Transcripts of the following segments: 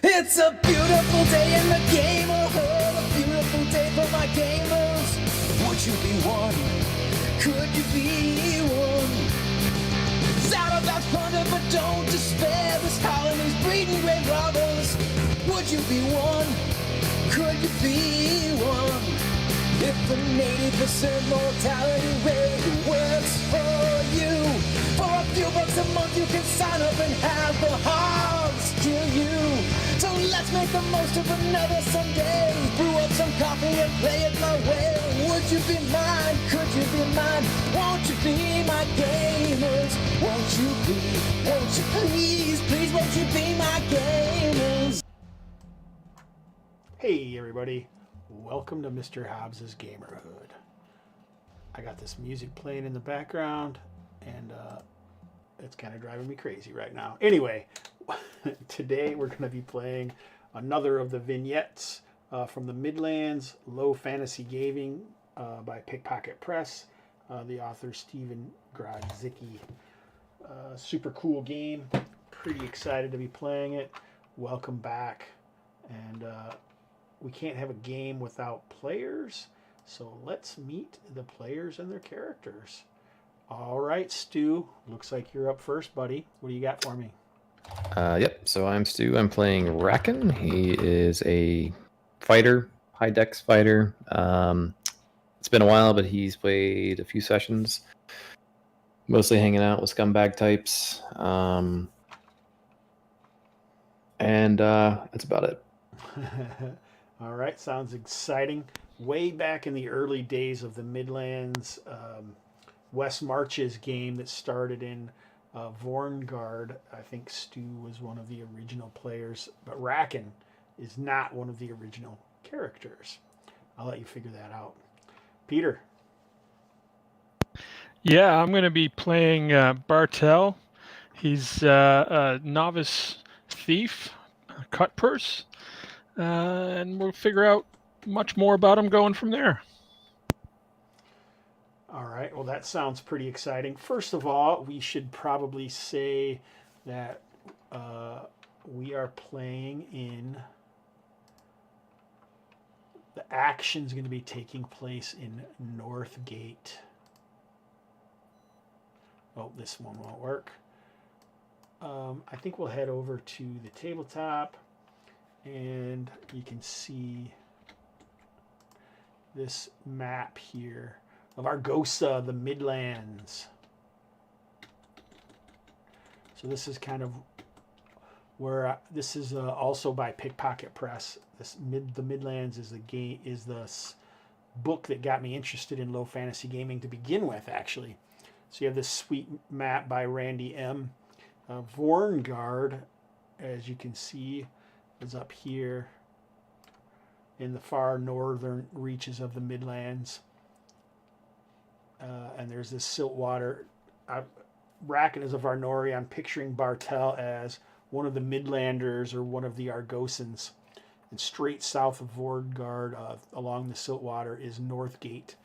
It's a beautiful day in the gamerhood, a beautiful day for my gamers. Would you be one? Could you be one? Shout about thunder, but don't despair. This colony's breeding great robbers. Would you be one? Could you be one? If the 80% mortality rate works for you, for a few bucks a month you can sign up and have the hogs kill you. So let's make the most of another Sunday. Brew up some coffee and play it my way. Would you be mine? Could you be mine? Won't you be my gamers? Won't you please, please won't you be my gamers? Hey everybody, welcome to Mr. Hobbs's Gamerhood. I got this music playing in the background and it's kind of driving me crazy right now. Anyway, today we're going to be playing another of the vignettes from the Midlands, Low Fantasy Gaming by Pickpocket Press. The author Stephen Grodzicki. Super cool game. Pretty excited to be playing it. Welcome back. And we can't have a game without players, so let's meet the players and their characters. All right, Stu, looks like you're up first, buddy. What do you got for me? Yep, so I'm Stu. I'm playing Racken. He is a fighter, high dex fighter. It's been a while, but he's played a few sessions, mostly hanging out with scumbag types. And that's about it. All right, sounds exciting. Way back in the early days of the Midlands, Wes March's game that started in Vorngard, I think Stu was one of the original players, but Racken is not one of the original characters. I'll let you figure that out. Peter. Yeah, I'm going to be playing Bartel. He's a novice thief, a cut purse. And we'll figure out much more about him going from there. All right, well, that sounds pretty exciting. First of all, we should probably say that we are playing in... The action's going to be taking place in Northgate. Oh, this one won't work. I think we'll head over to the tabletop. And you can see this map here of Argosa, the Midlands. So this is kind of where this is also by Pickpocket Press. The Midlands is the book that got me interested in low fantasy gaming to begin with, actually. So you have this sweet map by Randy M. Vorngard, as you can see, is up here in the far northern reaches of the Midlands. And there's this silt water. Racken is a Varnori. I'm picturing Bartel as one of the Midlanders or one of the Argosans. And straight south of Vorngard, along the silt water, is Northgate.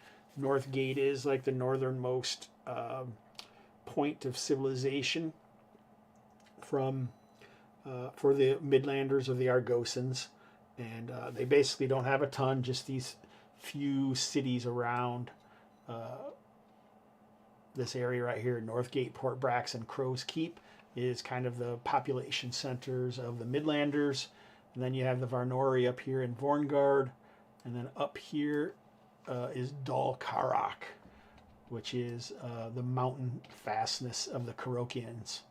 Northgate is like the northernmost point of civilization for the Midlanders of the Argosans, and they basically don't have a ton, just these few cities around this area right here. Northgate, Port Braxton, Crow's Keep is kind of the population centers of the Midlanders, and then you have the Varnori up here in Vorngard, and then up here is Dal Karak, which is the mountain fastness of the Karokians.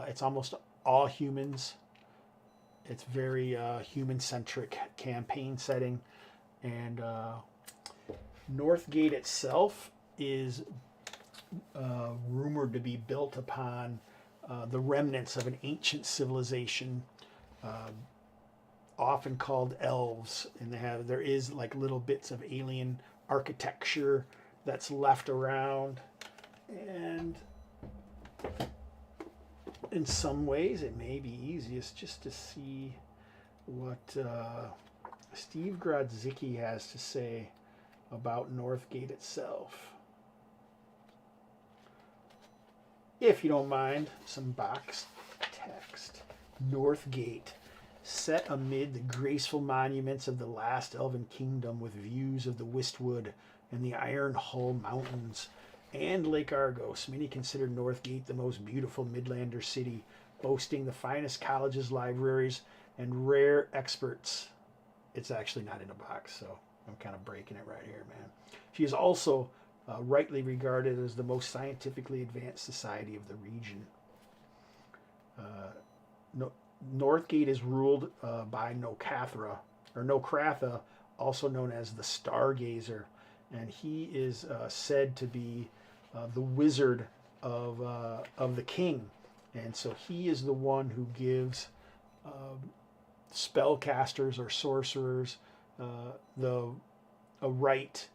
It's almost all humans. It's very human-centric campaign setting. And Northgate itself is rumored to be built upon the remnants of an ancient civilization, often called elves. And there is like little bits of alien architecture that's left around. And in some ways, it may be easiest just to see what Steve Grodzicki has to say about Northgate itself. If you don't mind, some box text. Northgate, set amid the graceful monuments of the last elven kingdom with views of the Wistwood and the Iron Hull Mountains and Lake Argos. Many consider Northgate the most beautiful Midlander city, boasting the finest colleges, libraries, and rare experts. It's actually not in a box, so I'm kind of breaking it right here, man. She is also rightly regarded as the most scientifically advanced society of the region. Northgate is ruled by Nokratha, also known as the Stargazer, and he is said to be the wizard of the king, and so he is the one who gives spellcasters or sorcerers a right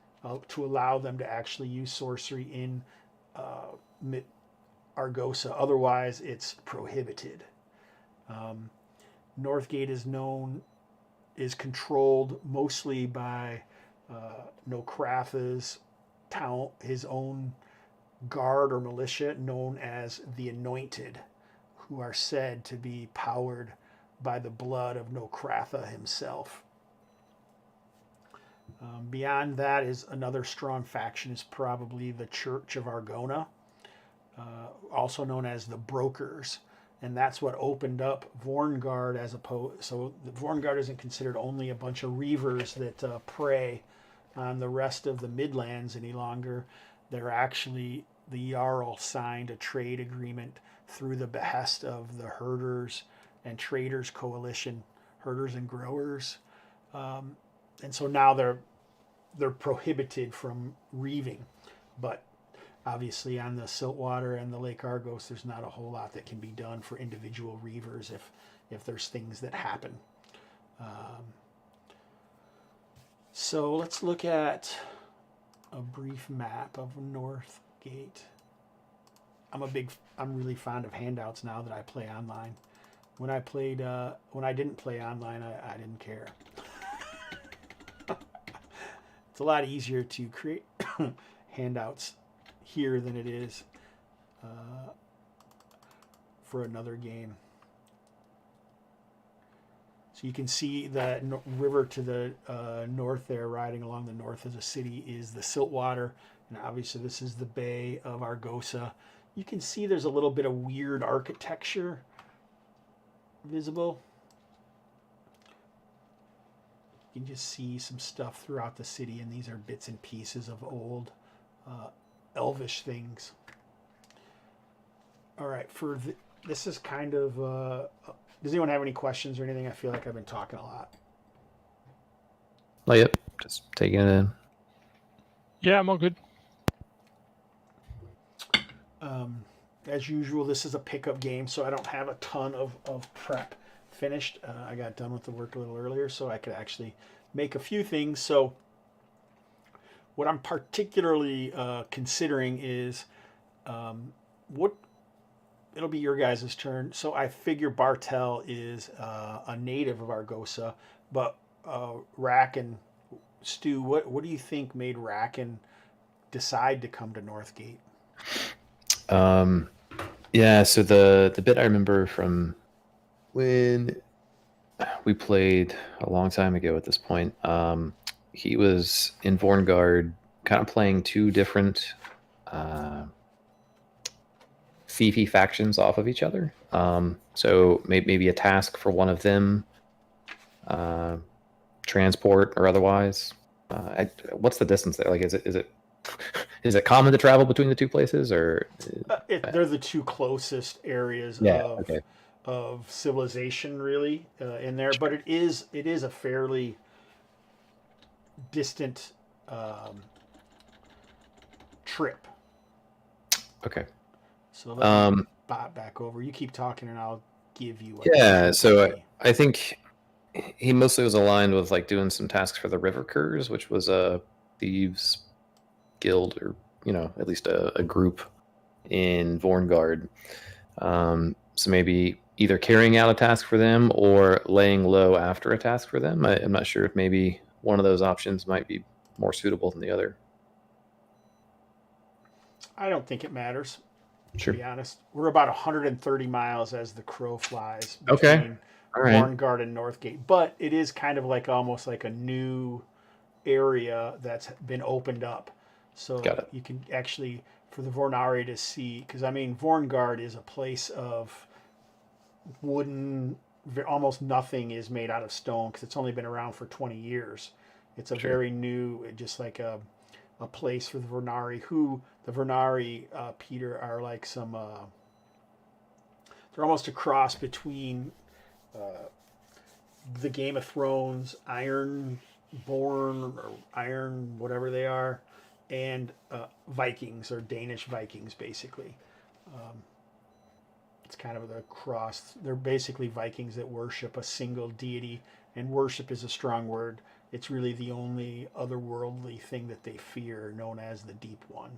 to allow them to actually use sorcery in Argosa. Otherwise, it's prohibited. Northgate is controlled mostly by Nokratha's town, his own guard or militia known as the Anointed, who are said to be powered by the blood of Nokratha himself. Beyond that is another strong faction is probably the Church of Argona, also known as the Brokers, and that's what opened up Vorngard as opposed. So the Vorngard isn't considered only a bunch of reavers that prey on the rest of the Midlands any longer. They're actually, the Jarl signed a trade agreement through the behest of the Herders and Traders Coalition, Herders and Growers, and so now they're prohibited from reaving, but obviously on the Siltwater and the Lake Argos, there's not a whole lot that can be done for individual reavers if there's things that happen. So let's look at a brief map of Northgate. I'm really fond of handouts now that I play online. When I didn't play online, I didn't care. It's a lot easier to create handouts here than it is for another game. So you can see that river to the north there, riding along the north of the city, is the Siltwater, and obviously this is the Bay of Argosa. You can see there's a little bit of weird architecture visible. You can just see some stuff throughout the city, and these are bits and pieces of old elvish things. All right, this is kind of. Does anyone have any questions or anything? I feel like I've been talking a lot. Oh, yep, just taking it in. Yeah, I'm all good. As usual, this is a pickup game, so I don't have a ton of prep finished. I got done with the work a little earlier, so I could actually make a few things. So what I'm particularly considering is what it'll be your guys' turn. So I figure Bartel is a native of Argosa, but Racken, Stu, what do you think made Racken decide to come to Northgate? Yeah, so the bit I remember from when we played a long time ago at this point, he was in Vorngard kind of playing two different thiefy factions off of each other. So maybe a task for one of them, transport or otherwise. What's the distance there? Like, is it common to travel between the two places, or they're the two closest areas of civilization, really, in there. But it is a fairly distant trip. Okay. So let me bot back over. You keep talking, and I'll give you. So I think he mostly was aligned with like doing some tasks for the River Curs, which was a thieves guild, or at least a group in Vorngard. So maybe either carrying out a task for them or laying low after a task for them. I'm not sure if maybe one of those options might be more suitable than the other. I don't think it matters. Sure. to be honest. We're about 130 miles as the crow flies Okay. between All right. Varngard and Northgate. But it is kind of like almost like a new area that's been opened up. So Got it. you can actually, for the Vornari to see, because I mean, Vorngard is a place of wooden, almost nothing is made out of stone because it's only been around for 20 years. It's a Sure. very new, just like a place for the Vornari, who the Vornari, Peter, are like some, they're almost a cross between the Game of Thrones, Ironborn, or Iron, whatever they are, and Vikings, or Danish Vikings, basically. It's kind of the cross. They're basically Vikings that worship a single deity, and worship is a strong word. It's really the only otherworldly thing that they fear, known as the Deep One.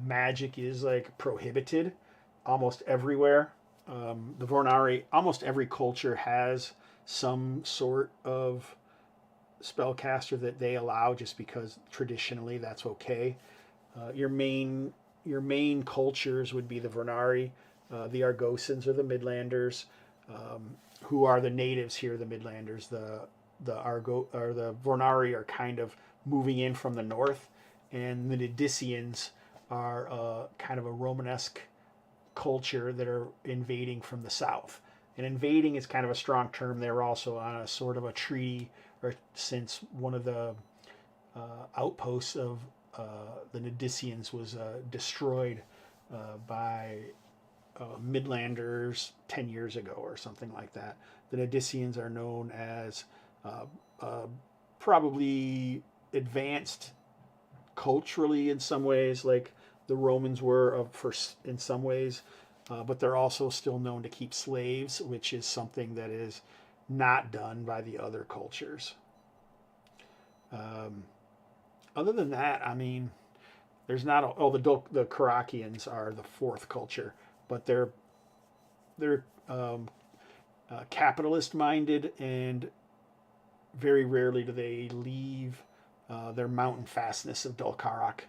Magic is like prohibited almost everywhere. The Vornari, almost every culture has some sort of spellcaster that they allow, just because traditionally that's okay. Your main cultures would be the Vornari, the Argosans or the Midlanders, who are the natives here. The Midlanders, the Vornari are kind of moving in from the north, and the Nidicians are kind of a Romanesque culture that are invading from the south. And invading is kind of a strong term. They're also on a sort of a treaty, or since one of the outposts of the Nidicians was destroyed by Midlanders 10 years ago or something like that. The Nidicians are known as probably advanced culturally in some ways, like the Romans were in some ways, but they're also still known to keep slaves, which is something that is not done by the other cultures. Other than that, I mean, there's not the Karakians are the fourth culture, but they're capitalist minded, and very rarely do they leave their mountain fastness of Dulkarak.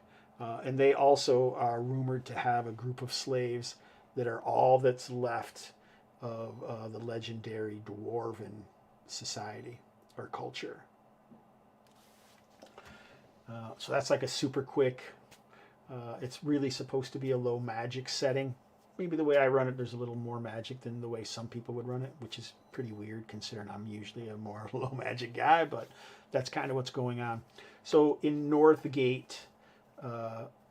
And they also are rumored to have a group of slaves that are all that's left of the legendary dwarven society or culture. So that's like a super quick. It's really supposed to be a low magic setting. Maybe the way I run it, there's a little more magic than the way some people would run it, which is pretty weird considering I'm usually a more low magic guy, but that's kind of what's going on. So in Northgate,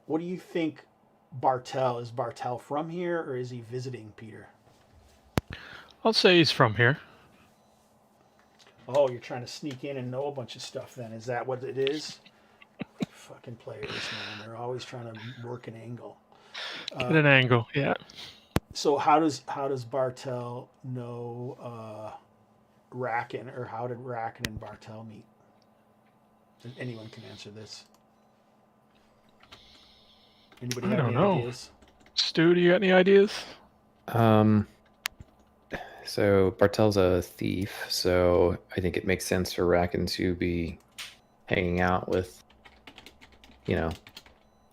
what do you think Bartel? Is Bartel from here, or is he visiting, Peter? I'll say he's from here. Oh, you're trying to sneak in and know a bunch of stuff then. Is that what it is? Fucking players, man. They're always trying to work an angle. Get an angle, yeah. So how does Bartel know Racken, or how did Racken and Bartel meet? And anyone can answer this. Anybody have any ideas? Stu, do you got any ideas? So Bartel's a thief, so I think it makes sense for Racken to be hanging out with,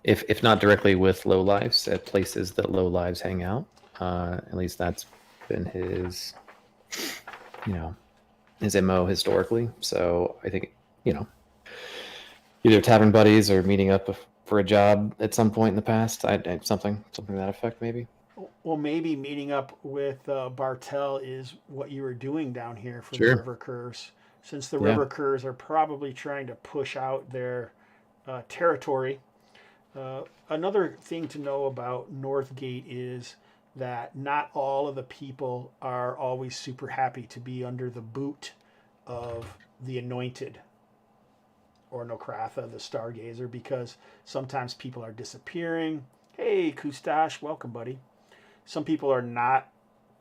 if not directly with lowlives, at places that lowlives hang out. At least that's been his, his MO historically. So I think, either tavern buddies or meeting up for a job at some point in the past. Something to that effect, maybe. Well, maybe meeting up with Bartel is what you were doing down here for Sure. the River Curs, since the River Curs are probably trying to push out their territory. Another thing to know about Northgate is that not all of the people are always super happy to be under the boot of the Anointed or Nokratha, the Stargazer, because sometimes people are disappearing. Hey, Kustash, welcome, buddy. Some people are not.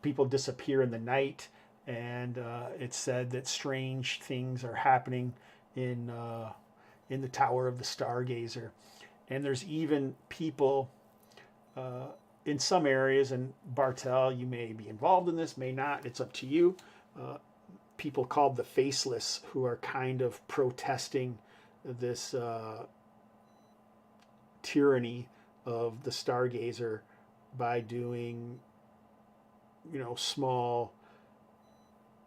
People disappear in the night, and it's said that strange things are happening in the Tower of the Stargazer. And there's even people in some areas, and Bartel, you may be involved in this, may not, it's up to you. People called the Faceless, who are kind of protesting this tyranny of the Stargazer by doing, small.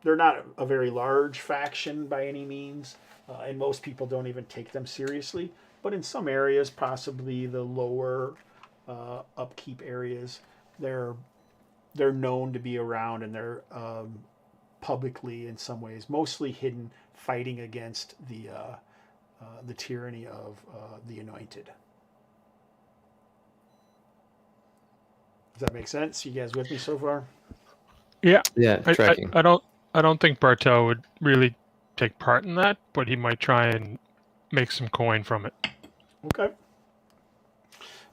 They're not a very large faction by any means, and most people don't even take them seriously. But in some areas, possibly the lower upkeep areas, they're known to be around, and they're publicly, in some ways, mostly hidden, fighting against the tyranny of the Anointed. Does that make sense? You guys with me so far? Yeah. Yeah, tracking. I don't think Bartel would really take part in that, but he might try and make some coin from it. Okay.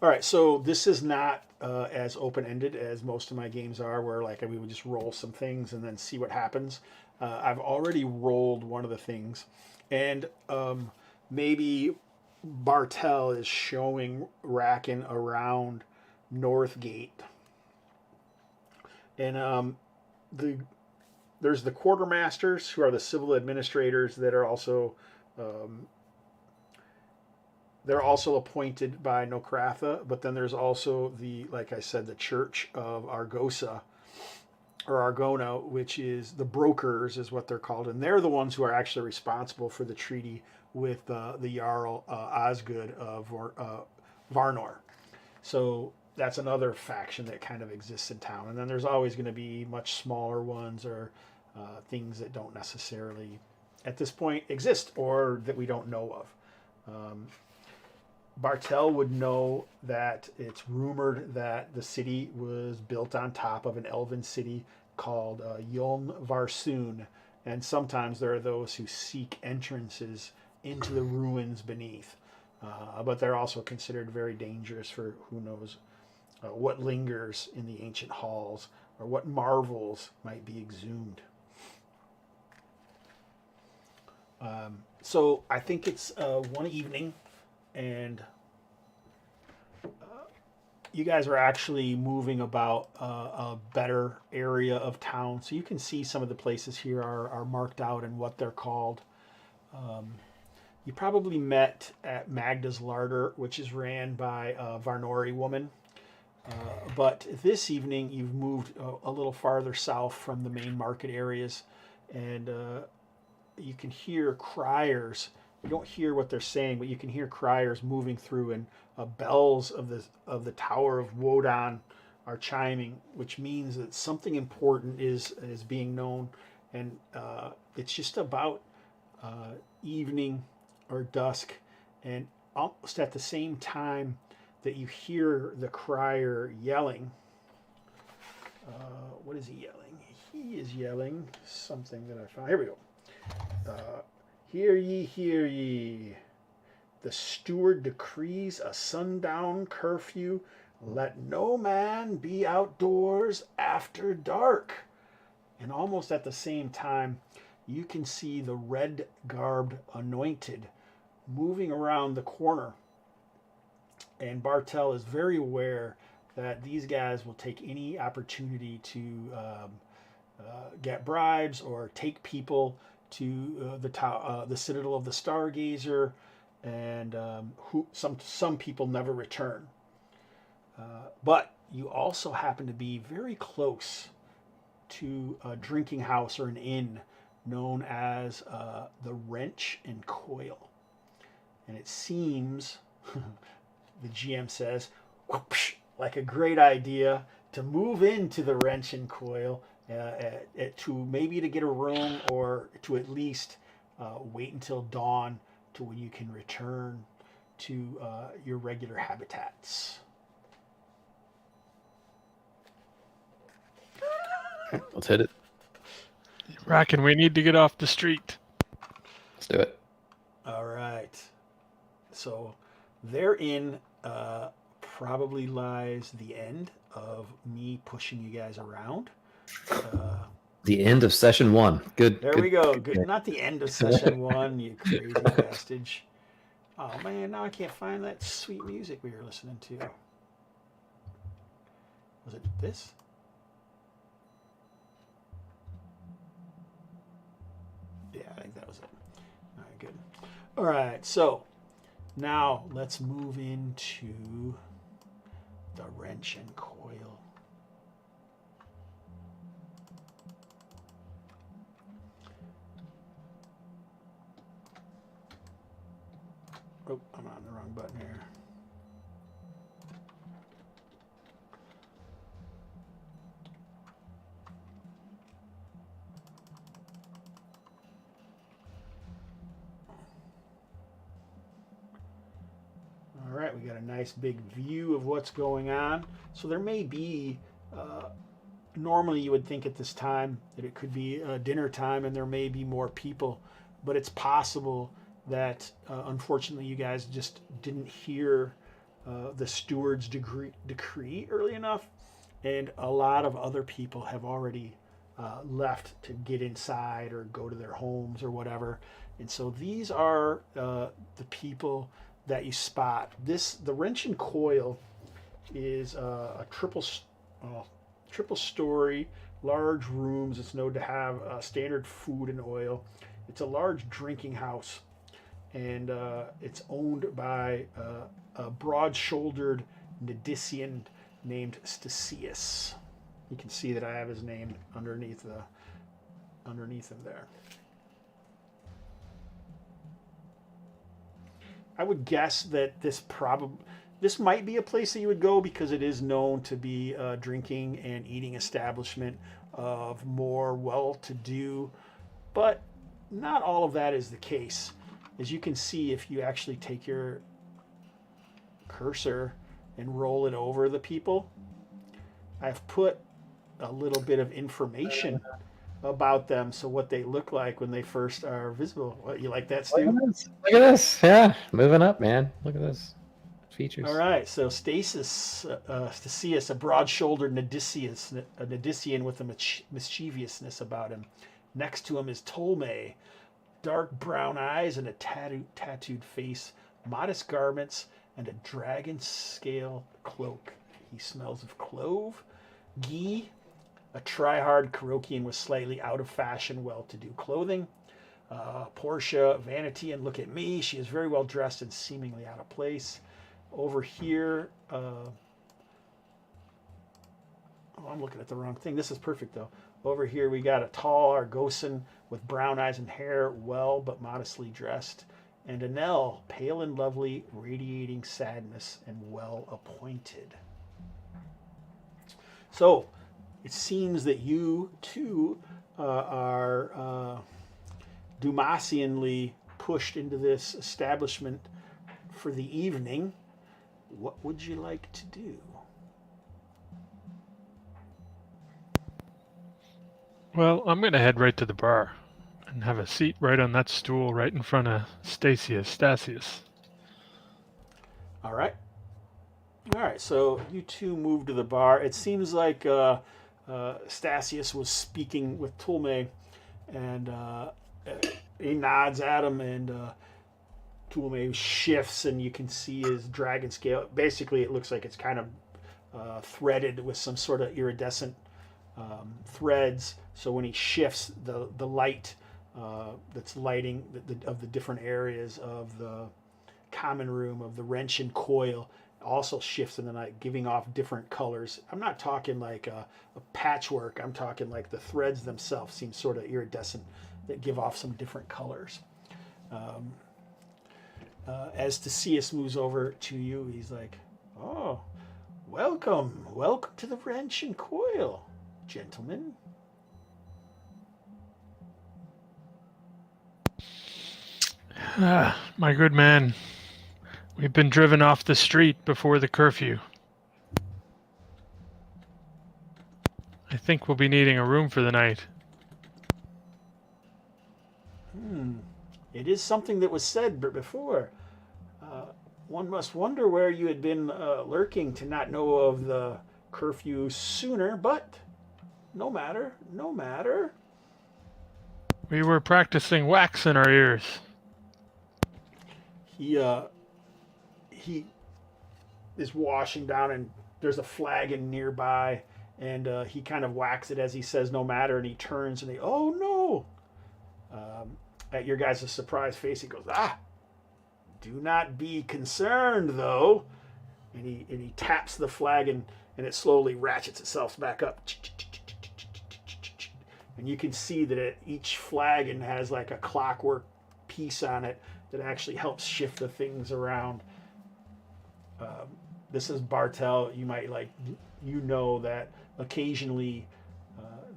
All right, so this is not as open-ended as most of my games are, where like we would just roll some things and then see what happens. I've already rolled one of the things, and maybe Bartel is showing Racken around Northgate, and there's the quartermasters, who are the civil administrators that are also they're also appointed by Nokratha, but then there's also like I said, the Church of Argosa, or Argona, which is the brokers, is what they're called, and they're the ones who are actually responsible for the treaty with the Jarl Osgood of Varnor. So that's another faction that kind of exists in town, and then there's always going to be much smaller ones, or things that don't necessarily, at this point, exist, or that we don't know of. Bartel would know that it's rumored that the city was built on top of an elven city called Yuln Varsoon, and sometimes there are those who seek entrances into the ruins beneath. But they're also considered very dangerous for who knows what lingers in the ancient halls, or what marvels might be exhumed. So I think it's one evening, and you guys are actually moving about a better area of town. So you can see some of the places here are marked out and what they're called. You probably met at Magda's Larder, which is ran by a Varnori woman. But this evening you've moved a little farther south from the main market areas, and you can hear criers. You don't hear what they're saying, but you can hear criers moving through, and bells of the Tower of Wodan are chiming, which means that something important is being known, and it's just about evening or dusk, and almost at the same time that you hear the crier yelling. What is he yelling? He is yelling something that I found. Here we go. Hear ye. The steward decrees a sundown curfew. Let no man be outdoors after dark. And almost at the same time, you can see the red-garbed Anointed moving around the corner. And Bartel is very aware that these guys will take any opportunity to get bribes or take people to the Citadel of the Stargazer, and some people never return. But you also happen to be very close to a drinking house, or an inn, known as the Wrench and Coil. And it seems, the GM says, whoosh, like a great idea to move into the Wrench and Coil, to get a room, or to at least wait until dawn, to when you can return to your regular habitats. Let's hit it. Racken, we need to get off the street. Let's do it. All right. So therein probably lies the end of me pushing you guys around. The end of session 1. Good. There good, we go. Good. Good. Not the end of session 1, you crazy bastard. Oh man, now I can't find that sweet music we were listening to. Was it this? Yeah, I think that was it. All right, good. All right, so now let's move into The wrench and coil. Oh, I'm on the wrong button here. All right, we got a nice big view of what's going on. So there may be, normally you would think at this time that it could be dinner time and there may be more people, but it's possible that unfortunately you guys just didn't hear the steward's decree early enough, and a lot of other people have already left to get inside or go to their homes or whatever. And so these are the people that you spot. The wrench and coil is a triple story, large rooms. It's known to have standard food and oil. It's a large drinking house, and it's owned by a broad-shouldered Nidician named Stasius. You can see that I have his name underneath him there. I would guess that this might be a place that you would go because it is known to be a drinking and eating establishment of more well-to-do, but not all of that is the case. As you can see, if you actually take your cursor and roll it over the people, I've put a little bit of information about them, so what they look like when they first are visible. What, you like that, Stu? Look at this. Yeah, moving up, man. Look at this. Features. All right, so Stasius, a broad-shouldered Nidician with a mischievousness about him. Next to him is Ptolemy, dark brown eyes and a tattooed face, modest garments, and a dragon scale cloak. He smells of clove, ghee, a try-hard Karokian with slightly out-of-fashion, well-to-do clothing. Portia, vanity, and look at me. She is very well dressed and seemingly out of place. Over here, oh, I'm looking at the wrong thing. This is perfect, though. Over here, we got a tall Argosan with brown eyes and hair, well but modestly dressed. And Anel, pale and lovely, radiating sadness and well appointed. So, it seems that you, too, are Dumasianly pushed into this establishment for the evening. What would you like to do? Well, I'm going to head right to the bar and have a seat right on that stool right in front of Stasius. All right. All right, so you two move to the bar. It seems like Stasius was speaking with Ptolemy, and he nods at him, and Ptolemy shifts, and you can see his dragon scale. Basically, it looks like it's kind of threaded with some sort of iridescent threads. So when he shifts, the light that's lighting of the different areas of the common room of the wrench and coil also shifts in the night, giving off different colors. I'm not talking like a patchwork. I'm talking like the threads themselves seem sort of iridescent that give off some different colors. As Theseus moves over to you, he's like, "Oh, welcome to the wrench and coil, gentlemen." My good man, we've been driven off the street before the curfew. I think we'll be needing a room for the night. It is something that was said before. One must wonder where you had been lurking to not know of the curfew sooner, but no matter. We were practicing wax in our ears. He is washing down, and there's a flagon nearby, and he kind of whacks it as he says "no matter," and he turns and "oh no!" At your guys' surprised face, he goes, "Do not be concerned, though." and he taps the flagon, and it slowly ratchets itself back up. And you can see that each flagon has like a clockwork piece on it that actually helps shift the things around. This is Bartel. You might that occasionally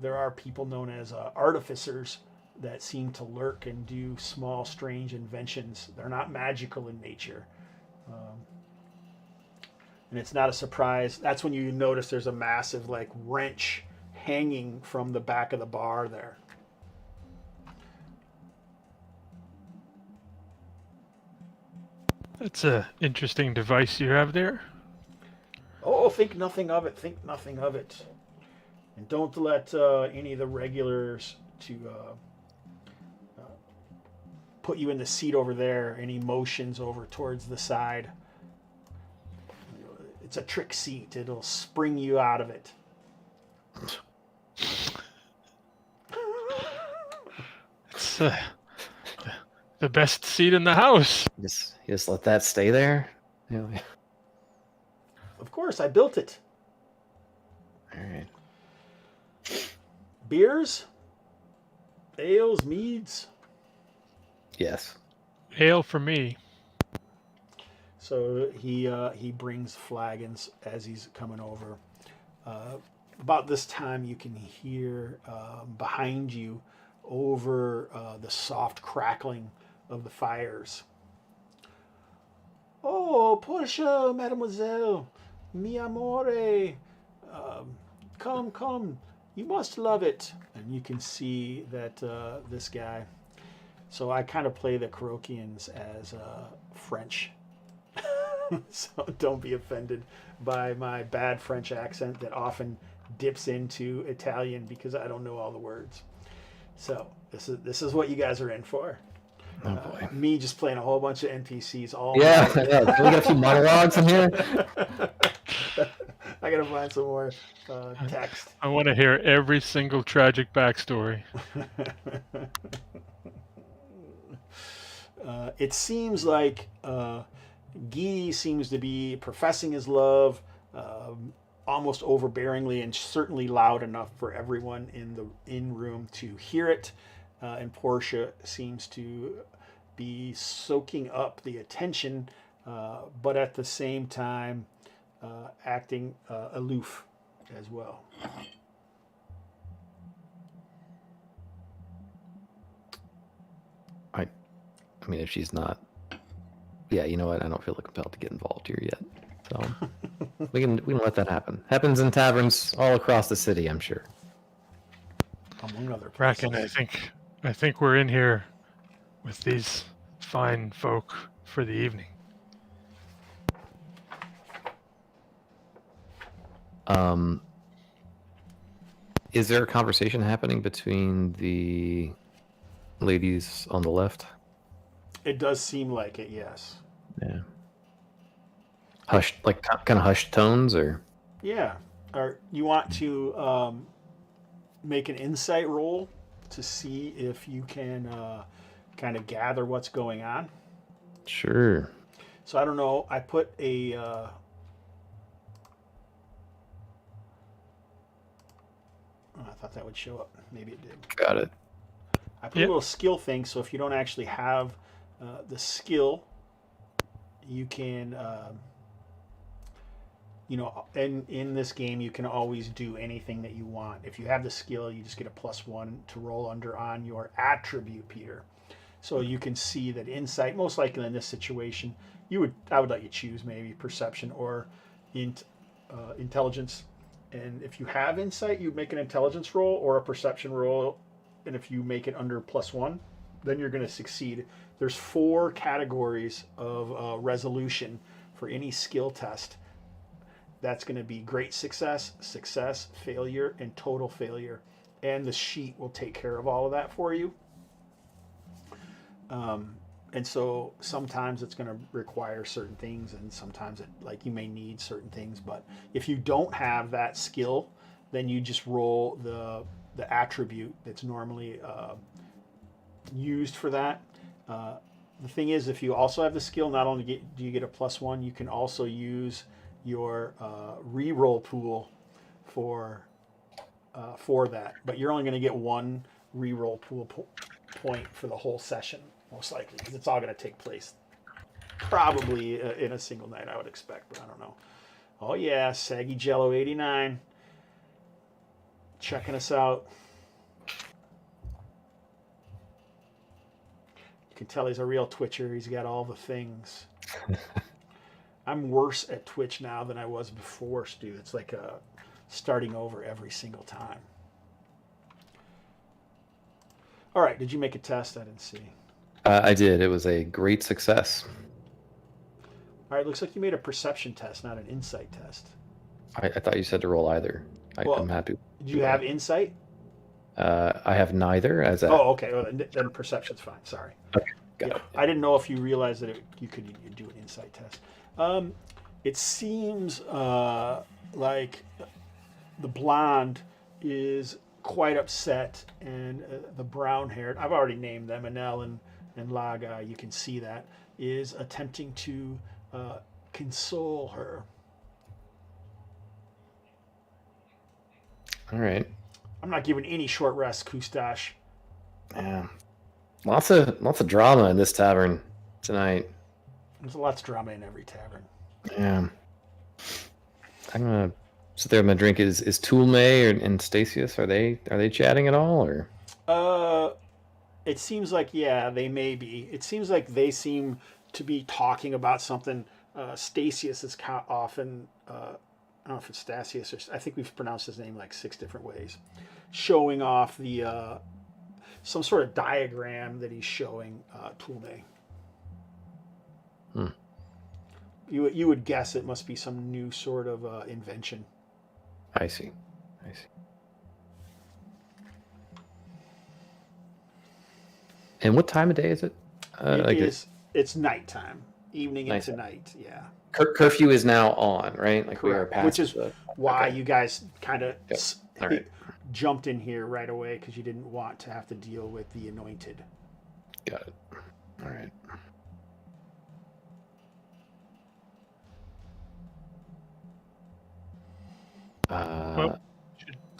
there are people known as artificers that seem to lurk and do small, strange inventions. They're not magical in nature. And it's not a surprise. That's when you notice there's a massive like wrench hanging from the back of the bar there. That's a interesting device you have there. Oh, think nothing of it. Think nothing of it. And don't let any of the regulars to put you in the seat over there. Any motions over towards the side. It's a trick seat. It'll spring you out of it. It's the best seat in the house. Just let that stay there. Yeah. Of course, I built it. All right. Beers, ales, meads. Yes. Ale for me. So he brings flagons as he's coming over. About this time, you can hear behind you, over the soft crackling of the fires. Oh, Portia, mademoiselle, mi amore, come, you must love it. And you can see that this guy. So I kind of play the Caroquians as French. So don't be offended by my bad French accent that often dips into Italian because I don't know all the words. So this is what you guys are in for. Oh boy. Me just playing a whole bunch of NPCs all Yeah, night. yeah. Can we get a few monologues in here? I gotta find some more text. I want to hear every single tragic backstory. It seems like Guy seems to be professing his love almost overbearingly and certainly loud enough for everyone in room to hear it. And Portia seems to be soaking up the attention, but at the same time acting aloof as well. I mean, if she's not, yeah, you know what? I don't feel compelled to get involved here yet. So we can let that happen. Happens in taverns all across the city, I'm sure. Among other places. Bracken, I think we're in here with these fine folk for the evening. Is there a conversation happening between the ladies on the left? It does seem like it, yes. Yeah. Hushed, like kind of hushed tones, or? Yeah. Or you want to make an insight roll to see if you can kind of gather what's going on. Sure. So I don't know. I put a I thought that would show up. Maybe it did. Got it. I put a little skill thing, so if you don't actually have the skill, you can, in this game, you can always do anything that you want. If you have the skill, you just get a +1 to roll under on your attribute, Peter. So you can see that insight, most likely in this situation, I would let you choose maybe perception or intelligence. And if you have insight, you make an intelligence roll or a perception roll. And if you make it under +1, then you're going to succeed. There's 4 categories of resolution for any skill test. That's going to be great success, success, failure, and total failure. And the sheet will take care of all of that for you. And so sometimes it's going to require certain things, and sometimes you may need certain things. But if you don't have that skill, then you just roll the attribute that's normally used for that. The thing is, if you also have the skill, not only do you get a +1, you can also use your re-roll pool for that, but you're only going to get one re-roll pool point for the whole session, most likely, because it's all going to take place probably in a single night, I would expect, but I don't know. Oh yeah, Saggy Jello 89 checking us out. You can tell he's a real Twitcher. He's got all the things. I'm worse at Twitch now than I was before, Stu. It's like starting over every single time. All right, did you make a test? I didn't see. I did. It was a great success. All right, looks like you made a perception test, not an insight test. I thought you said to roll either. I'm happy. Do you have insight? I have neither. Oh, okay. Well, then perception's fine. Sorry. Okay, got it. I didn't know if you realized that you could do an insight test. It seems like the blonde is quite upset, and the brown-haired, I've already named them, Anel and Laga, you can see that, is attempting to console her. All right. I'm not giving any short rest, Kustash. Yeah. Lots of drama in this tavern tonight. There's lots of drama in every tavern. Yeah. I'm gonna sit there with my drink. Is Toolmay and Stasius, are they chatting at all, or? It seems like, yeah, they may be. It seems like they seem to be talking about something. Stasius is often, I don't know if it's Stasius or I think we've pronounced his name like 6 different ways, showing off the some sort of diagram that he's showing Toolmay. You would guess it must be some new sort of invention. I see. And what time of day is it? It's nighttime, evening into night. Yeah. Curfew is now on, right? Like, correct. We are past. Which is why you guys kind of jumped in here right away, because you didn't want to have to deal with the anointed. Got it. All right.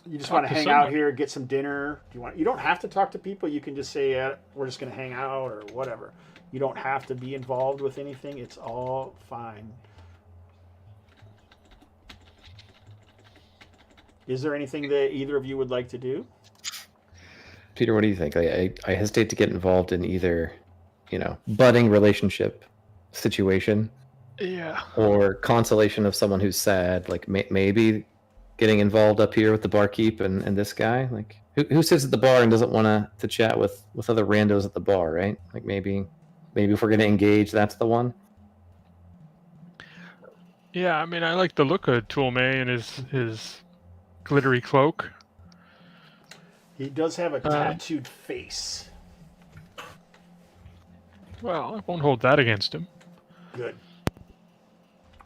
You just want to hang out here, get some dinner. You don't have to talk to people. You can just say, we're just going to hang out or whatever. You don't have to be involved with anything. It's all fine. Is there anything that either of you would like to do? Peter, what do you think? I hesitate to get involved in either, budding relationship situation. Yeah. Or consolation of someone who's sad. Like, maybe getting involved up here with the barkeep and this guy. Like, who sits at the bar and doesn't want to chat with other randos at the bar, right? Like, maybe if we're going to engage, that's the one. Yeah, I mean, I like the look of Toolmay and his glittery cloak. He does have a tattooed face. Well, I won't hold that against him. Good.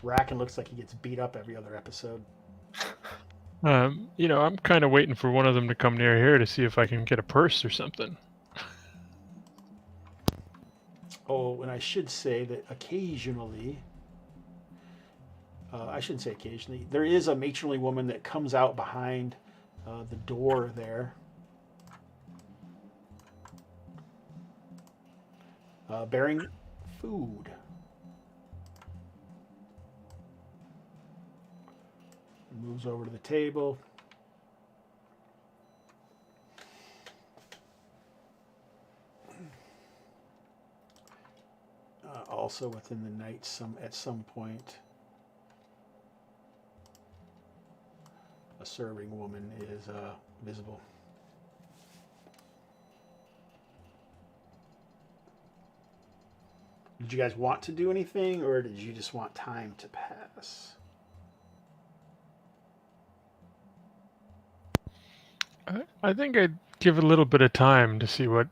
Racken looks like he gets beat up every other episode. I'm kind of waiting for one of them to come near here to see if I can get a purse or something. Oh, and I should say that occasionally, I shouldn't say occasionally, there is a matronly woman that comes out behind the door there. Bearing food. Moves over to the table. Also within the night, at some point, a serving woman is visible. Did you guys want to do anything, or did you just want time to pass? I think I'd give it a little bit of time to see what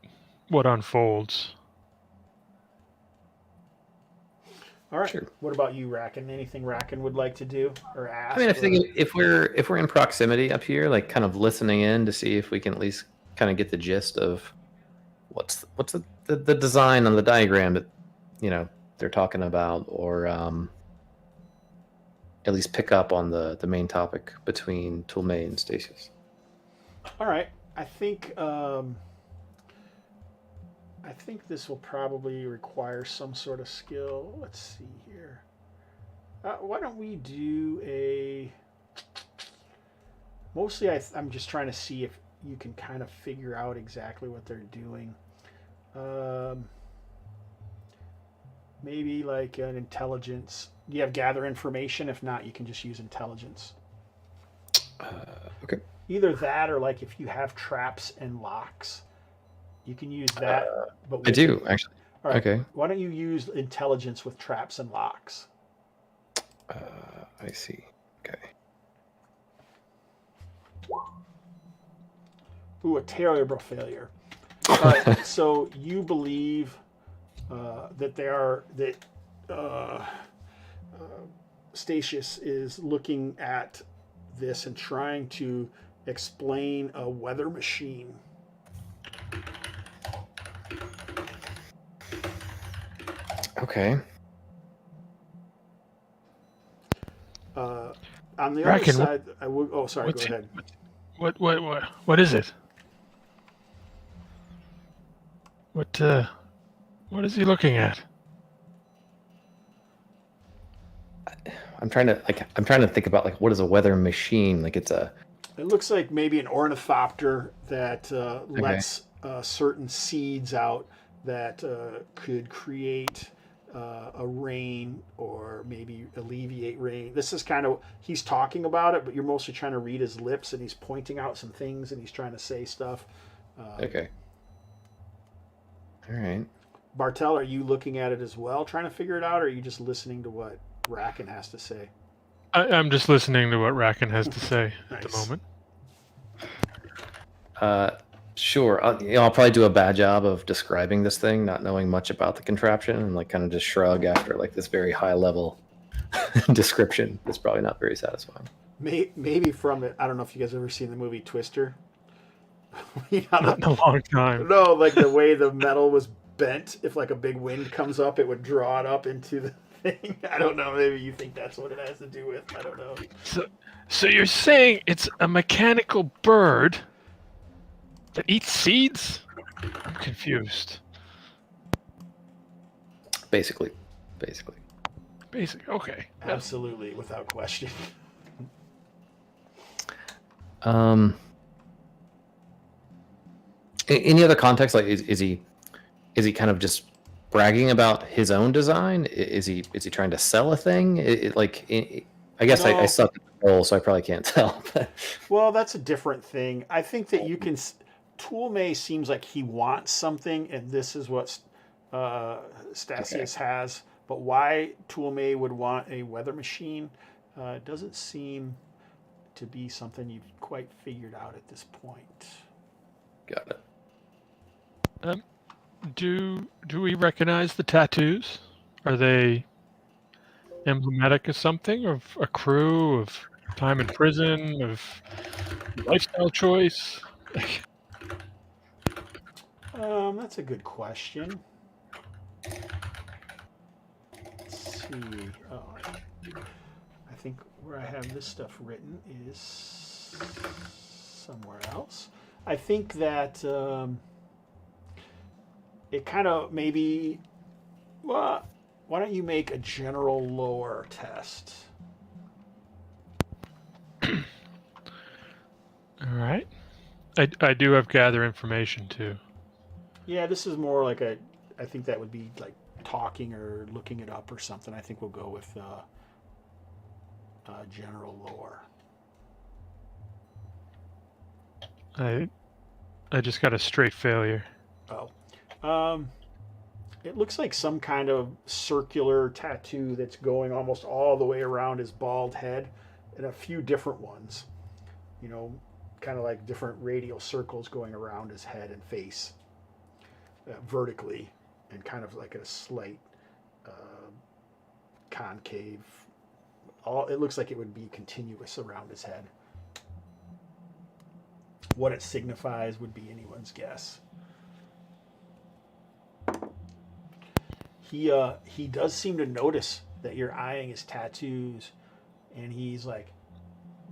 unfolds. All right. Sure. What about you, Racken? Anything Racken would like to do or ask? I mean, I think if we're in proximity up here, like kind of listening in to see if we can at least kind of get the gist of what's the design on the diagram that they're talking about, or at least pick up on the main topic between Tulme and Stasius. All right. I think this will probably require some sort of skill. Let's see here. Why don't we do a... Mostly I'm just trying to see if you can kind of figure out exactly what they're doing. Maybe like an intelligence. Do you have gather information? If not, you can just use intelligence. Okay. Either that or like if you have traps and locks, you can use that. But I do, actually. All right. Okay. Why don't you use intelligence with traps and locks? I see. Okay. Ooh, a terrible failure. All right. So you believe that Stasius is looking at this and trying to explain a weather machine. Okay. On the Racken, other side, I would. Oh, sorry. Go ahead. What is it? What is he looking at? I'm trying to think about like what is a weather machine? Like it's a... It looks like maybe an ornithopter that lets certain seeds out that could create a rain or maybe alleviate rain. This is kind of, he's talking about it, but you're mostly trying to read his lips, and he's pointing out some things and he's trying to say stuff. Okay. All right. Bartel, are you looking at it as well, trying to figure it out, or are you just listening to what Racken has to say? I'm just listening to what Racken has to say at the Nice. moment. Sure. I'll probably do a bad job of describing this thing, not knowing much about the contraption, and like kind of just shrug after like this very high level description. It's probably not very satisfying. Maybe from it. I don't know if you guys ever seen the movie Twister. Not in a long time. No, like the way the metal was bent. If like a big wind comes up, it would draw it up into the thing. I don't know. Maybe you think that's what it has to do with. I don't know. So you're saying it's a mechanical bird that eats seeds? I'm confused. Basically. Basic. Okay. Absolutely, without question. Any other context? Like, is he kind of just bragging about his own design? Is he trying to sell a thing? I guess No. I suck at the role, so I probably can't tell. Well, that's a different thing. I think that you can. Toolmay seems like he wants something, and this is what Stasius has. But why Toolmay would want a weather machine doesn't seem to be something you've quite figured out at this point. Got it. Do we recognize the tattoos? Are they emblematic of something? Of a crew? Of time in prison? Of lifestyle choice? That's a good question. Let's see. Oh, I think where I have this stuff written is somewhere else. I think that it kind of maybe. Well, why don't you make a general lore test? All right. I do have gather information too. Yeah, this is more like I think that would be like talking or looking it up or something. I think we'll go with general lore. I just got a straight failure. Oh. It looks like some kind of circular tattoo that's going almost all the way around his bald head, and a few different ones. You know, kind of like different radial circles going around his head and face, vertically, and kind of like a slight concave. It looks like it would be continuous around his head. What it signifies would be anyone's guess. He does seem to notice that you're eyeing his tattoos, and he's like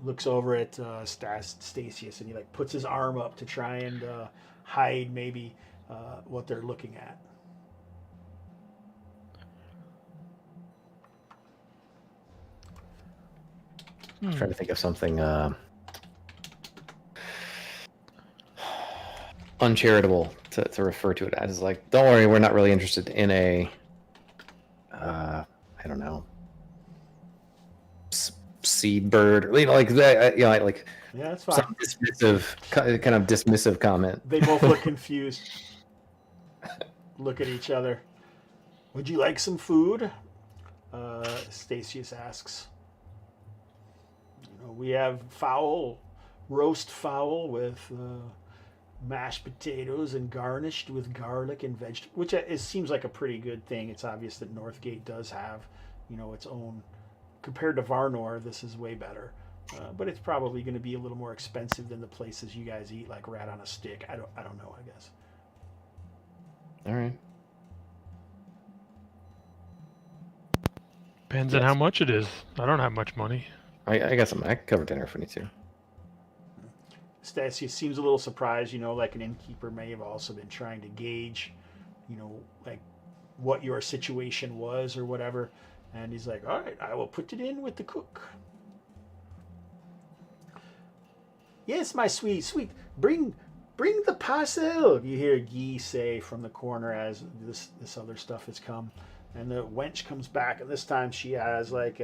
looks over at Stasius, and he like puts his arm up to try and hide maybe what they're looking at. I'm trying to think of something uncharitable to refer to it as. Like, don't worry, we're not really interested in a, I don't know, seed bird, like that, like Yeah, that's fine. some kind of dismissive comment. They both look confused. Look at each other. Would you like some food? Stasius asks. We have roast fowl with mashed potatoes and garnished with garlic and vegetables, which it seems like a pretty good thing. It's obvious that Northgate does have, its own. Compared to Varnor, this is way better. But it's probably going to be a little more expensive than the places you guys eat, like rat on a stick. I don't know, I guess. All right. Depends on how much it is. I don't have much money. I got some. I can cover dinner if we need to. Stasius seems a little surprised, like an innkeeper may have also been trying to gauge, like what your situation was or whatever. And he's like, all right, I will put it in with the cook. Yes, my sweet. Bring the parcel. You hear Guy say from the corner as this other stuff has come. And the wench comes back, and this time she has like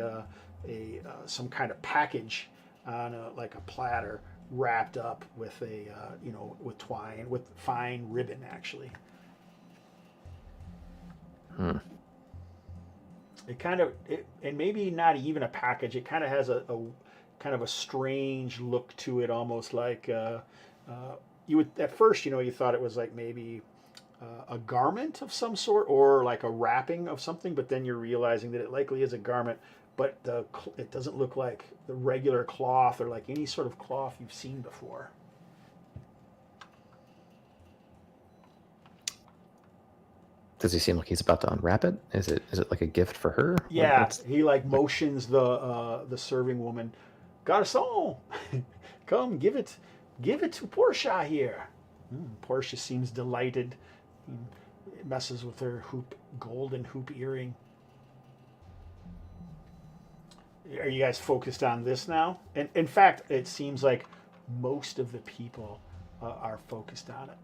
some kind of package on like a platter wrapped up with with twine, with fine ribbon actually. It kind of, and maybe not even a package. It kind of has a kind of a strange look to it, almost like you would at first, you thought it was like maybe a garment of some sort or like a wrapping of something, but then you're realizing that it likely is a garment, but it doesn't look like the regular cloth or like any sort of cloth you've seen before. Does he seem like he's about to unwrap it? Is it like a gift for her? Yeah, he like motions the serving woman, Garçon, come give it to Portia here. Portia seems delighted. Messes with her golden hoop earring. Are you guys focused on this now? And in fact, it seems like most of the people are focused on it.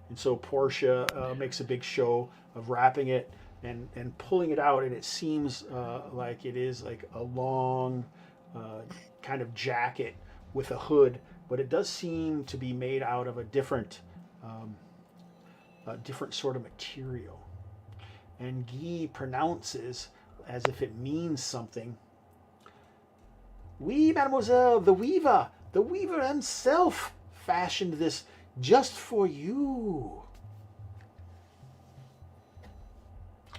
And so Portia makes a big show of wrapping it and pulling it out, and it seems like it is like a long kind of jacket with a hood, but it does seem to be made out of a different sort of material. And Guy pronounces, as if it means something, "Oui, mademoiselle, the weaver himself fashioned this just for you."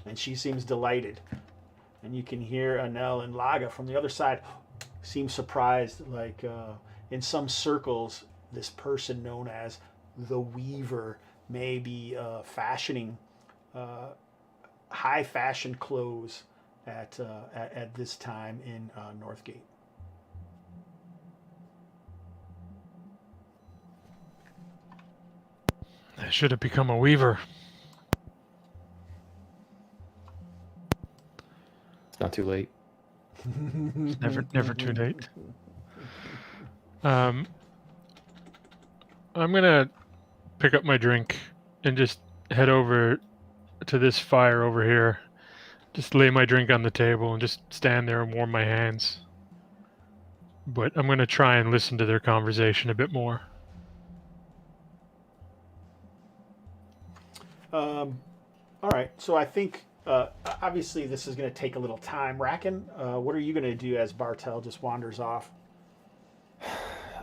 And she seems delighted. And you can hear Anel and Laga from the other side seem surprised, like in some circles, this person known as the Weaver may be fashioning high fashion clothes at this time in Northgate. I should have become a weaver. It's not too late. Never too late. I'm gonna pick up my drink and just head over to this fire over here. Just lay my drink on the table and just stand there and warm my hands. But I'm gonna try and listen to their conversation a bit more. All right, so I think obviously this is going to take a little time. Racken, what are you going to do as Bartel just wanders off?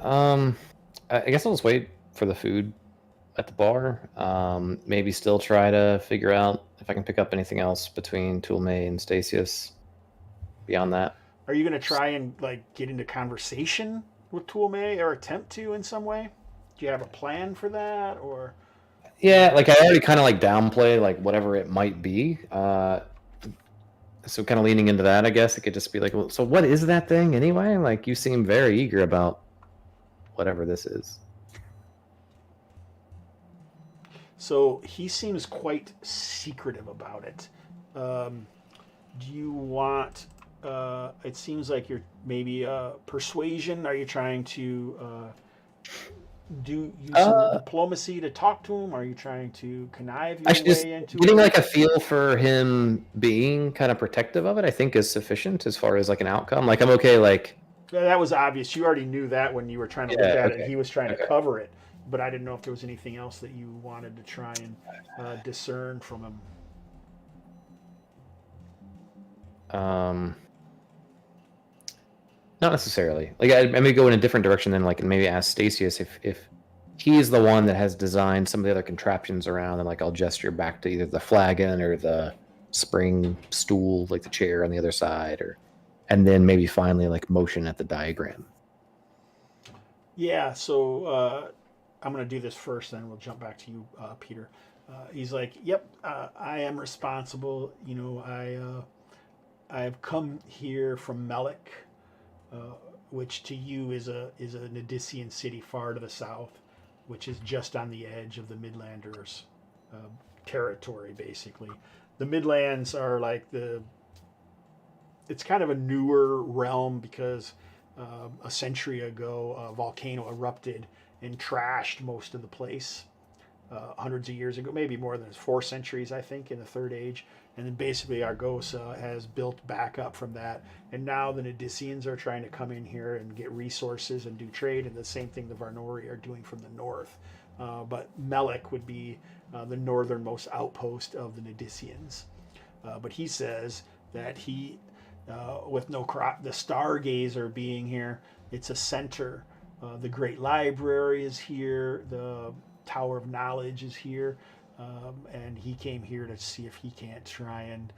I guess I'll just wait for the food at the bar. Maybe still try to figure out if I can pick up anything else between Toulme and Stasius. Beyond that, are you going to try and like get into conversation with Toulme or attempt to in some way? Do you have a plan for that, or? Yeah, like I already kind of like downplay like whatever it might be. So kind of leaning into that, I guess it could just be like, well, so what is that thing anyway? Like you seem very eager about whatever this is. So he seems quite secretive about it. Do you want? It seems like you're maybe persuasion. Are you trying to use some diplomacy to talk to him? Are you trying to connive your Actually, just way into getting it? like a feel for him being kind of protective of it, I think is sufficient as far as like an outcome. Like I'm okay, like Yeah, that was obvious. You already knew that when you were trying to look yeah, at it. okay, He was trying to okay. cover it, but I didn't know if there was anything else that you wanted to try and discern from him. Um, Not necessarily. Like I may go in a different direction than like and maybe ask Stasius if he's the one that has designed some of the other contraptions around, and like I'll gesture back to either the flagon or the spring stool, like the chair on the other side, or and then maybe finally like motion at the diagram. Yeah, so I'm going to do this first, then we'll jump back to you, Peter. He's like, "Yep, I am responsible. You know, I've come here from Melek, uh, which to you is an Odyssean city far to the south, which is just on the edge of the Midlanders' uh, territory, basically. The Midlands are like it's kind of a newer realm because a century ago a volcano erupted and trashed most of the place. Hundreds of years ago, maybe more than 4 centuries, I think, in the Third Age. And then basically Argosa has built back up from that. And now the Odysseans are trying to come in here and get resources and do trade. And the same thing the Varnori are doing from the north. But Melek would be the northernmost outpost of the Odysseans. But he says that with the Stargazer being here, it's a center. The Great Library is here. The Tower of Knowledge is here, and he came here to see if he can't try and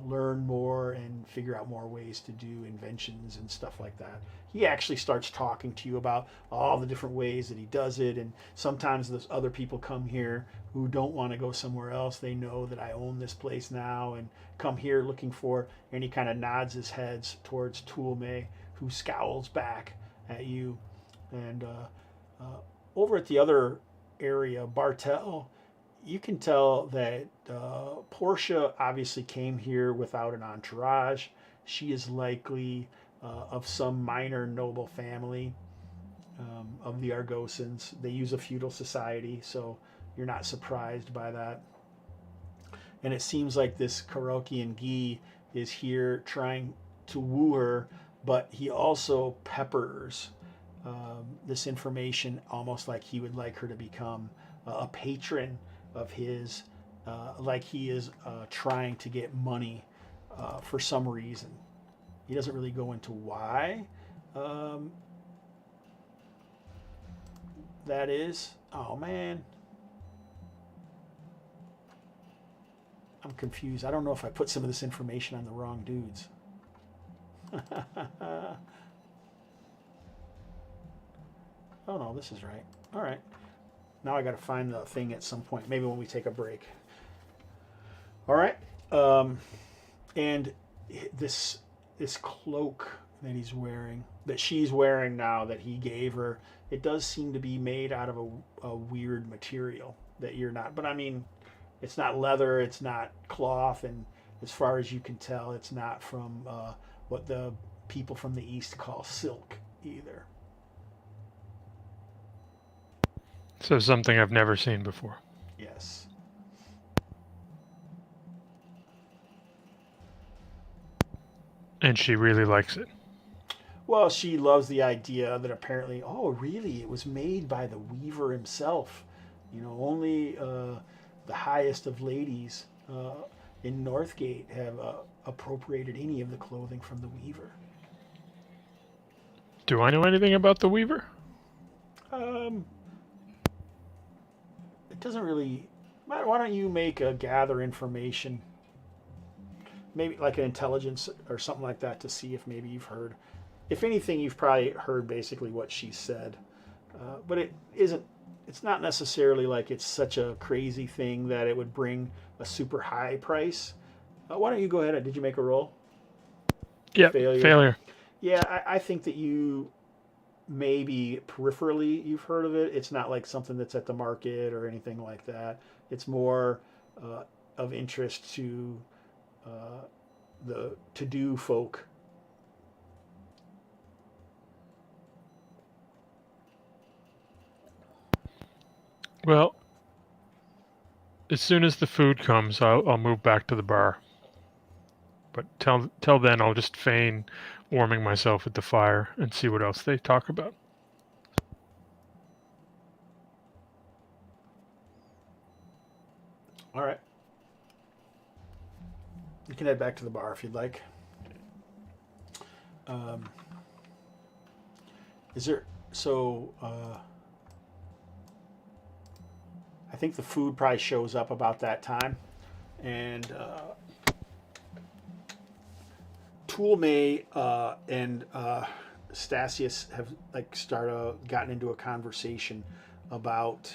learn more and figure out more ways to do inventions and stuff like that. He actually starts talking to you about all the different ways that he does it, and sometimes those other people come here who don't want to go somewhere else. They know that I own this place now and come here looking for, and he kind of nods his heads towards Toulme, who scowls back at you. And over at the other area, Bartel, you can tell that Portia obviously came here without an entourage. She is likely of some minor noble family of the Argosans. They use a feudal society, so you're not surprised by that. And it seems like this Karokian Gi is here trying to woo her, but he also peppers this information almost like he would like her to become a patron of his, like he is trying to get money for some reason. He doesn't really go into why that is. Oh man. I'm confused. I don't know if I put some of this information on the wrong dudes. Oh no, this is right. All right. Now I got to find the thing at some point. Maybe when we take a break. All right. And this cloak that he's wearing, that she's wearing now, that he gave her, it does seem to be made out of a weird material that you're not. But I mean, it's not leather, it's not cloth, and as far as you can tell, it's not from what the people from the East call silk either. So something I've never seen before. Yes. And she really likes it. Well, she loves the idea that apparently, oh, really, it was made by the weaver himself. You know, only the highest of ladies in Northgate have appropriated any of the clothing from the weaver. Do I know anything about the Weaver? It doesn't really. Why don't you make a gather information? Maybe like an intelligence or something like that to see if maybe you've heard. If anything, you've probably heard basically what she said. But it isn't. It's not necessarily like it's such a crazy thing that it would bring a super high price. Why don't you go ahead? Did you make a roll? Yeah, failure. Yeah, I think that you maybe peripherally you've heard of it. It's not like something that's at the market or anything like that. It's more of interest to the to-do folk. Well, as soon as the food comes, I'll move back to the bar. But till then, I'll just feign warming myself at the fire and see what else they talk about. All right. You can head back to the bar if you'd like. Is there so? I think the food probably shows up about that time, and Toolmay and Stasius have gotten into a conversation about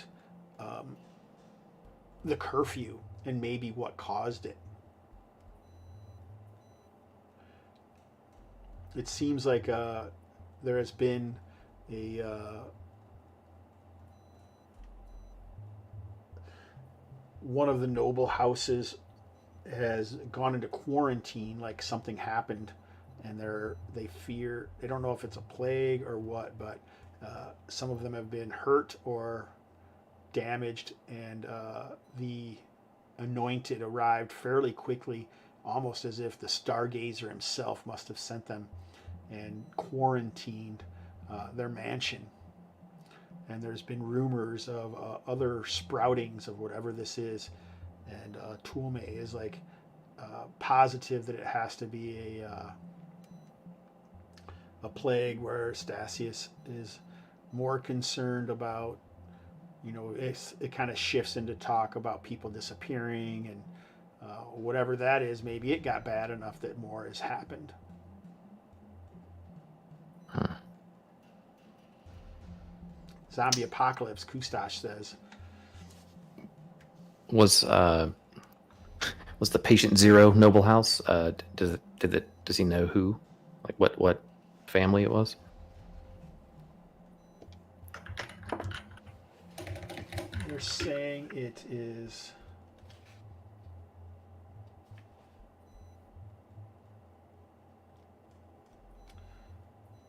the curfew and maybe what caused it. It seems like there has been a one of the noble houses has gone into quarantine, like something happened, and they don't know if it's a plague or what, but some of them have been hurt or damaged, and the anointed arrived fairly quickly, almost as if the stargazer himself must have sent them and quarantined their mansion. And there's been rumors of other sproutings of whatever this is, and Toolmay is positive that it has to be a plague, where Stasius is more concerned about, it kind of shifts into talk about people disappearing, and whatever that is, maybe it got bad enough that more has happened. Zombie apocalypse, Kustash says. Was the patient zero noble house? Does he know who, like what family it was? They're saying it is.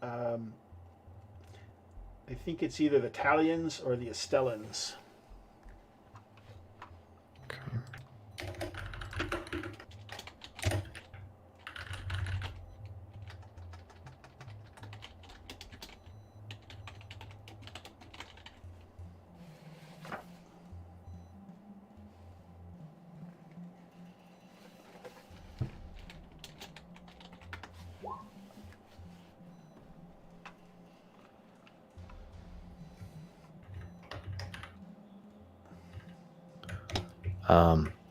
I think it's either the Italians or the Estellans.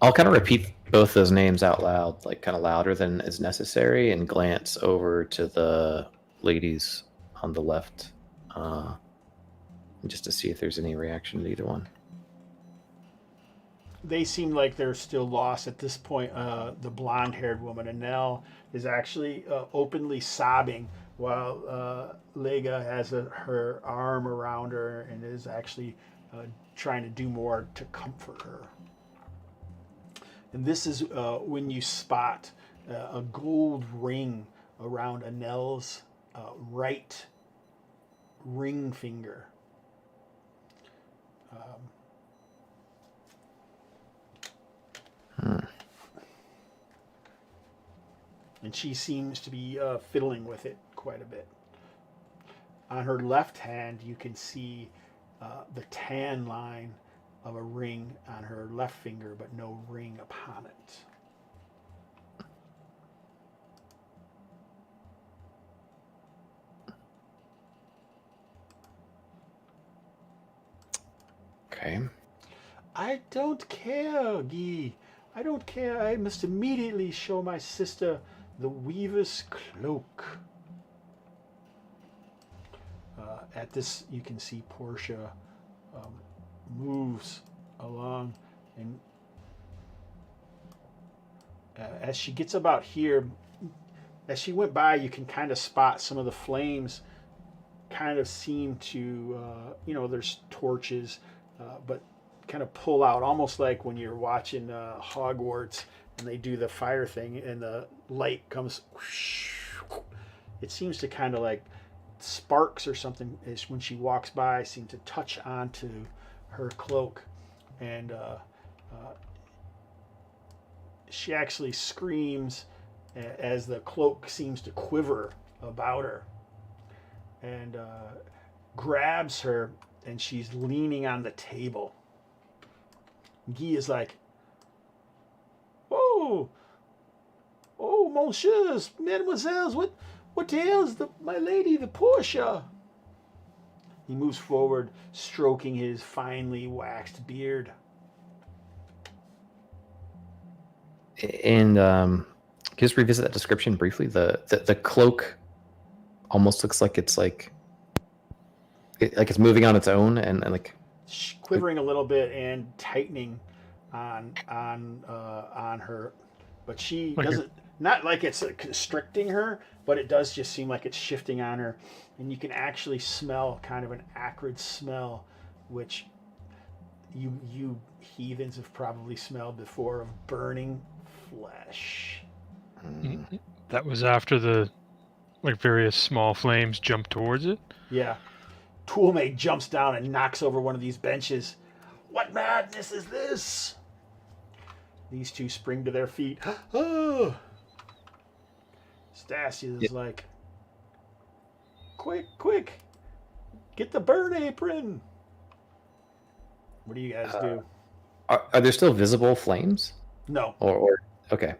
I'll kind of repeat both those names out loud, like kind of louder than is necessary, and glance over to the ladies on the left, just to see if there's any reaction to either one. They seem like they're still lost at this point. The blonde-haired woman, Anel, is actually openly sobbing, while Lega has her arm around her and is actually trying to do more to comfort her. And this is when you spot a gold ring around Anel's right ring finger. And she seems to be fiddling with it quite a bit. On her left hand, you can see the tan line of a ring on her left finger, but no ring upon it. Okay. I don't care, Guy. I don't care. I must immediately show my sister the weaver's cloak. At this, you can see Portia moves along As she gets about here, as she went by, you can kind of spot some of the flames kind of seem to, there's torches, but kind of pull out, almost like when you're watching Hogwarts and they do the fire thing and the light comes, it seems to kind of like sparks or something is when she walks by seem to touch onto her cloak, and she actually screams as the cloak seems to quiver about her, and grabs her, and she's leaning on the table. Guy is like, oh, messieurs, mesdemoiselles, what the hell is my lady, the Portia? He moves forward, stroking his finely waxed beard. And just revisit that description briefly. The cloak almost looks like it's like it's moving on its own and like quivering a little bit and tightening on her, but she like doesn't. Not like it's constricting her, but it does just seem like it's shifting on her, and you can actually smell kind of an acrid smell, which you heathens have probably smelled before, of burning flesh. That was after the various small flames jumped towards it. Yeah. Toolmate jumps down and knocks over one of these benches. What madness is this? These two spring to their feet. Oh! Stasia is like, quick, get the burn apron. What do you guys do? Are there still visible flames? No. Or okay.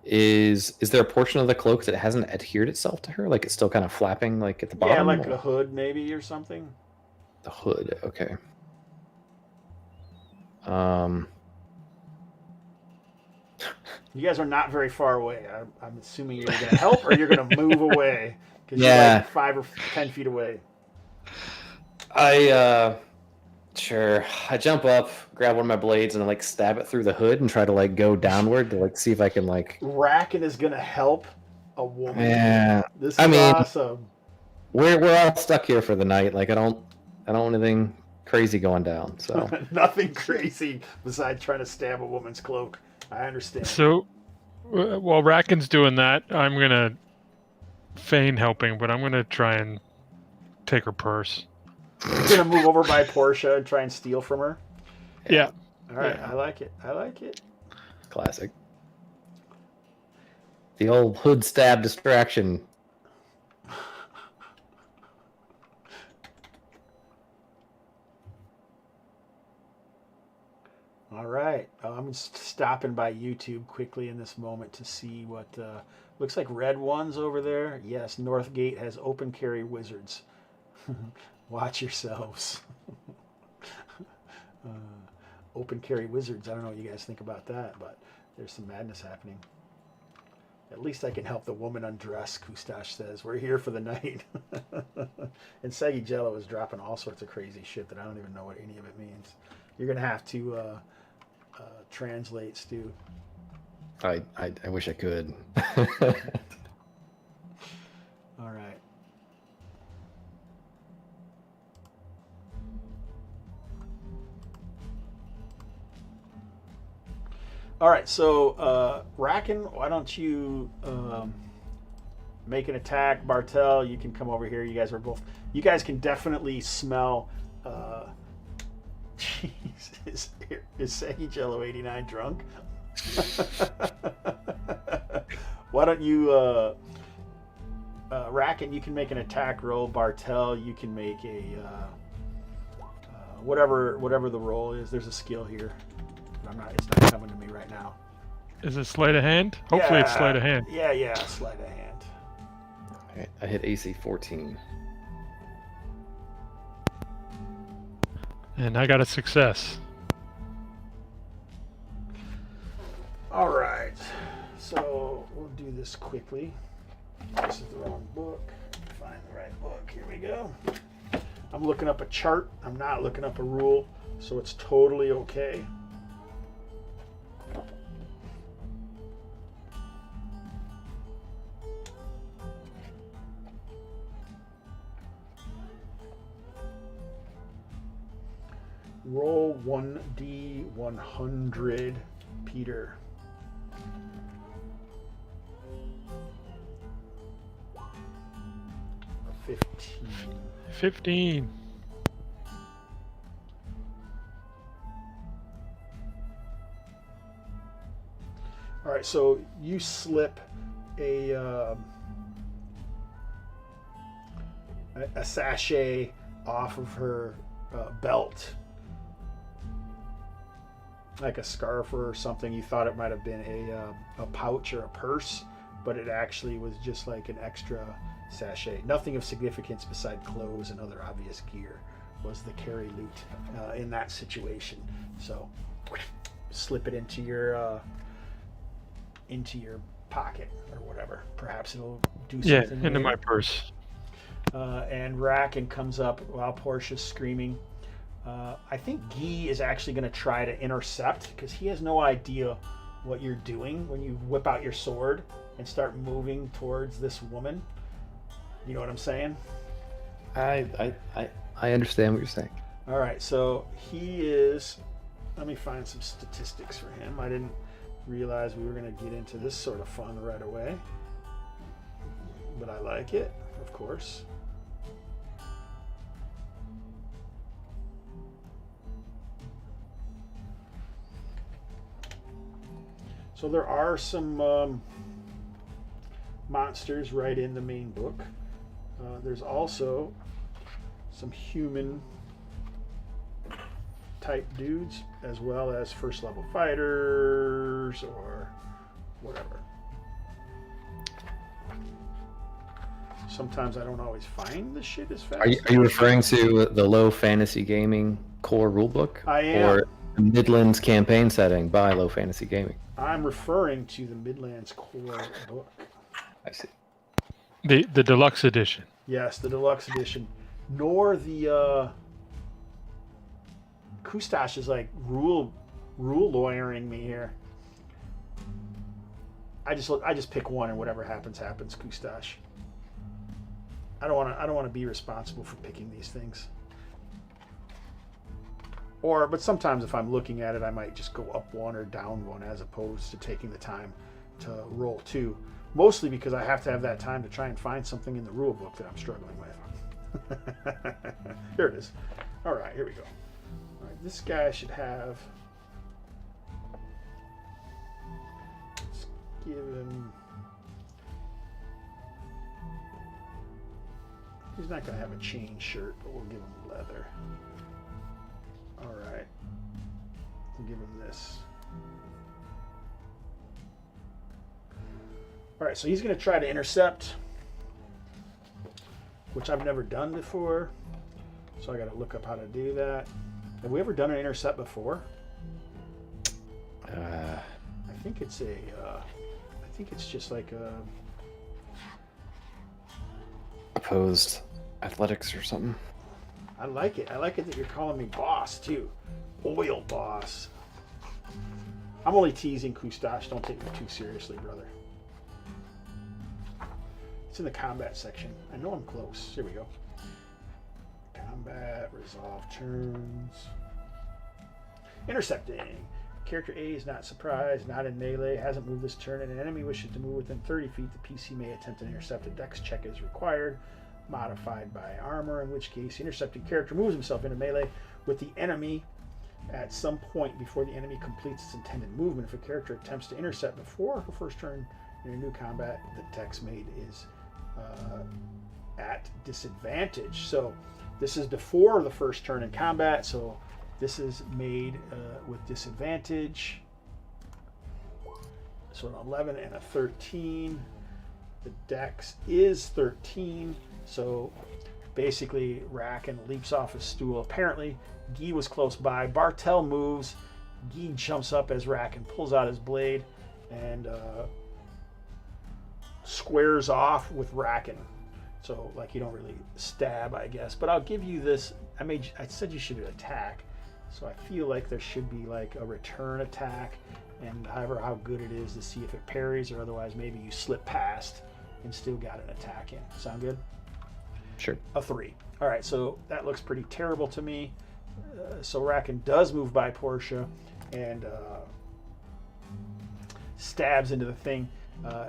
Is there a portion of the cloak that hasn't adhered itself to her? Like it's still kind of flapping like at the bottom? Yeah, like the hood maybe or something. The hood, okay. You guys are not very far away. I'm assuming you're going to help or you're going to move away. Because Yeah. you're like 5 or 10 feet away. Sure. I jump up, grab one of my blades, and like stab it through the hood and try to like go downward to like see if I can like. Racken is going to help a woman. Yeah. This is awesome. We're all stuck here for the night. Like I don't want anything crazy going down. So Nothing crazy besides trying to stab a woman's cloak. I understand. So, while Racken's doing that, I'm going to feign helping, but I'm going to try and take her purse. You're going to move over by Portia and try and steal from her? Yeah. All right, Yeah. I like it. classic. The old hood stab distraction. All right. I'm stopping by YouTube quickly in this moment to see what looks like red ones over there. Yes, Northgate has open carry wizards. Watch yourselves. Open carry wizards. I don't know what you guys think about that, but there's some madness happening. At least I can help the woman undress, Kustash says. We're here for the night. And Saggy Jello is dropping all sorts of crazy shit that I don't even know what any of it means. You're going to have to translate, Stu. I wish I could. All right. All right, so Racken, why don't you make an attack? Bartel, you can come over here. You guys can definitely smell. Jeez, is Saggy Jello 89 drunk? Why don't you, Racken, you can make an attack roll. Bartel, you can make a whatever the roll is. There's a skill here. It's not coming to me right now. Is it sleight of hand? Hopefully it's sleight of hand. Yeah, sleight of hand. Okay, I hit AC 14. And I got a success. All right, so we'll do this quickly. This is the wrong book. Find the right book. Here we go. I'm looking up a chart. I'm not looking up a rule, so it's totally okay. Roll 1d100, Peter. A 15. 15. All right, so you slip a sachet off of her belt, like a scarf or something. You thought it might have been a pouch or a purse, but it actually was just like an extra sachet. Nothing of significance beside clothes and other obvious gear was the carry loot in that situation. So slip it into your pocket or whatever. Perhaps it'll do something. Yeah, into my purse. And Racken comes up while Portia's screaming. I think Guy is actually going to try to intercept because he has no idea what you're doing when you whip out your sword and start moving towards this woman. You know what I'm saying? I understand what you're saying. All right, so he is. Let me find some statistics for him. I didn't realize we were going to get into this sort of fun right away, but I like it, of course. So there are some monsters right in the main book. There's also some human type dudes, as well as first level fighters or whatever. Sometimes I don't always find the shit as fast. Are you referring to the Low Fantasy Gaming core rulebook? I am. Or the Midlands campaign setting by Low Fantasy Gaming? I'm referring to the Midlands core book. I see. The deluxe edition. Yes, the deluxe edition. Nor the Kustash is like rule lawyering me here. I just pick one and whatever happens, Kustash. I don't want to be responsible for picking these things. But sometimes if I'm looking at it, I might just go up one or down one as opposed to taking the time to roll two. Mostly because I have to have that time to try and find something in the rule book that I'm struggling with. Here it is. All right, here we go. All right, this guy should have. Let's give him. He's not going to have a chain shirt, but we'll give him leather. All right. We'll give him this. All right, so he's going to try to intercept, which I've never done before. So I got to look up how to do that. Have we ever done an intercept before? I think it's just like a Opposed athletics or something. I like it. I like it that you're calling me boss too. Oil boss. I'm only teasing, Kustash. Don't take me too seriously, brother. It's in the combat section. I know I'm close. Here we go. Combat, resolve turns. Intercepting. Character A is not surprised, not in melee, hasn't moved this turn, and an enemy wishes to move within 30 feet. The PC may attempt an intercept. A dex check is required, modified by armor, in which case the intercepted character moves himself into melee with the enemy at some point before the enemy completes its intended movement. If a character attempts to intercept before her first turn in a new combat, the dex made is at disadvantage. So this is before the first turn in combat, so this is made with disadvantage. So an 11 and a 13. The dex is 13. So basically, Racken leaps off his stool. Apparently, Guy was close by. Bartel moves. Guy jumps up as Racken pulls out his blade and squares off with Racken. So, like, you don't really stab, I guess. But I'll give you this. I said you should attack. So I feel like there should be like a return attack, and however how good it is to see if it parries, or otherwise maybe you slip past and still got an attack in. Sound good? Sure. A 3. All right, so that looks pretty terrible to me. So Racken does move by Portia and stabs into the thing.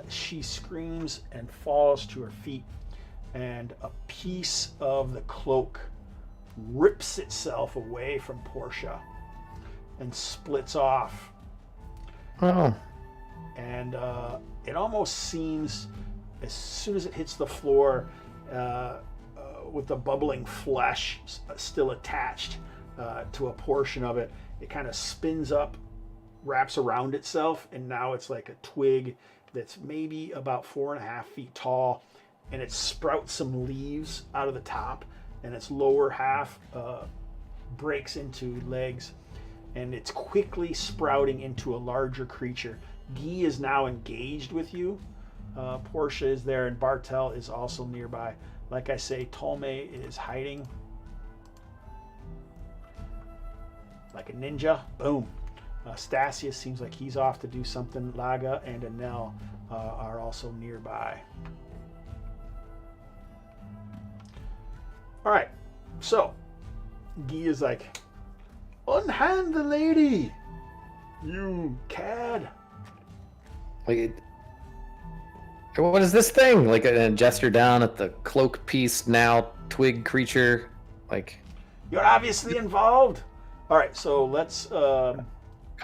She screams and falls to her feet, and a piece of the cloak rips itself away from Portia and splits off. Oh. And it almost seems, as soon as it hits the floor, with the bubbling flesh still attached to a portion of it, it kind of spins up, wraps around itself, and now it's like a twig that's maybe about 4.5 feet tall, and it sprouts some leaves out of the top, and its lower half breaks into legs, and it's quickly sprouting into a larger creature. Guy is now engaged with you. Portia is there, and Bartel is also nearby. Like I say, Tolme is hiding like a ninja. Boom. Stasius seems like he's off to do something. Laga and Anel are also nearby. All right. So, Guy is like, unhand the lady, you cad. Like, what is this thing? Like a gesture down at the cloak piece, now twig creature. Like, you're obviously involved. All right, so let's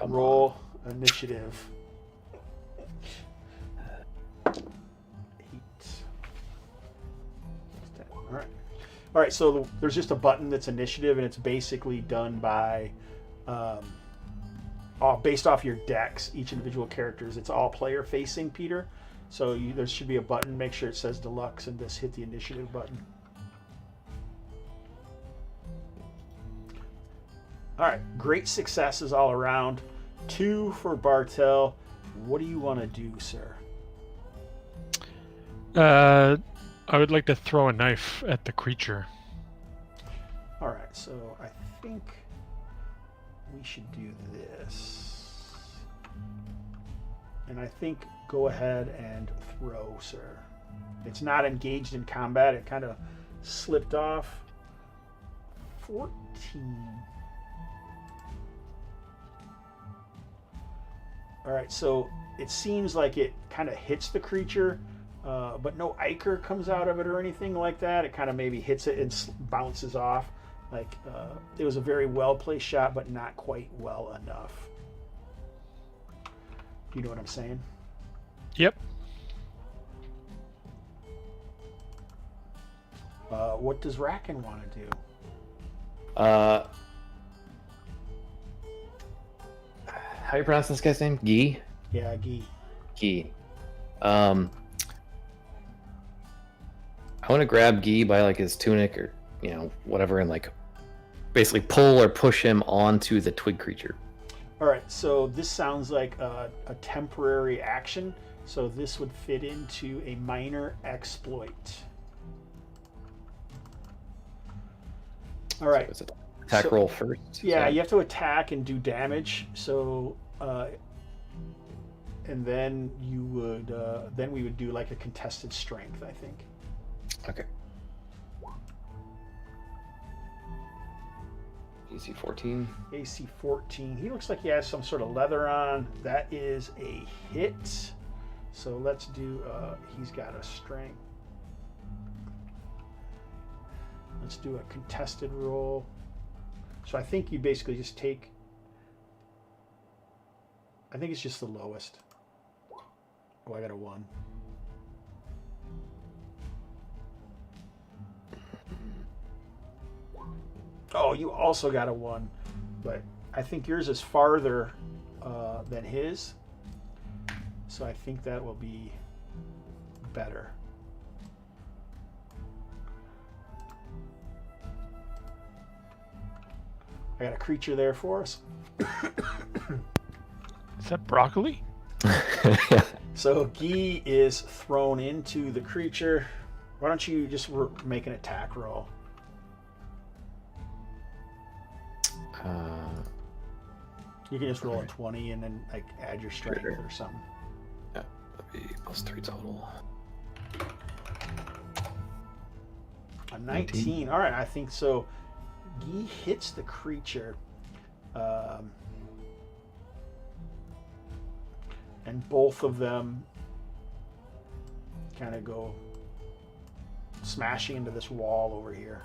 roll initiative. All right. So there's just a button that's initiative, and it's basically done by, based off your decks, each individual characters. It's all player facing, Peter. So there should be a button. Make sure it says deluxe, and just hit the initiative button. All right, great successes all around. 2 for Bartel. What do you want to do, sir? I would like to throw a knife at the creature. All right, so I think we should do this. And I think go ahead and throw, sir. It's not engaged in combat. It kind of slipped off. 14. All right, so it seems like it kind of hits the creature, but no ichor comes out of it or anything like that. It kind of maybe hits it and bounces off. Like it was a very well-placed shot, but not quite well enough. You know what I'm saying? Yep. What does Racken want to do? How you pronounce this guy's name? Guy? Yeah, Guy. Guy. I want to grab Guy by like his tunic or whatever, and like basically pull or push him onto the twig creature. All right, so this sounds like a temporary action. So this would fit into a minor exploit. All right. So it's an attack roll first. Yeah, you have to attack and do damage. So, and then you would, then we would do like a contested strength, I think. Okay. AC 14. AC 14. He looks like he has some sort of leather on. That is a hit. So let's do, he's got a strength. Let's do a contested roll. So I think you basically just take, I think it's just the lowest. Oh, I got a 1. Oh, you also got a 1, but I think yours is farther than his. So I think that will be better. I got a creature there for us. Is that broccoli? Yeah. So Guy is thrown into the creature. Why don't you just make an attack roll? You can just roll a 20 and then like add your strength or something. Yeah, that'd be +3 total. A 19. All right, I think so. He hits the creature, and both of them kind of go smashing into this wall over here.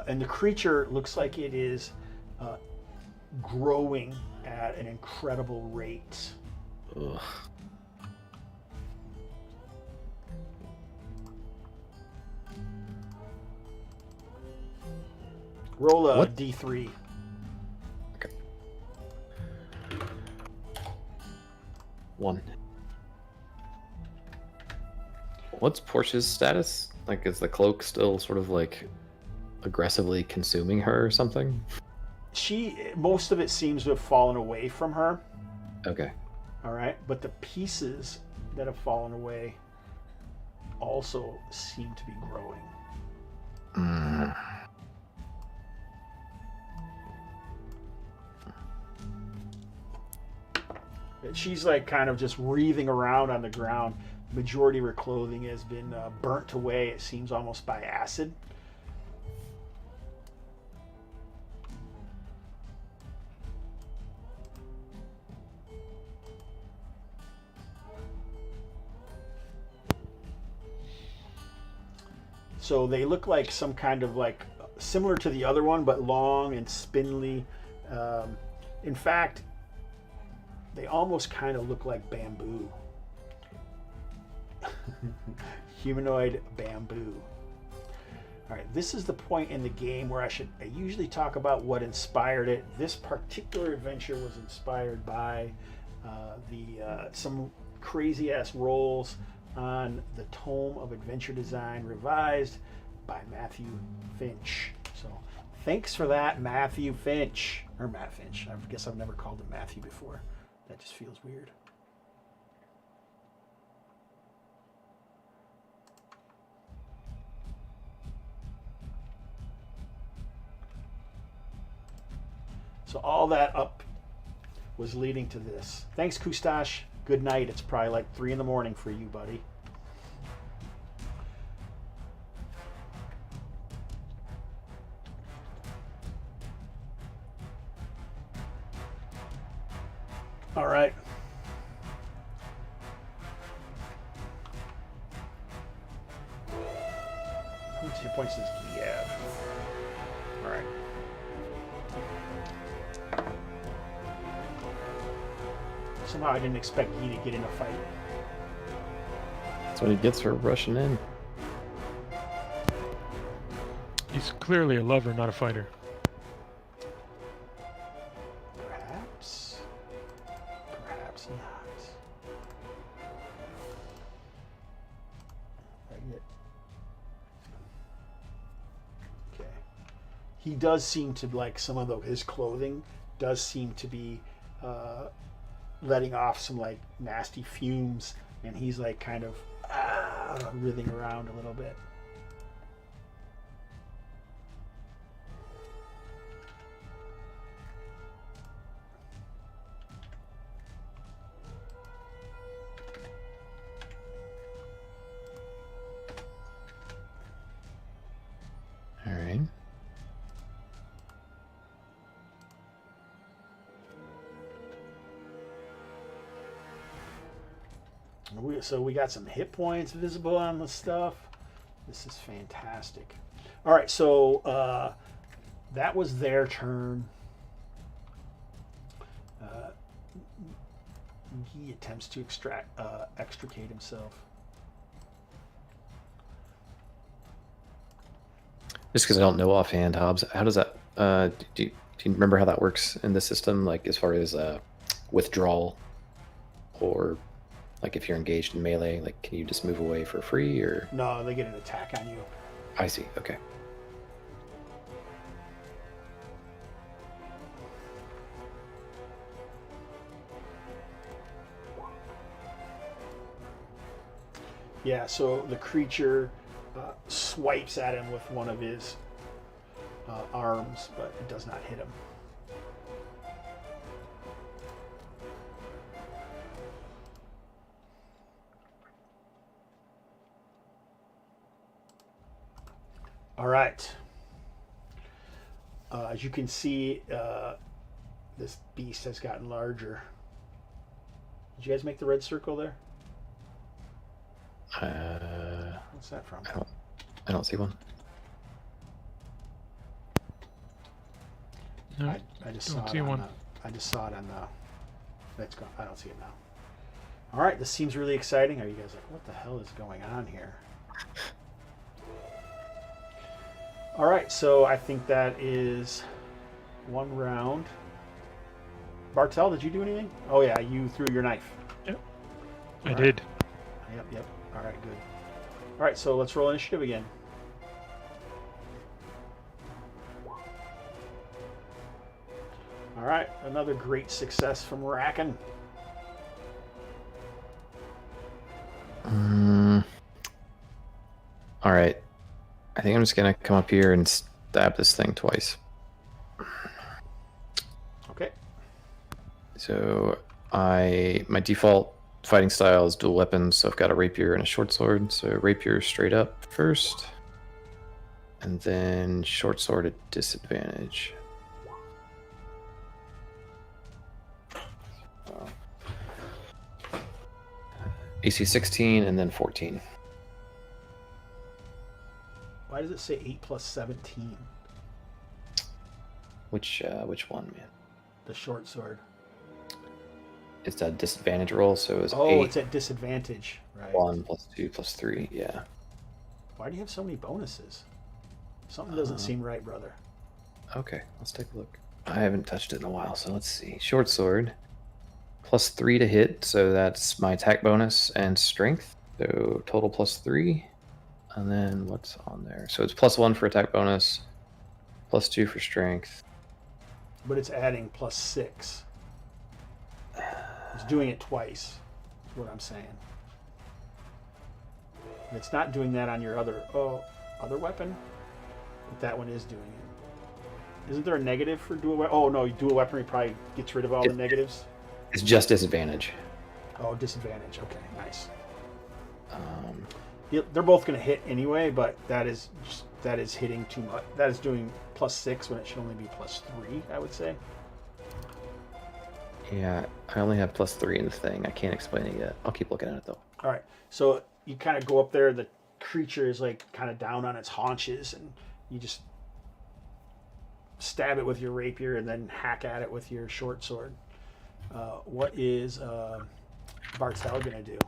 And the creature looks like it is growing at an incredible rate. Ugh. Roll a What? D3. Okay. 1. What's Portia's status? Like, is the cloak still sort of like aggressively consuming her or something? Most of it seems to have fallen away from her. Okay. All right, but the pieces that have fallen away also seem to be growing. Mm. She's like kind of just wreathing around on the ground. The majority of her clothing has been burnt away, it seems almost by acid. So they look like some kind of like similar to the other one, but long and spindly. In fact, they almost kind of look like bamboo. Humanoid bamboo. All right, this is the point in the game where I usually talk about what inspired it. This particular adventure was inspired by some crazy ass rolls on the Tome of Adventure Design, revised by Matthew Finch. So thanks for that, Matthew Finch. Or Matt Finch. I guess I've never called him Matthew before. That just feels weird. So all that up was leading to this. Thanks, Kustash. Good night. It's probably like 3 in the morning for you, buddy. All right. How many hit points does he have? All right. Somehow I didn't expect Guy to get in a fight. That's what he gets for rushing in. He's clearly a lover, not a fighter. Perhaps. Perhaps not. Okay. He does seem to, like, some of his clothing does seem to be letting off some like nasty fumes, and he's like kind of writhing around a little bit. All right. So we got some hit points visible on the stuff. This is fantastic. All right, so that was their turn. He attempts to extricate himself. Just because I don't know offhand, Hobbs, how does that? Do you remember how that works in the system? Like as far as withdrawal, or like if you're engaged in melee, like can you just move away for free, or? No, they get an attack on you. I see. Okay. Yeah, so the creature swipes at him with one of his arms, but it does not hit him. All right. As you can see, this beast has gotten larger. Did you guys make the red circle there? What's that from? I don't see one. No, I just don't saw see it on one. the. I just saw it on the. That's gone. I don't see it now. All right, this seems really exciting. Are you guys like, what the hell is going on here? All right, so I think that is one round. Bartel, did you do anything? Oh yeah, you threw your knife. Yep. I All right. did. Yep. All right, good. All right, so let's roll initiative again. All right, another great success from Racken. All right. I think I'm just gonna come up here and stab this thing twice. Okay. So my default fighting style is dual weapons, so I've got a rapier and a short sword. So rapier straight up first, and then short sword at disadvantage. AC 16 and then 14. Why does it say 8 plus 17? Which one, man? The short sword. It's a disadvantage roll, so it's Oh, 8 it's at disadvantage, right? 1 plus 2 plus 3. Yeah. Why do you have so many bonuses? Something doesn't seem right, brother. Okay, let's take a look. I haven't touched it in a while, so let's see. Short sword, plus 3 to hit, so that's my attack bonus and strength. So total plus 3. And then what's on there? So it's plus 1 for attack bonus, plus 2 for strength. But it's adding plus 6. It's doing it twice, is what I'm saying. It's not doing that on your other weapon, but that one is doing it. Isn't there a negative for dual weapon? Oh no, dual weaponry probably gets rid of all the negatives. It's just disadvantage. Oh, disadvantage. Okay, nice. Yeah, they're both going to hit anyway, but that is hitting too much. That is doing plus 6 when it should only be plus 3, I would say. Yeah, I only have plus 3 in the thing. I can't explain it yet. I'll keep looking at it though. All right, so you kind of go up there. The creature is like kind of down on its haunches, and you just stab it with your rapier and then hack at it with your short sword. What is Bartel going to do?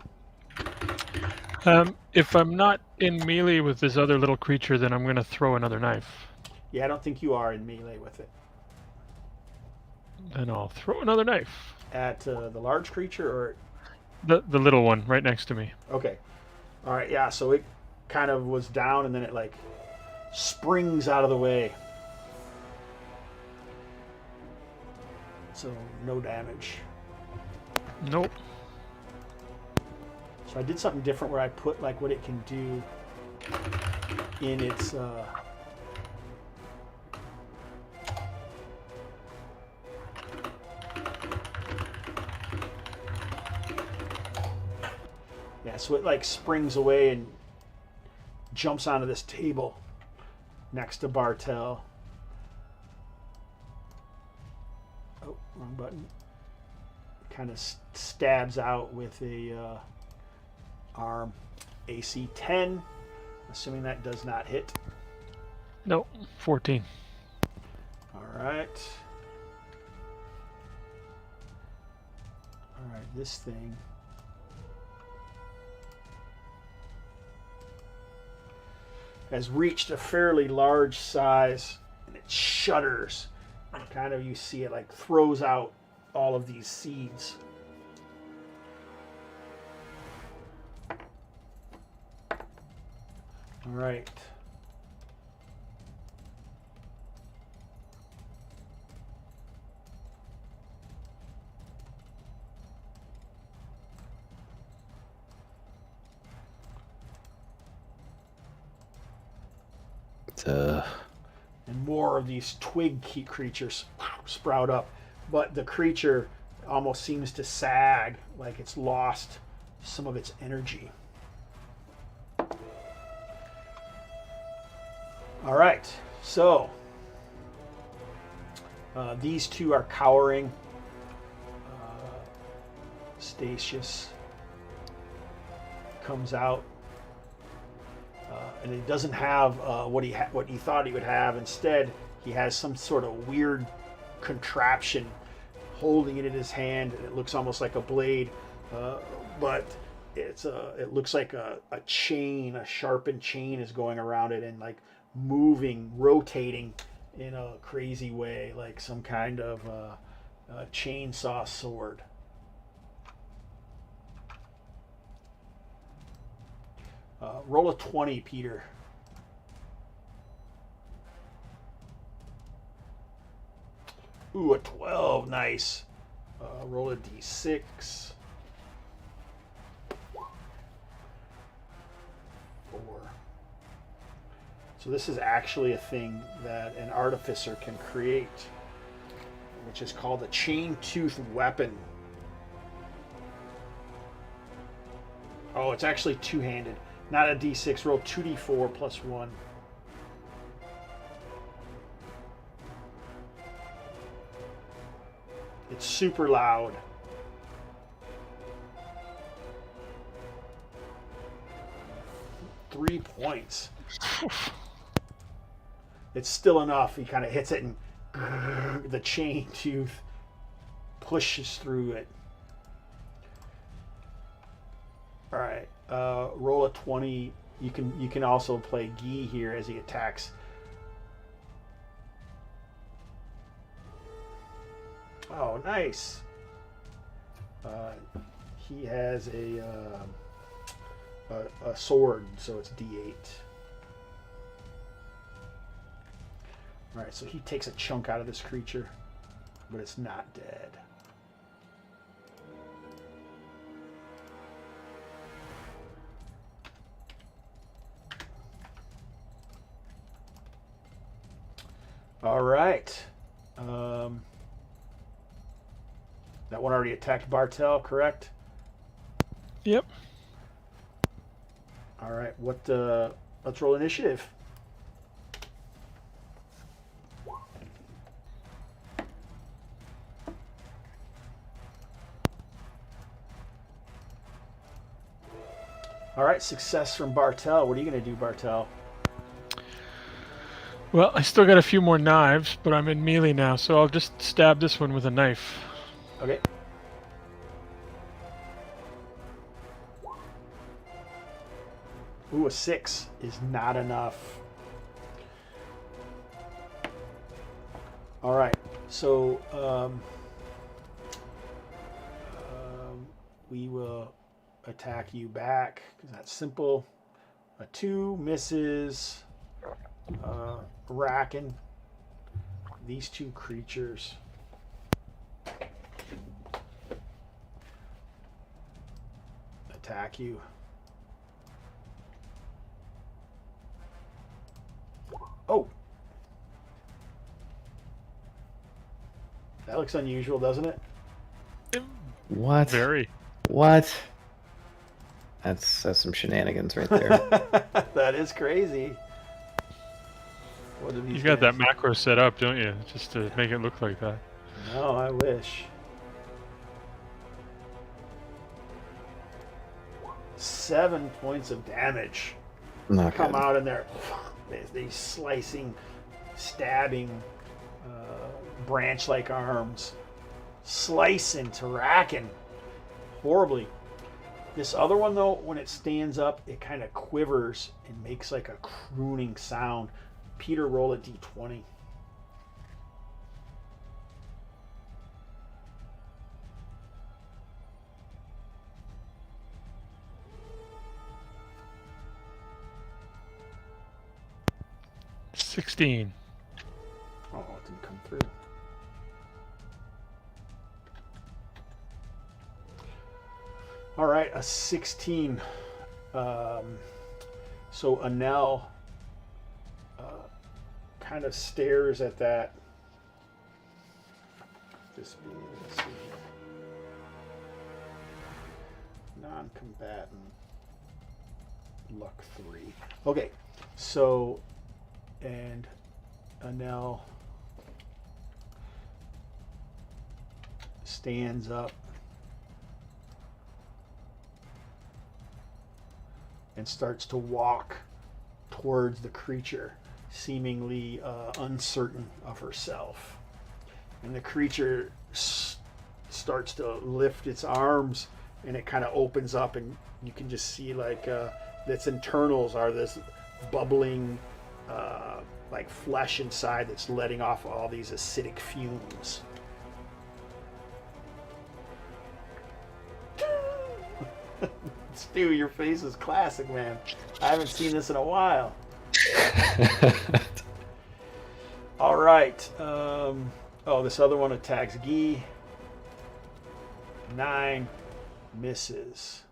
If I'm not in melee with this other little creature, then I'm going to throw another knife. Yeah, I don't think you are in melee with it. Then I'll throw another knife. At the large creature or... The little one right next to me. Okay. All right, yeah, so it kind of was down and then it like springs out of the way. So no damage. Nope. So I did something different where I put like what it can do in its yeah, so it like springs away and jumps onto this table next to Bartel. Oh, wrong button. Kind of stabs out with a arm. AC 10, assuming that does not hit. Nope. 14. All right. All right, this thing has reached a fairly large size, and it shudders. And kind of you see it like throws out all of these seeds. All right. And more of these twig creatures sprout up, but the creature almost seems to sag, like it's lost some of its energy. All right, so these two are cowering. Statius comes out, and he doesn't have what he thought he would have. Instead, he has some sort of weird contraption holding it in his hand, and it looks almost like a blade, but it looks like a chain, a sharpened chain is going around it and like moving, rotating in a crazy way, like some kind of chainsaw sword. Roll a 20, Peter. Ooh, a 12, nice. Roll a d6. 4. So this is actually a thing that an artificer can create, which is called a chain tooth weapon. Oh, it's actually two-handed. Not a d6. Roll 2d4 plus 1. It's super loud. Three points. It's still enough. He kind of hits it and the chain tooth pushes through it. All right. Roll a 20. You can also play Guy here as he attacks. Oh, nice. He has a sword, so it's D8. All right, so he takes a chunk out of this creature, but it's not dead. All right. That one already attacked Bartel, correct? Yep. All right. Let's roll initiative. All right, success from Bartel. What are you going to do, Bartel? Well, I still got a few more knives, but I'm in melee now, so I'll just stab this one with a knife. Okay. Ooh, a 6 is not enough. All right, so we will attack you back because that's simple. A 2 misses. Racking these two creatures. Attack you. Oh! That looks unusual, doesn't it? What? Very. What? That's some shenanigans right there. That is crazy. What are these You got guys? that macro set up, don't you? Just to make it look like that. No, I wish. 7 points of damage. Not Come good. out and they're these slicing, stabbing, branch-like arms, slice into Racken horribly. This other one, though, when it stands up, it kind of quivers and makes like a crooning sound. Peter, roll a d20. $16. Oh, it didn't come through. All right, a 16. So Anel kind of stares at that. This being, let's see here. Non-combatant, luck 3. Okay, so And Anel stands up and starts to walk towards the creature, seemingly uncertain of herself. And the creature starts to lift its arms, and it kind of opens up, and you can just see like its internals are this bubbling like flesh inside that's letting off all these acidic fumes. Stu, your face is classic, man. I haven't seen this in a while. All right. Oh, this other one attacks Guy. 9 misses.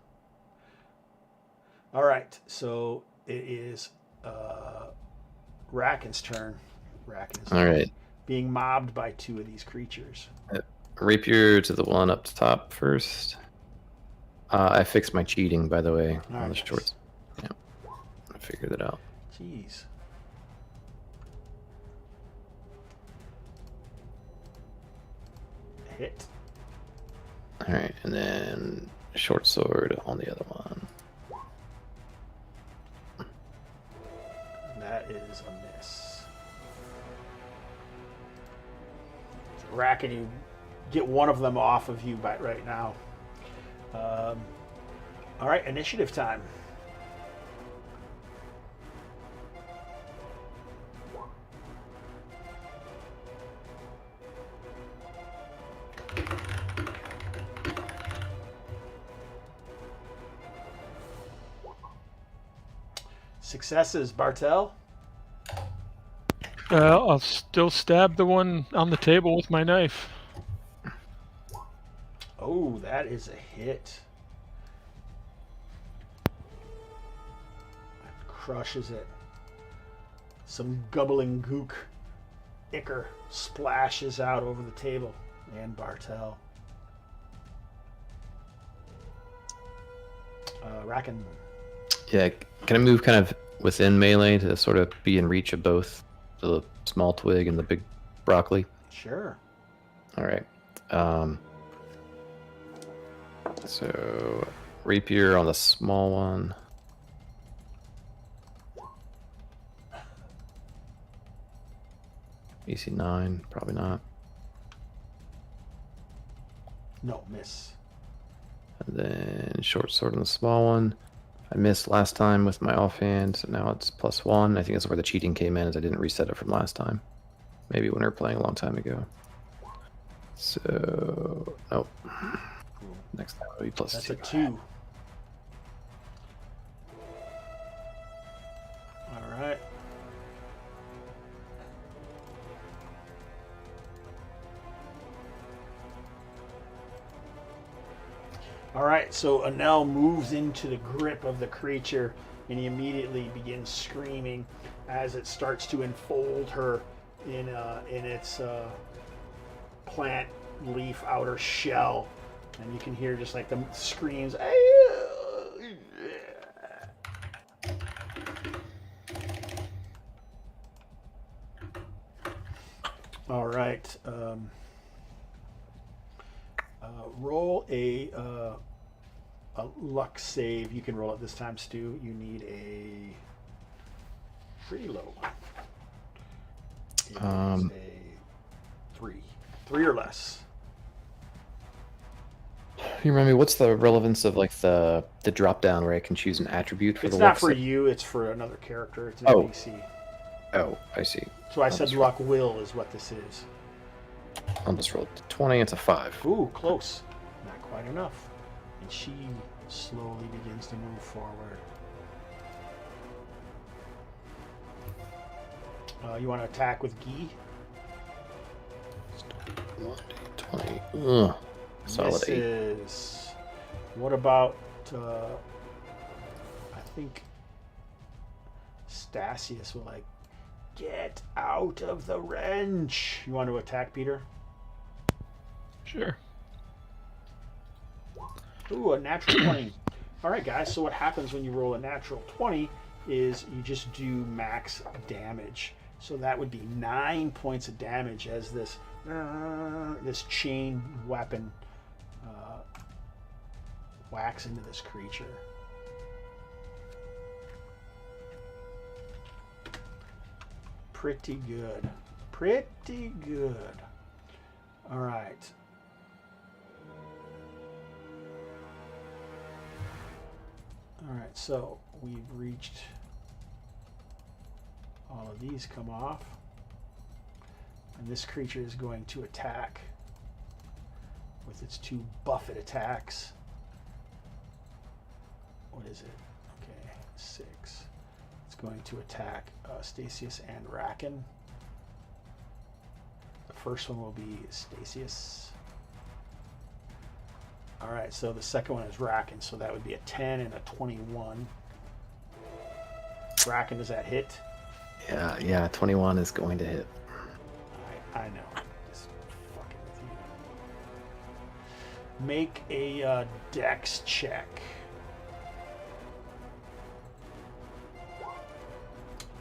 All right, so it is Racken's turn. Racken's All right. being mobbed by 2 of these creatures. Rapier to the one up the top first. I fixed my cheating, by the way, on the shorts. Yeah, I figured it out. Jeez. Hit. All right, and then short sword on the other one. That is a miss. Racken, you get one of them off of you right now. All right, initiative time. Successes, Bartel. I'll still stab the one on the table with my knife. Oh, that is a hit. That crushes it. Some gubbling gook ichor splashes out over the table and Bartel. Racken. Yeah, can I move kind of within melee to sort of be in reach of both the small twig and the big broccoli? Sure. All right. So rapier on the small one. AC 9, probably not. No, miss. And then short sword on the small one. I missed last time with my offhand, so now it's +1. I think that's where the cheating came in, as I didn't reset it from last time. Maybe when we were playing a long time ago. So, nope. Next time it'll be +2. That's a 2. All right. All right, so Anel moves into the grip of the creature, and he immediately begins screaming as it starts to enfold her in its plant leaf outer shell, and you can hear just like the screams. All right. Roll a luck save. You can roll it this time, Stu. You need a pretty low one. It is a 3. 3 or less. You remind me, what's the relevance of like the drop down where I can choose an attribute for It's the not luck for save? you. It's for another character. It's an Oh. NPC. Oh, I see. So I I'll said just luck will is what this is. I'll just roll 20. It's a 5. Ooh, close. Not quite enough. And she slowly begins to move forward. You want to attack with Guy? 20. Ugh. Solid 8. Misses. What about, I think Stasius will like, get out of the wrench. You want to attack, Peter? Sure. Ooh, a natural 20. All right, guys, so what happens when you roll a natural 20 is you just do max damage. So that would be 9 points of damage as this chain weapon whacks into this creature. Pretty good. Pretty good. All right. All right, so we've reached, all of these come off, and this creature is going to attack with its 2 buffet attacks. What is it? Okay, 6. It's going to attack Stasius and Racken. The first one will be Stasius. All right, so the second one is Racken, so that would be a 10 and a 21. Racken, does that hit? Yeah, 21 is going to hit. I know. Just fucking with you. Make a dex check.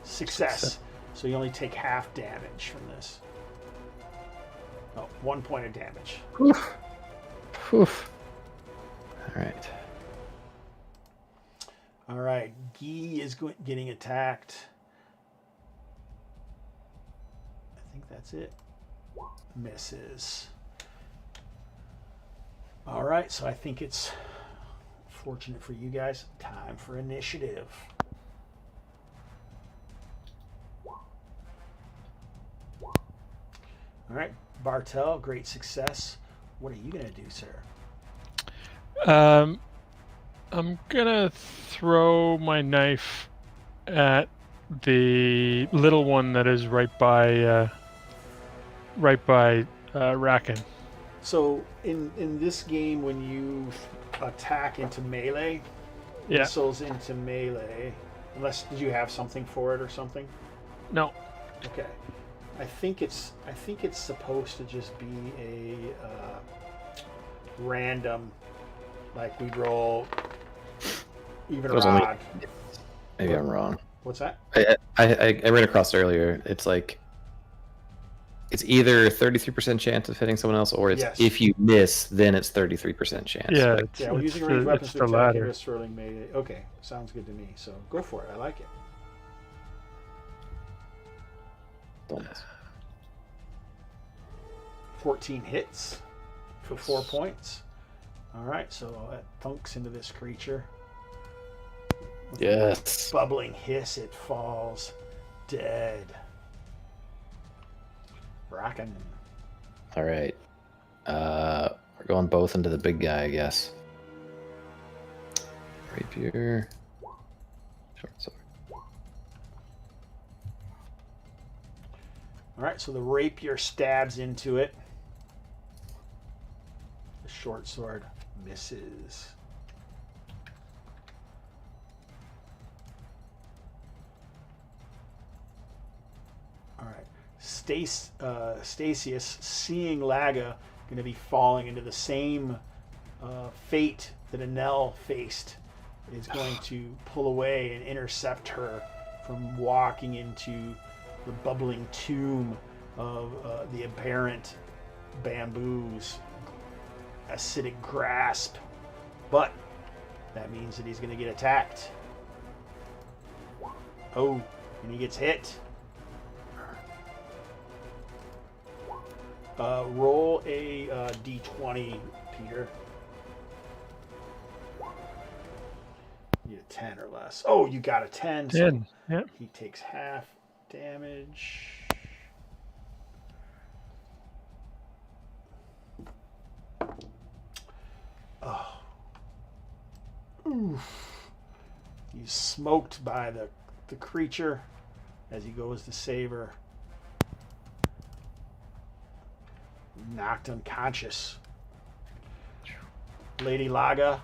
Success. So you only take half damage from this. Oh, 1 point of damage. Oof. Oof. All right. All right. Guy is getting attacked. I think that's it. Misses. All right. So I think it's fortunate for you guys. Time for initiative. All right, Bartel, great success. What are you going to do, sir? I'm gonna throw my knife at the little one that is right by Racken. So in this game, when you attack into melee, Yeah. missiles into melee, unless did you have something for it or something? No. Okay. I think it's supposed to just be a random, like we roll even a Those only- rod. Maybe I'm wrong. What's that? I ran across earlier. It's like it's either 33% chance of hitting someone else, or it's Yes. if you miss, then it's 33% chance. Yeah. Like, It's, Yeah, we're it's using ranged weapons it's to the attack latter. against swirling melee. Okay, sounds good to me. So go for it. I like it. don't miss. 14 hits for 4 points. All right, so that thunks into this creature. With a Yes. bubbling hiss, it falls dead. Bracken. All right. We're going both into the big guy, I guess. Rapier. Short sword. All right, so the rapier stabs into it. The short sword misses. All right, Stasius, seeing Laga going to be falling into the same fate that Anel faced, is going to pull away and intercept her from walking into the bubbling tomb of the aberrant bamboos, acidic grasp. But that means that he's going to get attacked. Oh, and he gets hit. Roll a d20, Peter. You get a 10 or less. Oh, you got a 10. So 10. Yeah. he takes half damage. Oh. Oof. He's smoked by the creature as he goes to save her. Knocked unconscious. Lady Laga.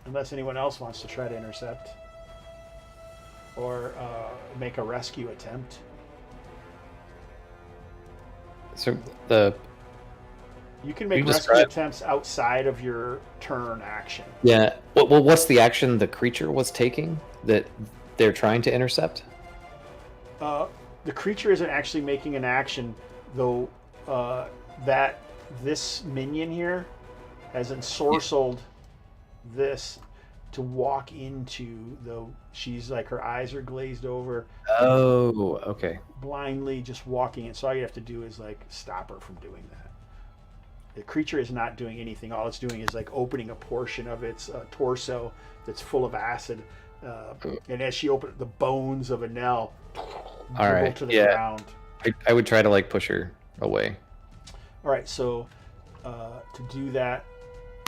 Unless anyone else wants to try to intercept or make a rescue attempt. So the You can make you rescue describe- attempts outside of your turn action. Yeah. Well, what's the action the creature was taking that they're trying to intercept? The creature isn't actually making an action, though. That this minion here has ensorcelled this to walk into the. She's like her eyes are glazed over, Oh, okay. blindly just walking in. So all you have to do is like stop her from doing that. The creature is not doing anything. All it's doing is like opening a portion of its torso that's full of acid. And as she opens, the bones of Anel dribble to the ground. I would try to like push her away. All right, so to do that,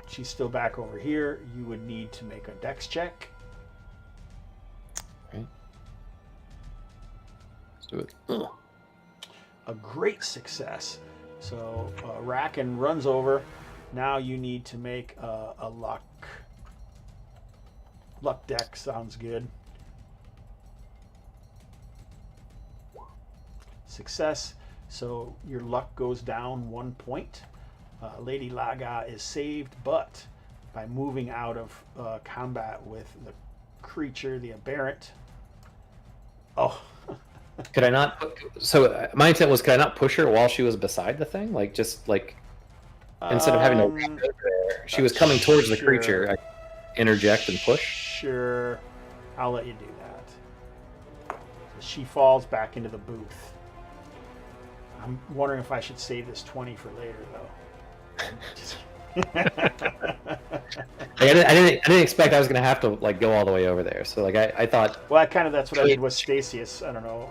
she's still back over here. You would need to make a dex check. Right. Let's do it. Ugh. A great success. So Racken runs over. Now you need to make a luck. Luck deck sounds good. Success. So your luck goes down 1 point. Lady Laga is saved, but by moving out of combat with the creature, the aberrant. Oh. Could I not? So my intent was, could I not push her while she was beside the thing? Like just like instead of having to walk over there, she was coming towards the creature. I interject and push. Sure, I'll let you do that. She falls back into the booth. I'm wondering if I should save this 20 for later, though. I didn't expect I was gonna have to like go all the way over there. So like I thought. Well, that's what I did with Stasius. I don't know.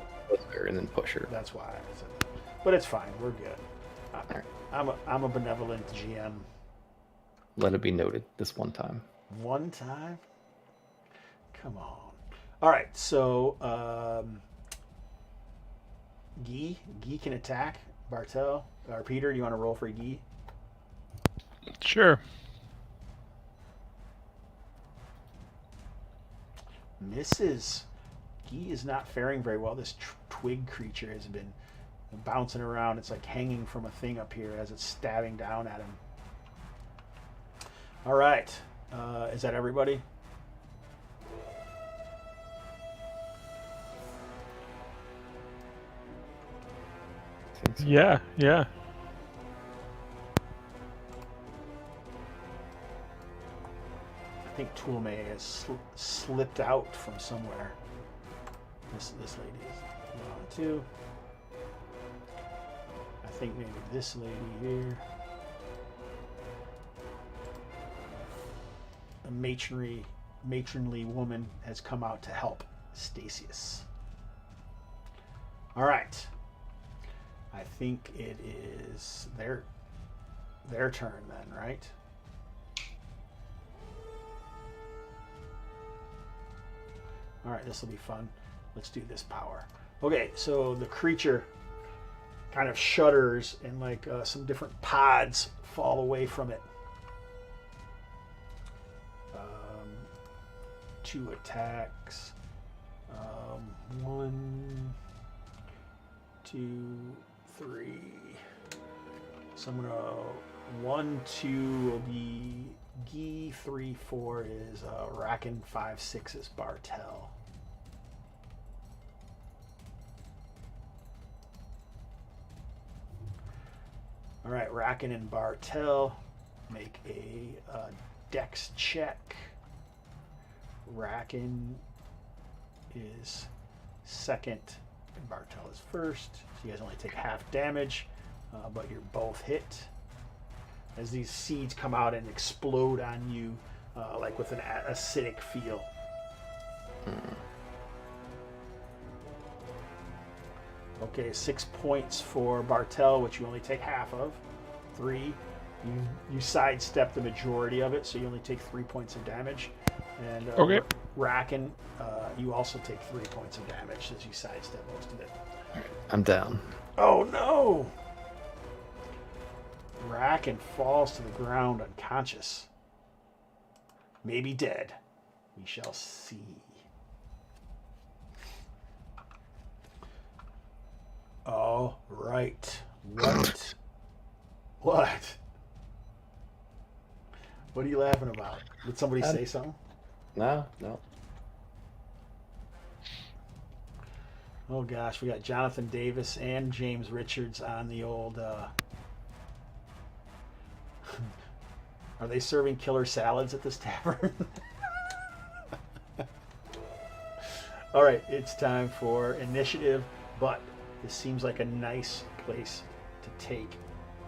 And then push her. That's why. I said that. But it's fine. We're good. I'm a benevolent GM. Let it be noted this one time. One time? Come on. All right. So Guy can attack Bartel or Peter. Do you want to roll for Guy? Sure. Misses. Guy is not faring very well. This twig creature has been bouncing around. It's like hanging from a thing up here as it's stabbing down at him. All right. Is that everybody? I think so. Yeah. I think Toulme has slipped out from somewhere. This lady is on too. I think maybe this lady here. A matronly woman has come out to help Stasius. All right. I think it is their turn then, right? All right, this will be fun. Let's do this power. Okay, so the creature kind of shudders and like some different pods fall away from it. 2 attacks. 1, 2, 3. So I'm gonna 1, 2 will be Guy, 3, 4 is Racken, 5, 6 is Bartel. All right, Racken and Bartel make a dex check. Racken is second and Bartel is first. So you guys only take half damage, but you're both hit. As these seeds come out and explode on you, like with an acidic feel. Okay, 6 points for Bartel, which you only take half of. 3. You sidestep the majority of it, so you only take 3 points of damage. And Okay. Racken, you also take 3 points of damage as you sidestep most of it. I'm down. Oh no! Racken falls to the ground unconscious. Maybe dead. We shall see. All right. What? What are you laughing about? Did somebody say something? No. Oh gosh, we got Jonathan Davis and James Richards on the old. Are they serving killer salads at this tavern? All right, it's time for initiative, but this seems like a nice place to take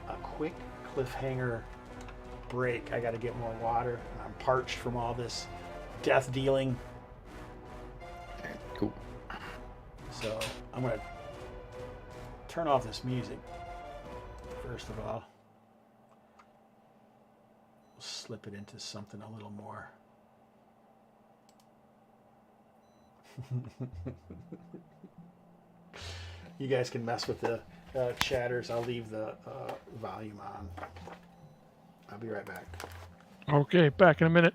a quick cliffhanger break. I got to get more water. I'm parched from all this death dealing. Cool. So I'm going to turn off this music, first of all. We'll slip it into something a little more. You guys can mess with the chatters. I'll leave the volume on. I'll be right back. Okay, back in a minute.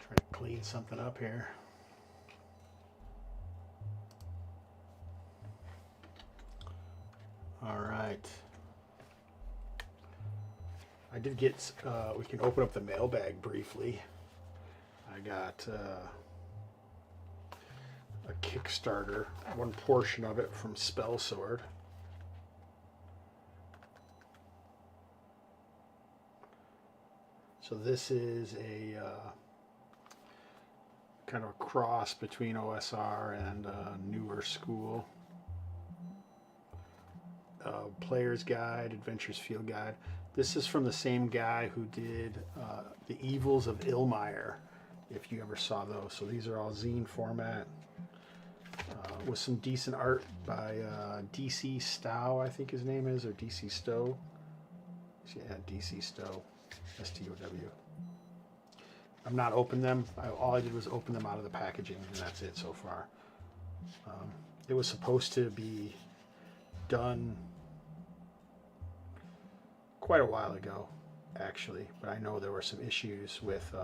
Try to clean something up here. All right. I did get, we can open up the mailbag briefly. I got a Kickstarter, one portion of it from Spellsword. So this is a kind of a cross between OSR and newer school. Player's Guide, Adventures Field Guide. This is from the same guy who did The Evils of Ilmire, if you ever saw those. So these are all zine format with some decent art by DC Stow, I think his name is, or DC Stow. Yeah, DC Stow, S-T-O-W. I'm not opening them. All I did was open them out of the packaging, and that's it so far. It was supposed to be done quite a while ago, actually, but I know there were some issues with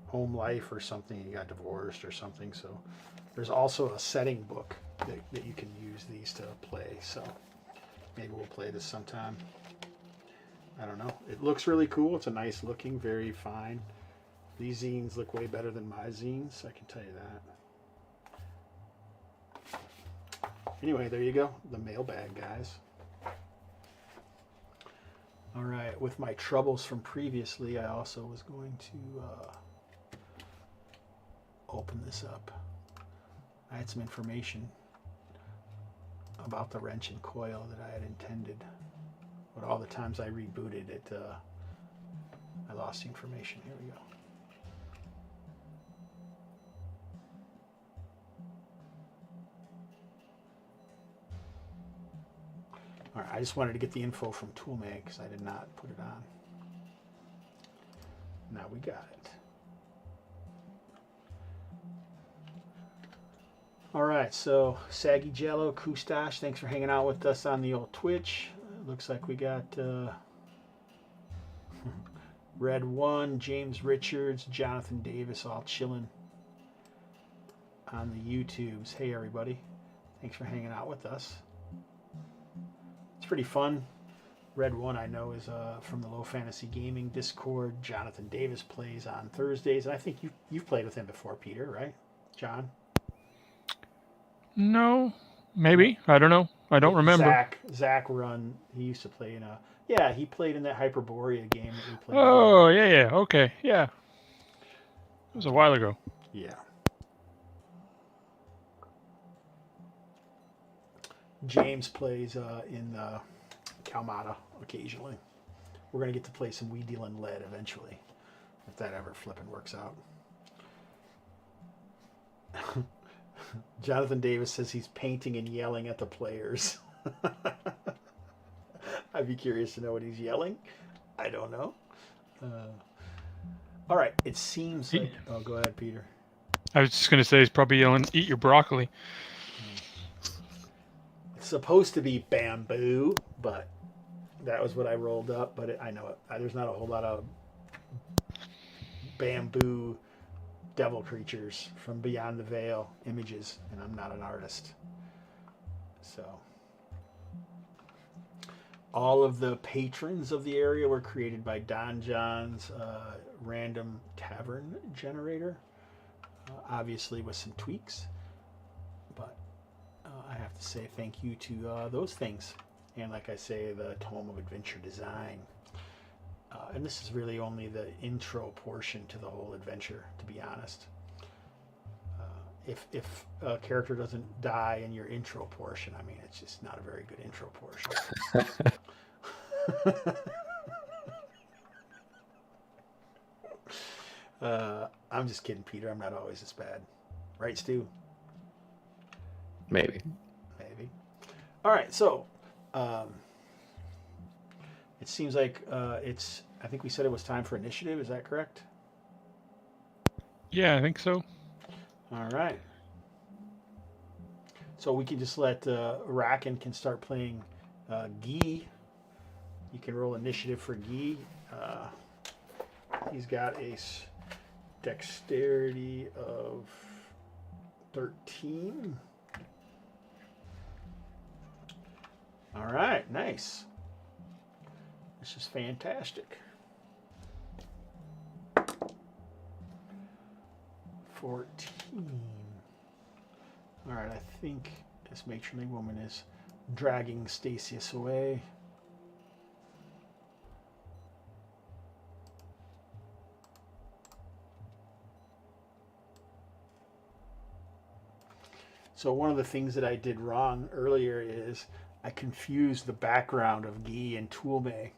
home life or something. He got divorced or something, so there's also a setting book that you can use these to play, so maybe we'll play this sometime. I don't know. It looks really cool. It's a nice looking, very fine. These zines look way better than my zines, I can tell you that. Anyway, there you go. The mailbag, guys. All right. With my troubles from previously, I also was going to open this up. I had some information about the wrench and coil that I had intended. But all the times I rebooted it, I lost the information. Here we go. All right, I just wanted to get the info from Toolmag because I did not put it on. Now we got it. All right, so Saggy Jello, Kustash, thanks for hanging out with us on the old Twitch. Looks like we got Red One, James Richards, Jonathan Davis all chilling on the YouTubes. Hey everybody, thanks for hanging out with us. It's pretty fun. Red One I know is from the Low Fantasy Gaming Discord. Jonathan Davis plays on Thursdays, and I think you've played with him before, Peter, right, John? No, maybe. I don't know. I don't remember. Zach Run. He used to play in a. Yeah, he played in that Hyperborea game that we played. Oh, yeah. Okay, yeah. It was a while ago. Yeah. James plays in Calmata occasionally. We're going to get to play some We Deal in Lead eventually, if that ever flipping works out. Jonathan Davis says he's painting and yelling at the players. I'd be curious to know what he's yelling. I don't know. All right, it seems like... Oh, go ahead, Peter. I was just going to say he's probably yelling, eat your broccoli. It's supposed to be bamboo, but that was what I rolled up. But I know there's not a whole lot of bamboo devil creatures from Beyond the Veil images, and I'm not an artist. So all of the patrons of the area were created by Don John's random tavern generator, obviously with some tweaks, but I have to say thank you to those things, and like I say, the Tome of Adventure Design. And this is really only the intro portion to the whole adventure, to be honest. If a character doesn't die in your intro portion, I mean, it's just not a very good intro portion. I'm just kidding, Peter. I'm not always this bad. Right, Stu? Maybe. All right, so it seems like I think we said it was time for initiative. Is that correct? Yeah, I think so. All right. So we can just let Racken can start playing Guy. You can roll initiative for Guy. He's got a dexterity of 13. All right, nice. This is fantastic. 14. All right, I think this matronly woman is dragging Stasius away. So one of the things that I did wrong earlier is I confused the background of Guy and Toulme,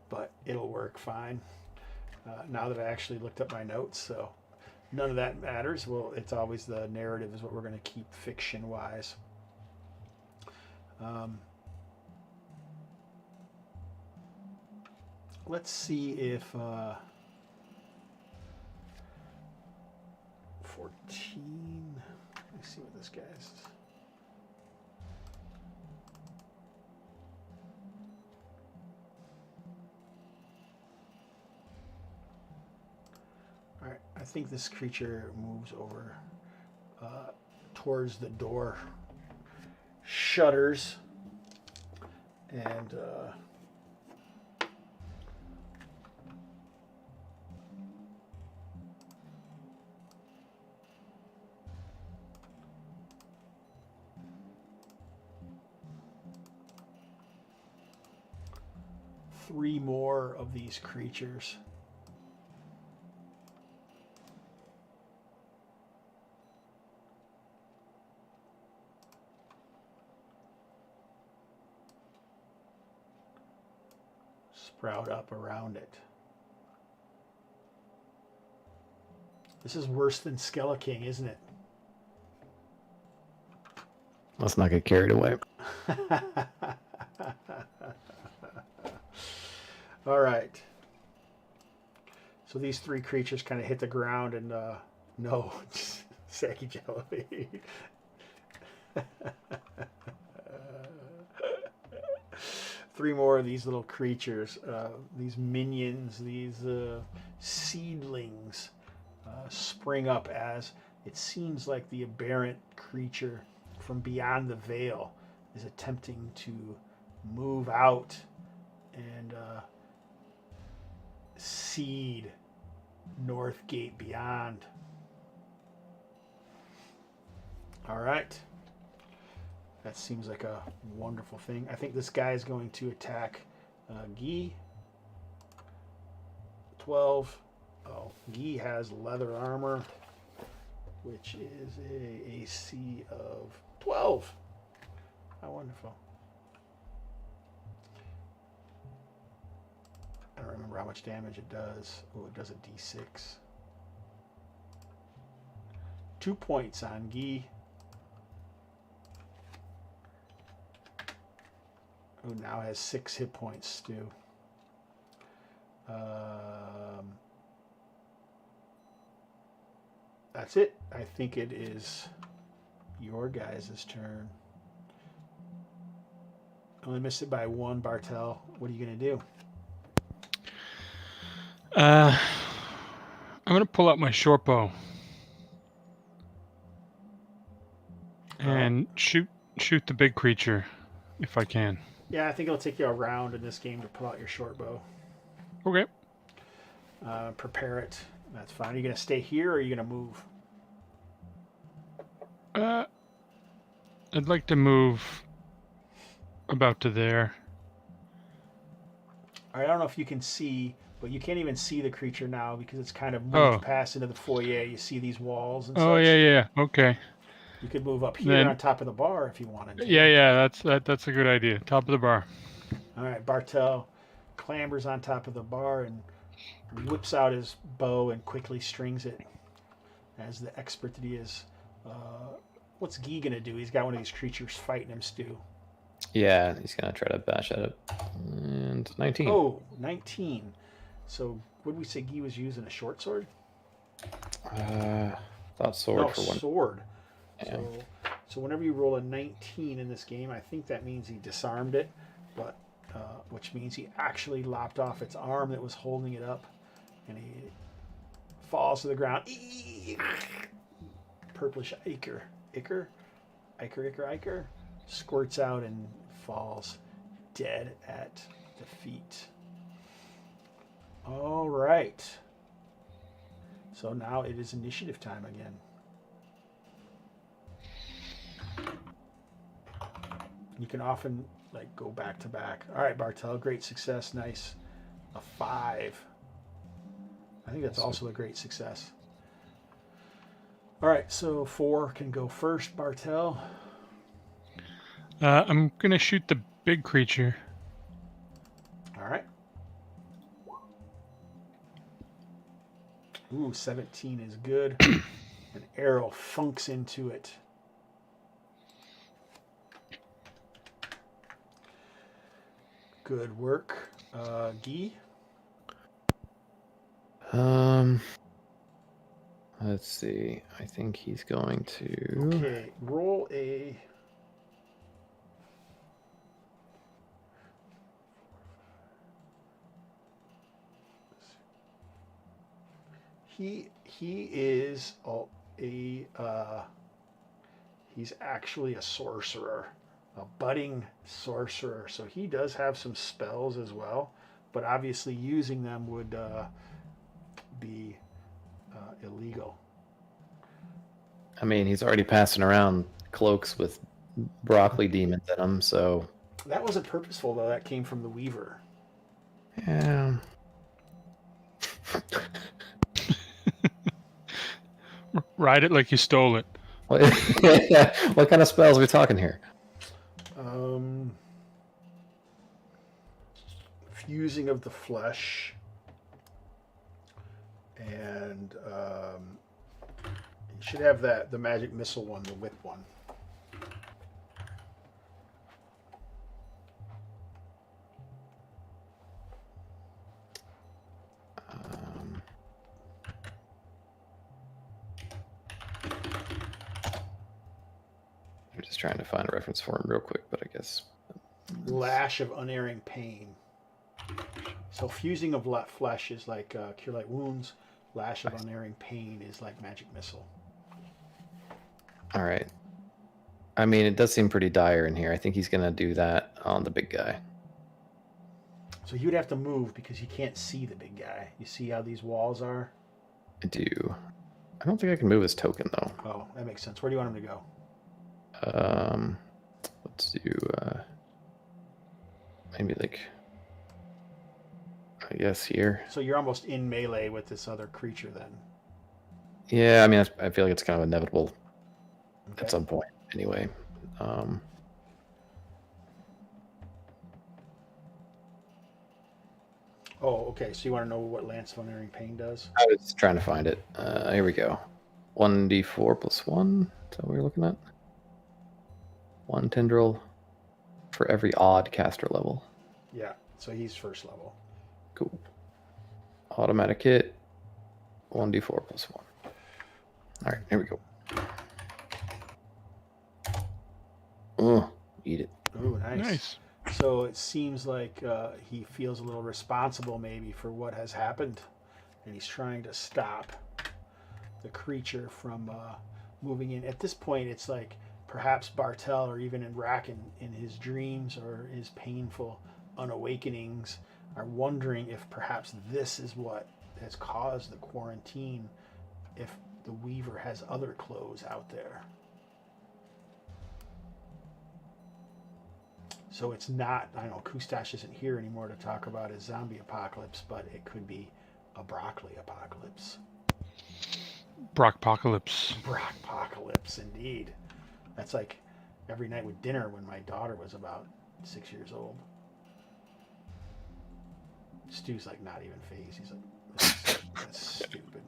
but it'll work fine. Now that I actually looked up my notes, so none of that matters. Well, it's always the narrative is what we're going to keep fiction-wise. Let's see if 14. Let me see what this guy's. All right, I think this creature moves over towards the door shutters and 3 more of these creatures. Sprout up around it. This is worse than Skeleking, isn't it? Let's not get carried away. All right. So these 3 creatures kind of hit the ground and no, saggy jelly. 3 more of these little creatures, these minions, these seedlings spring up as it seems like the aberrant creature from beyond the veil is attempting to move out and seed Northgate beyond. All right. That seems like a wonderful thing. I think this guy is going to attack Guy. 12. Oh, Guy has leather armor, which is a AC of 12. How wonderful. I don't remember how much damage it does. Oh, it does a D6. 2 points on Guy. Who now has 6 hit points, Stu. That's it. I think it is your guys' turn. Only missed it by 1, Bartel. What are you going to do? I'm going to pull out my short bow and shoot the big creature if I can. Yeah, I think it'll take you a round in this game to pull out your short bow. Okay. Prepare it. That's fine. Are you going to stay here or are you going to move? I'd like to move about to there. All right, I don't know if you can see, but you can't even see the creature now because it's kind of moved past into the foyer. You see these walls and such. Oh, yeah. Okay. You could move up here on top of the bar if you wanted to. Yeah, that's a good idea. Top of the bar. All right, Bartel clambers on top of the bar and whips out his bow and quickly strings it as the expert that he is. What's Guy going to do? He's got one of these creatures fighting him, Stu. Yeah, he's going to try to bash at it. And 19. Oh, 19. So, would we say Guy was using a short sword? Thought sword No, for one. sword. Yeah. So whenever you roll a 19 in this game, I think that means he disarmed it, but which means he actually lopped off its arm that was holding it up, and he falls to the ground. Purplish ichor squirts out and falls dead at the feet. All right. So now it is initiative time again. You can often go back to back. All right, Bartel, great success. Nice. A 5. I think that's also a great success. All right, so 4 can go first, Bartel. I'm gonna shoot Big creature. All right. Ooh, 17 is good. An arrow funks into it. Good work, Guy. Let's see. I think he's going to. Okay, roll a. He is he's actually a sorcerer, a budding sorcerer. So he does have some spells as well, but obviously using them would be illegal. I mean, he's already passing around cloaks with broccoli demons in them, so. That wasn't purposeful though. That came from the Weaver. Yeah. Ride it like you stole it. What kind of spells are we talking here? Fusing of the flesh, and you should have the magic missile one, the whip one. I'm just trying to find a reference for him real quick, but I guess. Lash of unerring pain. So fusing of flesh is like cure light wounds. Lash of unerring pain is like magic missile. All right. I mean, it does seem pretty dire in here. I think he's going to do that on the big guy. So he would have to move because he can't see the big guy. You see how these walls are? I do. I don't think I can move his token, though. Oh, that makes sense. Where do you want him to go? Let's do maybe like, I guess here. So you're almost in melee with this other creature then. Yeah, I mean, I feel like it's kind of inevitable Okay. at some point anyway. Oh, okay. So you want to know what Lance of Unerring Pain does? I was trying to find it. Here we go. 1d4 plus 1. Is that what we're looking at? 1 tendril for every odd caster level. Yeah. So he's first level. Cool. Automatic hit. 1d4 plus 1. All right, here we go. Oh, eat it. Ooh, nice. Nice. So it seems like he feels a little responsible maybe for what has happened, and he's trying to stop the creature from moving in. At this point, it's like perhaps Bartel, or even in Racken, in his dreams or his painful unawakenings, are wondering if perhaps this is what has caused the quarantine, if the Weaver has other clothes out there. So it's not, I know Kustash isn't here anymore to talk about his zombie apocalypse, but it could be a broccoli apocalypse. Brockpocalypse. Brockpocalypse, indeed. That's like every night with dinner when my daughter was about 6 years old. Stu's like not even phased. He's like, that's stupid.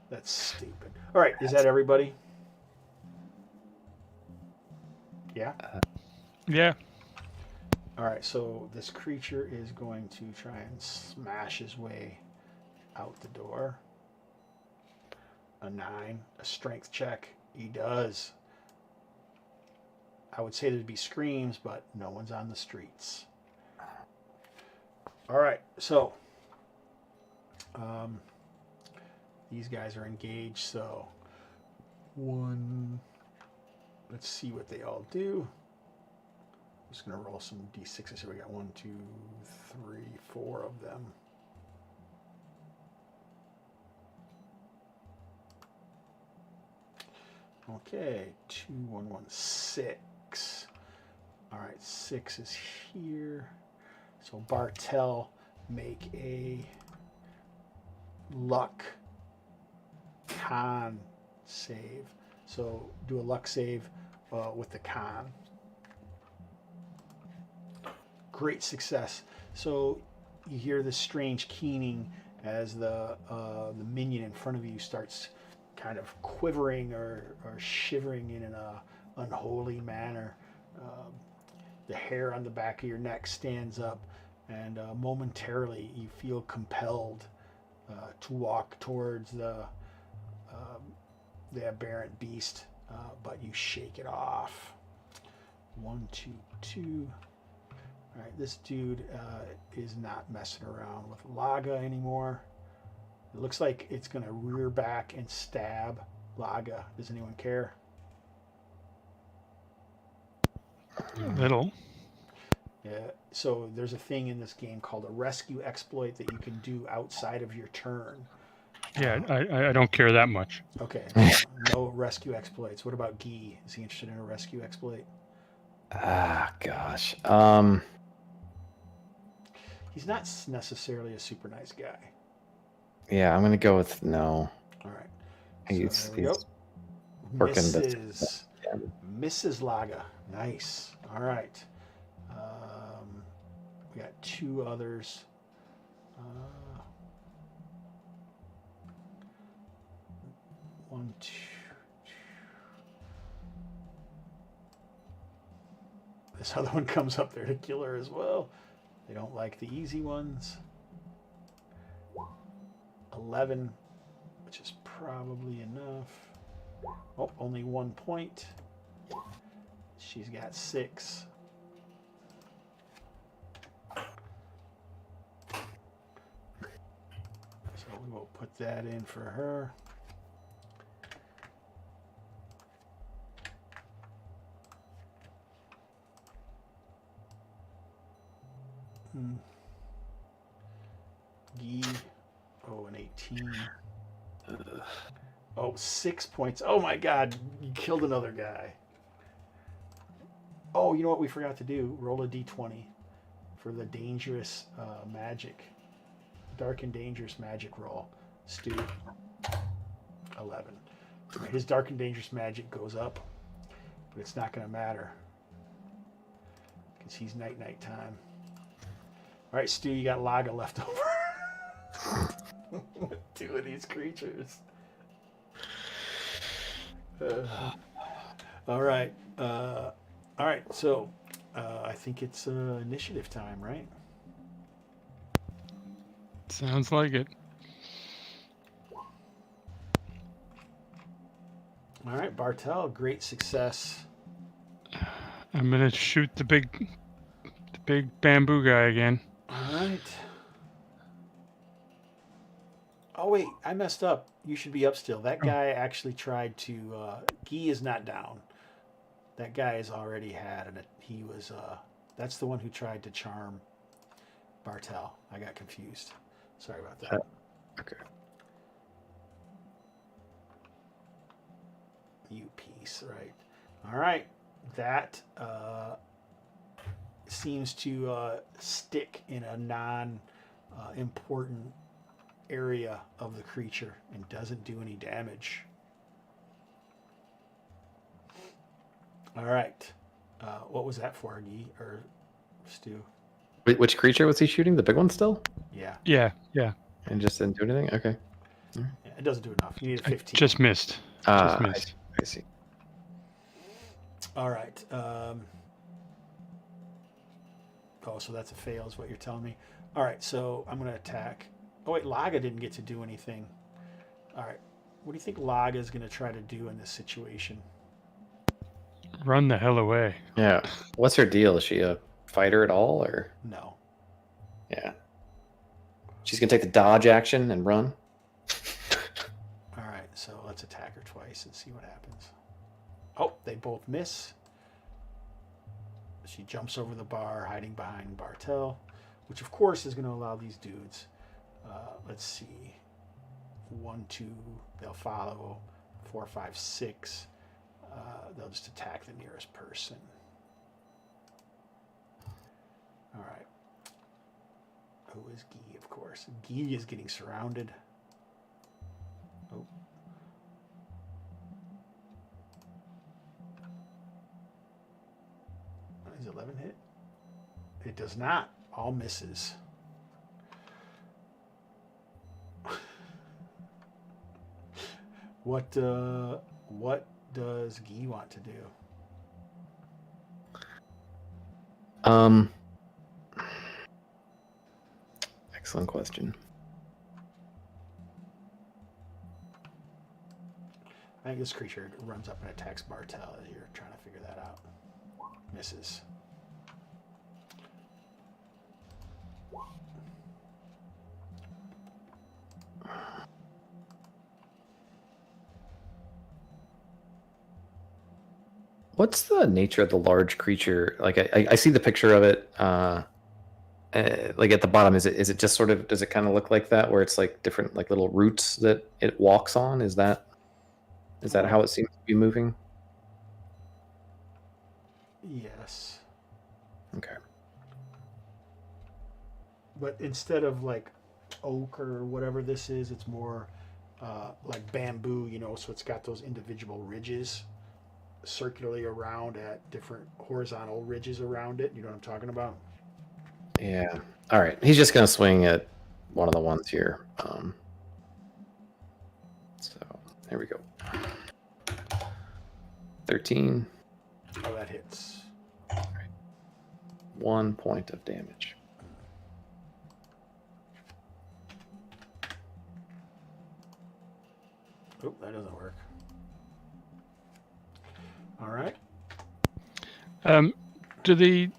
That's stupid. All right, is that everybody? Yeah? Yeah. All right, so this creature is going to try and smash his way out the door. A 9, a strength check. He does. I would say there'd be screams, but no one's on the streets. All right, so these guys are engaged, so let's see what they all do. I'm just going to roll some d6s here. We got 1, 2, 3, 4 of them. Okay, 2, 1, 1, 6. All right, 6 is here. So Bartel, make a luck con save. So do a luck save with the con. great success. So you hear this strange keening as the minion in front of you starts kind of quivering or shivering in an unholy manner. The hair on the back of your neck stands up, and momentarily you feel compelled to walk towards the aberrant beast, but you shake it off. 1, 2, 2. All right, this dude is not messing around with Laga anymore. It looks like it's going to rear back and stab Laga. Does anyone care? Little. Yeah. So there's a thing in this game called a rescue exploit that you can do outside of your turn. Yeah, I don't care that much. Okay. No rescue exploits. What about Guy? Is he interested in a rescue exploit? Ah, gosh. He's not necessarily a super nice guy. Yeah, I'm gonna go with no. All right. He's, So there we go. working Mrs. Laga. Nice. All right. We got 2 others. 1, 2. This other one comes up there to kill her as well. They don't like the easy ones. 11, which is probably enough. Oh, only 1 point. She's got 6. So we will put that in for her. Guy. Oh, an 18. Oh, 6 points. Oh my God, you killed another guy. Oh, you know what we forgot to do? Roll a d20 for the dangerous magic. Dark and dangerous magic roll. Stu. 11. His dark and dangerous magic goes up, but it's not going to matter because he's night time. All right, Stu, you got Laga left over. With 2 of these creatures. All right. So I think it's initiative time, right? Sounds like it. All right, Bartel, great success. I'm gonna shoot the big bamboo guy again. All right. Oh wait, I messed up. You should be up still. That guy actually tried to. Guy is not down. That guy has already had, and he was. That's the one who tried to charm Bartel. I got confused. Sorry about that. Okay. You piece, right? All right. That seems to stick in a non-important area of the creature and doesn't do any damage. All right. What was that for, Guy or Stu? Which creature was he shooting? The big one still? Yeah. Yeah. And just didn't do anything? Okay. Yeah, it doesn't do enough. You need a 15. Just missed. Just missed. I see. All right. So that's a fail is what you're telling me. All right, so I'm going to attack. Oh, wait, Laga didn't get to do anything. All right. What do you think Laga is going to try to do in this situation? Run the hell away. Yeah. What's her deal? Is she a fighter at all, or? No. Yeah. She's gonna take the dodge action and run. All right, so let's attack her twice and see what happens. Oh, they both miss. She jumps over the bar, hiding behind Bartel, which of course is going to allow these dudes. Let's see. 1, 2, they'll follow. 4, 5, 6. They'll just attack the nearest person. All right. Who is Guy, of course? Guy is getting surrounded. Oh. Is 11 hit? It does Does not. All misses. What does Guy want to do? Excellent question. I think this creature runs up and attacks Bartel as you're trying to figure that out. Misses. What's the nature of the large creature? Like I see the picture of it. Like at the bottom, is it just sort of, does it kind of look like that, where it's like different like little roots that it walks on? Is that how it seems to be moving? Yes. Okay. But instead of like oak or whatever this is, it's more like bamboo, you know, so it's got those individual ridges circularly around at different horizontal ridges around it. You know what I'm talking about? Yeah. All right. He's just gonna swing at one of the ones here. So here we go. 13. Oh, that hits. All right. 1 point of damage. Oh, that doesn't work. All right. Do the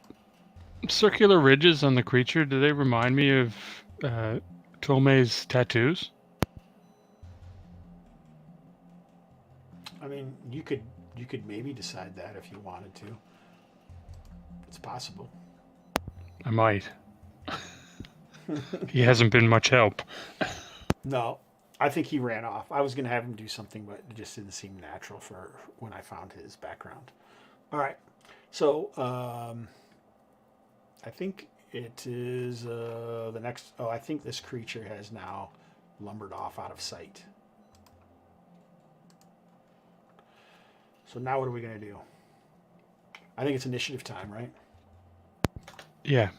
circular ridges on the creature, do they remind me of Tolme's tattoos? I mean, you could maybe decide that if you wanted to. It's possible. I might. He hasn't been much help. No, I think he ran off. I was going to have him do something, but it just didn't seem natural for when I found his background. All right. So, I think it is the next. Oh, I think this creature has now lumbered off out of sight. So now what are we going to do? I think it's initiative time, right? Yeah.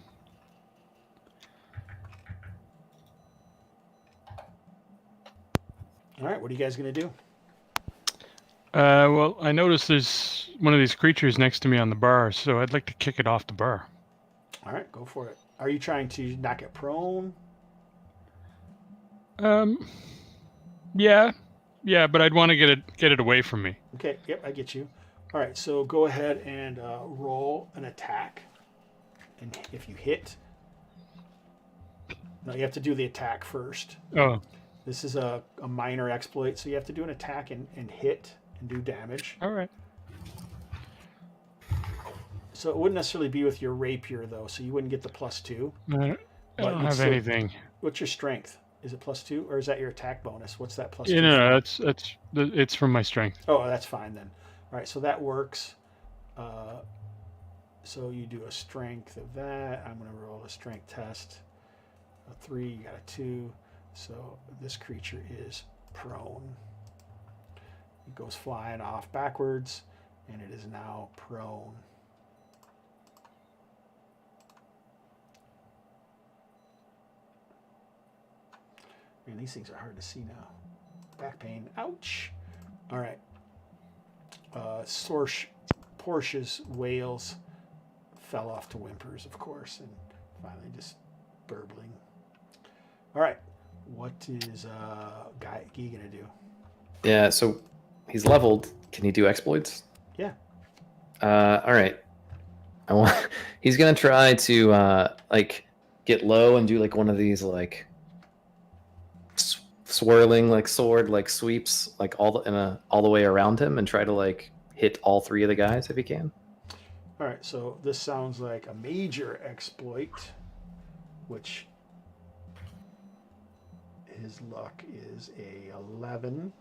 All right. What are you guys going to do? Well, I noticed there's one of these creatures next to me on the bar, so I'd like to kick it off the bar. All right. Go for it. Are you trying to knock it prone? Yeah, but I'd want to get it away from me. Okay. Yep. I get you. All right. So go ahead and roll an attack. And if you hit, no, you have to do the attack first. Oh, This is a minor exploit, so you have to do an attack and hit and do damage. all right. So it wouldn't necessarily be with your rapier, though, so you wouldn't get the +2. I But don't you'd have still- anything. What's your strength? Is it +2, or is that your attack bonus? What's that +2? Yeah, no, it's from my strength. Oh, that's fine then. All right, so that works. So you do a strength of that. I'm going to roll a strength test. A 3, you got a 2. So this creature is prone. It goes flying off backwards, and it is now prone. Man, these things are hard to see now. Back pain. Ouch. All right. Porsche's wails fell off to whimpers, of course, and finally just burbling. All right. What is Guy gonna do? Yeah, so he's leveled. Can he do exploits? Yeah. All right. He's gonna try to like get low and do like one of these like swirling like sword like sweeps like all the way around him and try to like hit all 3 of the guys if he can. All right. So this sounds like a major exploit, which his luck is a 11.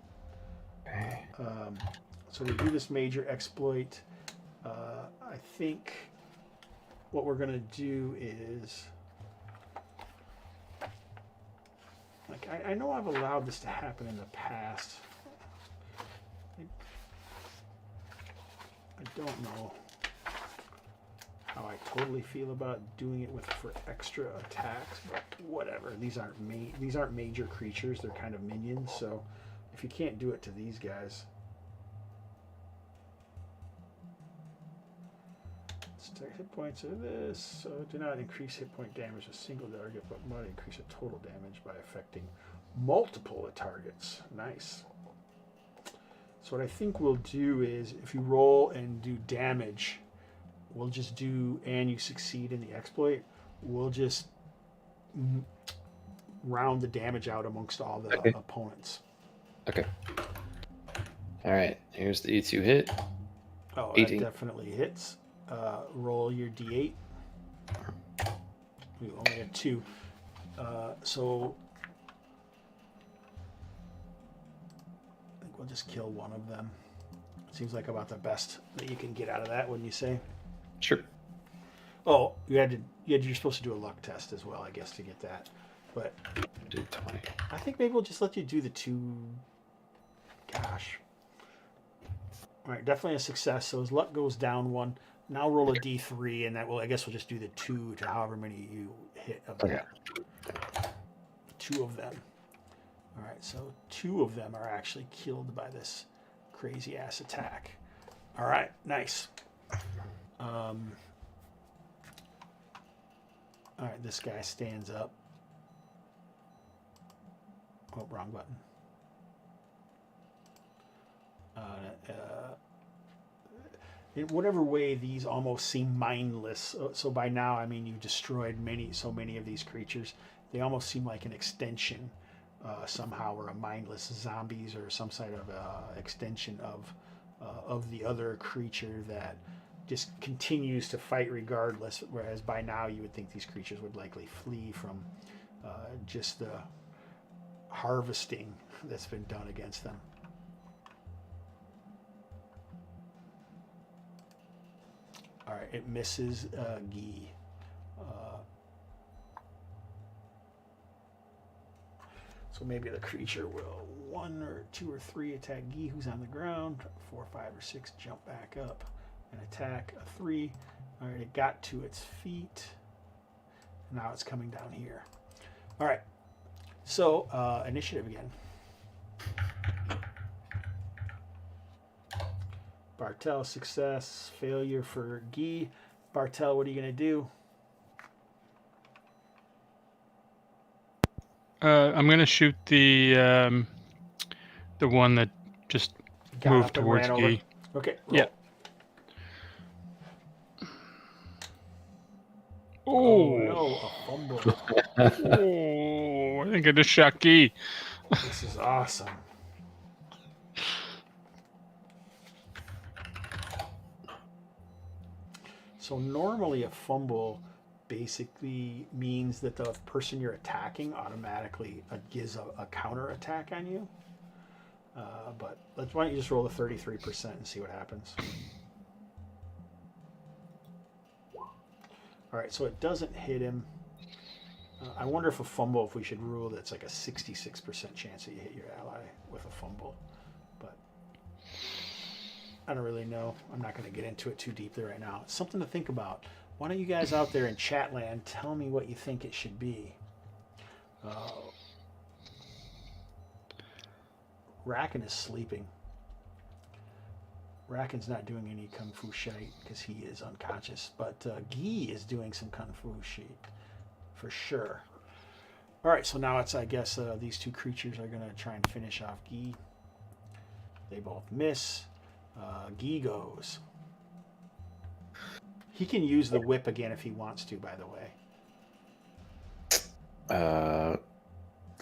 Okay. So we do this major exploit. I think what we're gonna do is, like, I know I've allowed this to happen in the past. I don't know how I totally feel about doing it for extra attacks, but whatever. These aren't major creatures. They're kind of minions. So if you can't do it to these guys, stack hit points of this. So do not increase hit point damage a single target, but might increase the total damage by affecting multiple targets. Nice. So what I think we'll do is, if you roll and do damage, we'll just do, and you succeed in the exploit, we'll just round the damage out amongst all the opponents. Okay. All right. Here's the E2 hit. Oh, 18. that definitely hits. Roll your D8. We only have 2. So I think we'll just kill one of them. Seems like about the best that you can get out of that, wouldn't you say? Sure. Oh, you're supposed to do a luck test as well, I guess, to get that. But Do 20. I think maybe we'll just let you do the 2. Gosh. All right, definitely a success. So his luck goes down 1. Now roll a D3, and I guess we'll just do the 2 to however many you hit of them. Okay. 2 of them. All right, so 2 of them are actually killed by this crazy ass attack. All right, nice. All right, this guy stands up. Oh, wrong button. In whatever way, these almost seem mindless. So by now, I mean, you've destroyed so many of these creatures. They almost seem like an extension somehow, or a mindless zombies, or some sort of extension of the other creature that just continues to fight regardless. Whereas by now, you would think these creatures would likely flee from just the harvesting that's been done against them. All right, it misses Guy. So maybe the creature will 1 or 2 or 3 attack Guy, who's on the ground. 4, 5, or 6 jump back up and attack a 3. All right, it got to its feet. Now it's coming down here. All right, so initiative again. Bartel, success. Failure for Guy. Bartel, what are you going to do? I'm going to shoot the one that just Got moved up and towards ran over. Guy. Okay, roll. Yeah. Oh, Oh, no, a fumble. oh! I think I just shot Guy. This is awesome. So normally a fumble basically means that the person you're attacking automatically gives a counter attack on you. But why don't you just roll the 33% and see what happens. All right, so it doesn't hit him. I wonder if a fumble, if we should rule that's like a 66% chance that you hit your ally with a fumble. But I don't really know. I'm not going to get into it too deeply right now. It's something to think about. Why don't you guys out there in chat land tell me what you think it should be? Racken is sleeping. Racken's not doing any kung fu shite because he is unconscious, but Guy is doing some kung fu shit for sure. All right, so now it's, I guess, these 2 creatures are going to try and finish off Guy. They both miss. Guy goes. He can use the whip again if he wants to, by the way.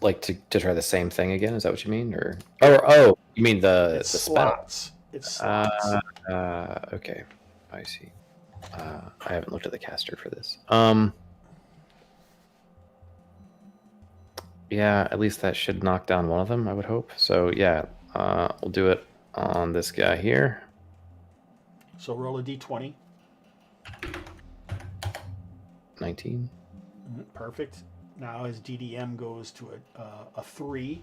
Like to try the same thing again? Is that what you mean? Or oh, you mean the slots. spell? It's slots. Okay, I see. I haven't looked at the caster for this. Yeah, at least that should knock down one of them, I would hope. So yeah, we'll do it on this guy here. So roll a d20. 19. Perfect. Now his DDM goes to a 3.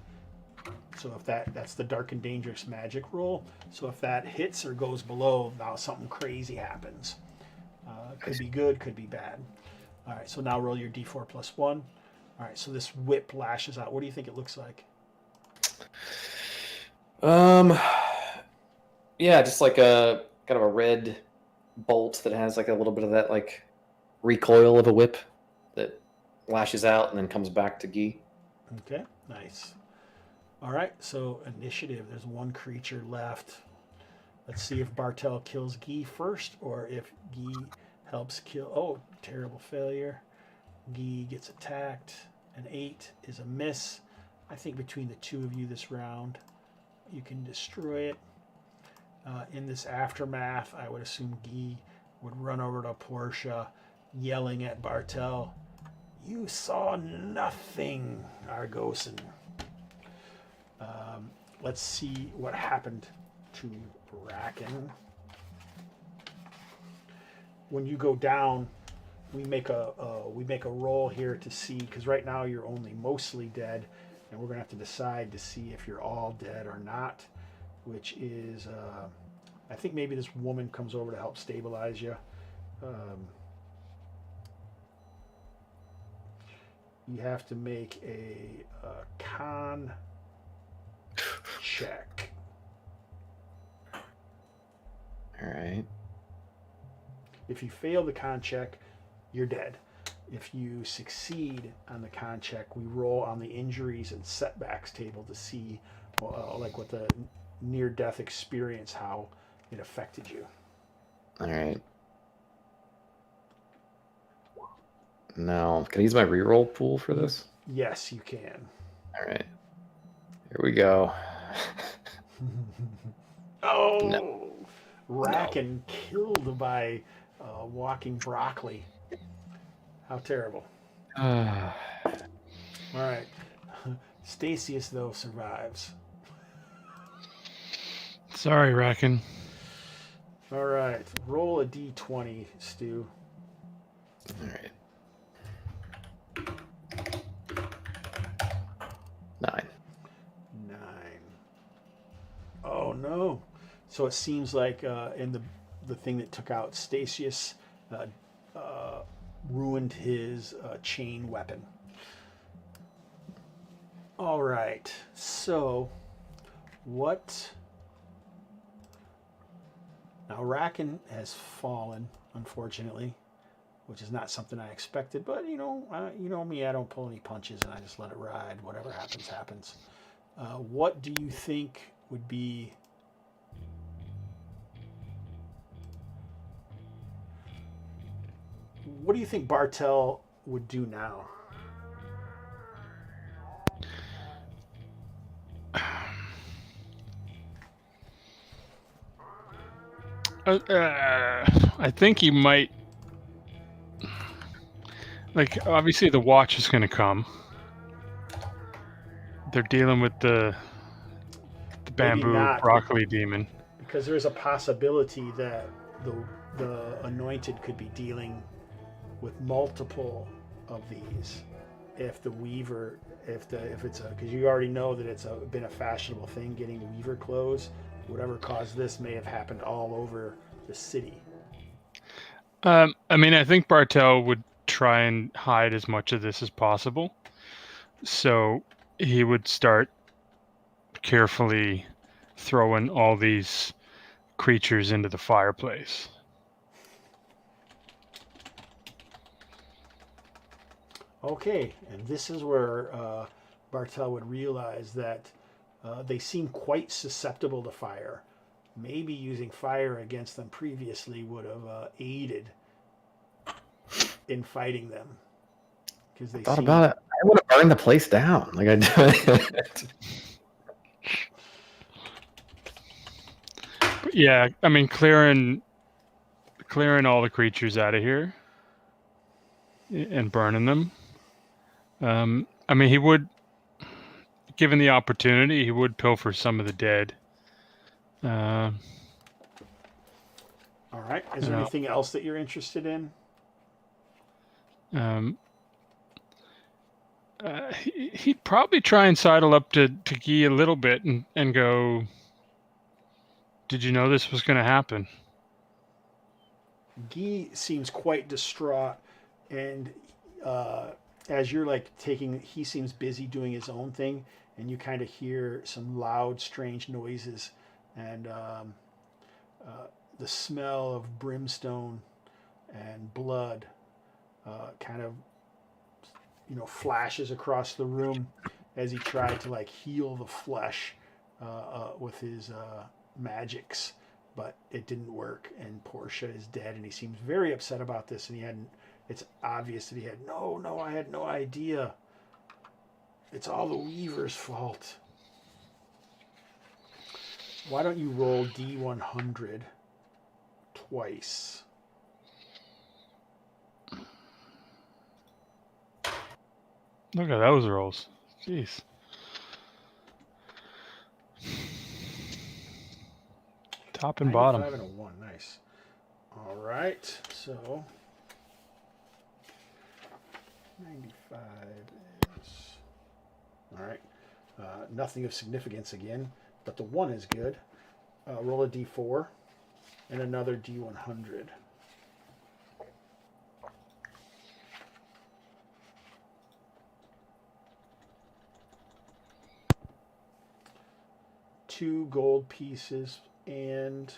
So if that's the dark and dangerous magic roll. So if that hits or goes below, now something crazy happens. Could be good, could be bad. All right, so now roll your d4 plus 1. All right, so this whip lashes out. What do you think it looks like? Yeah, just like a kind of a red bolt that has like a little bit of that like recoil of a whip that lashes out and then comes back to Guy. Okay, nice. All right, so initiative. There's one creature left. Let's see if Bartel kills Guy first or if Guy helps kill. Oh, terrible failure. Guy gets attacked. An 8 is a miss. I think between the two of you this round, you can destroy it. In this aftermath, I would assume Guy would run over to Portia, yelling at Bartel, "You saw nothing, Argosan." Let's see what happened to Bracken. When you go down, we make a roll here to see, because right now you're only mostly dead, and we're gonna have to decide to see if you're all dead or not, which is I think maybe this woman comes over to help stabilize you. You have to make a con check. All right. If you fail the con check, you're dead. If you succeed on the con check, we roll on the injuries and setbacks table to see like what the near-death experience, how it affected you. All right. Now, can I use my reroll pool for this? Yes, you can. All right. Here we go. Oh! No. Racken killed by walking broccoli. How terrible. All right. Stasius, though, survives. Sorry, Racken. All right. Roll a d20, Stu. All right. 9. 9. Oh, no. So it seems like in the thing that took out Stasius ruined his chain weapon. All right. So what... Now, Racken has fallen, unfortunately, which is not something I expected. But, you know me, I don't pull any punches, and I just let it ride. Whatever happens, happens. What do you think would be... What do you think Bartel would do now? I think he might. Like, obviously, the watch is going to come. They're dealing with the bamboo not, broccoli demon. Because there's a possibility that the anointed could be dealing with multiple of these. If the weaver, if it's a, because you already know that it's been a fashionable thing getting weaver clothes. Whatever caused this may have happened all over the city. I mean, I think Bartel would try and hide as much of this as possible. So he would start carefully throwing all these creatures into the fireplace. Okay, and this is where Bartel would realize that they seem quite susceptible to fire. Maybe using fire against them previously would have aided in fighting them. Because they thought about it. I want to burn the place down. Like I do. But yeah, I mean, clearing all the creatures out of here and burning them. I mean, he would, given the opportunity, he would pilfer some of the dead. All right. Is there anything else that you're interested in? He'd probably try and sidle up to Guy a little bit and go, "Did you know this was going to happen?" Guy seems quite distraught, and as you're like taking, he seems busy doing his own thing, and you kind of hear some loud, strange noises, and the smell of brimstone and blood kind of, flashes across the room as he tried to like heal the flesh with his magics, but it didn't work. And Portia is dead, and he seems very upset about this. And he hadn't. It's obvious that he had no. I had no idea. It's all the Weaver's fault. Why don't you roll D100 twice? Look at those rolls. Jeez. Top and bottom. 5 and a 1. Nice. All right. So 95 is... All right. Nothing of significance again, but the 1 is good. Roll a D4 and another D100. Two gold pieces and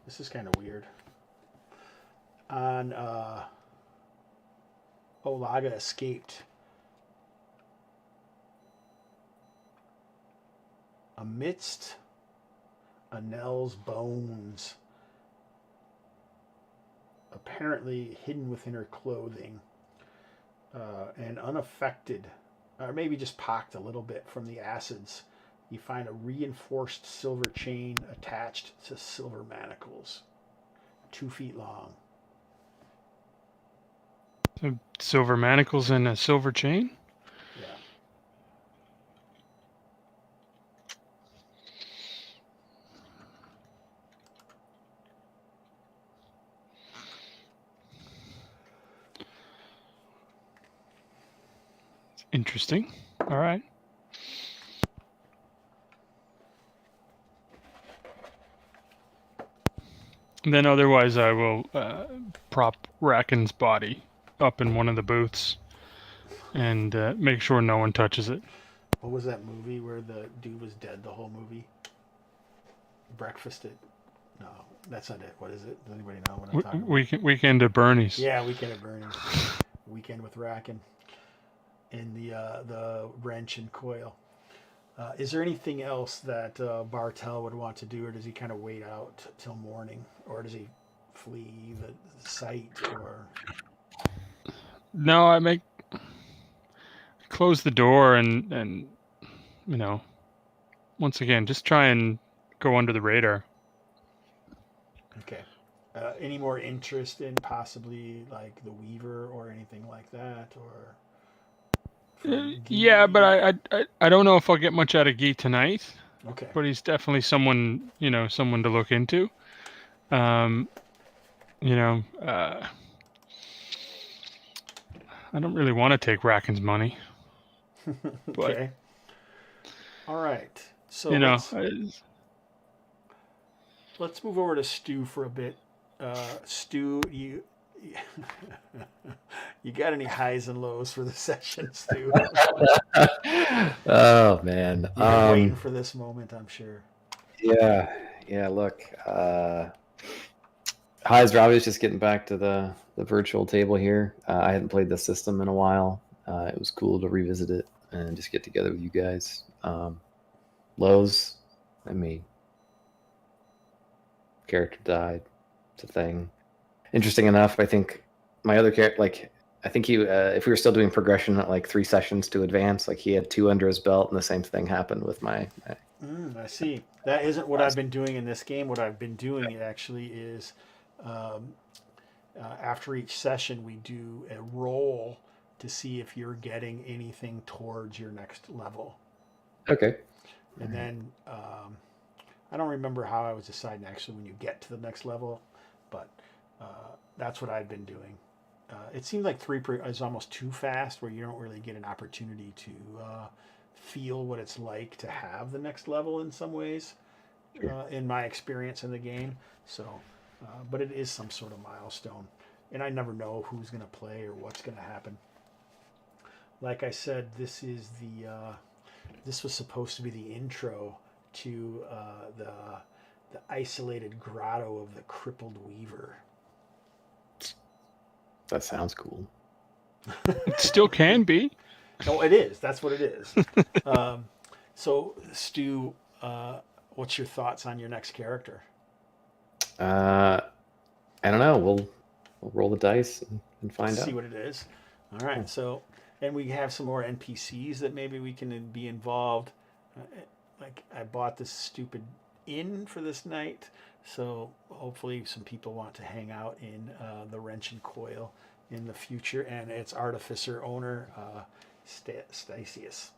this is kind of weird. On Olaga escaped. Amidst Anel's bones, apparently hidden within her clothing, and unaffected, or maybe just pocked a little bit from the acids, you find a reinforced silver chain attached to silver manacles, 2 feet long. So silver manacles and a silver chain? Yeah. Interesting. All right. And then otherwise I will prop Racken's body up in one of the booths and make sure no one touches it. What was that movie where the dude was dead the whole movie? Breakfast at... No, that's not it. What is it? Does anybody know what I'm talking about? Weekend at Bernie's. Yeah, Weekend at Bernie's. Weekend with Racken. And the wrench and coil. Is there anything else that Bartel would want to do, or does he kind of wait out till morning, or does he flee the site, or? No, I close the door and once again just try and go under the radar. Okay. Any more interest in possibly like the Weaver or anything like that, or? Yeah, but I don't know if I'll get much out of Guy tonight. Okay. But he's definitely someone to look into. I don't really want to take Racken's money. Okay. All right. So let's move over to Stu for a bit. Stu, you got any highs and lows for the session, Stu? Oh man, You've been waiting for this moment, I'm sure. Yeah. Look, highs are obvious. Just getting back to the virtual table here. I hadn't played this system in a while. It was cool to revisit it and just get together with you guys. Lows, I mean, character died. It's a thing. Interesting enough, I think my other character, I think he, if we were still doing progression at like 3 sessions to advance, like he had 2 under his belt, and the same thing happened with my I see. That isn't what I've been doing in this game. What I've been doing actually is, after each session, we do a roll to see if you're getting anything towards your next level. Okay. And then I don't remember how I was deciding actually when you get to the next level, but that's what I've been doing. It seems like 3 is almost too fast, where you don't really get an opportunity to feel what it's like to have the next level in some ways, in my experience in the game. So, but it is some sort of milestone, and I never know who's going to play or what's going to happen. Like I said, this is this was supposed to be the intro to the isolated grotto of the crippled weaver. That sounds cool. It still can be. No, it is. That's what it is. So, Stu, what's your thoughts on your next character? I don't know. We'll roll the dice and find out. See what it is. All right. So, and we have some more NPCs that maybe we can be involved. Like I bought this stupid inn for this night, so hopefully some people want to hang out in the Wrench and Coil in the future, and its artificer owner, Stasius.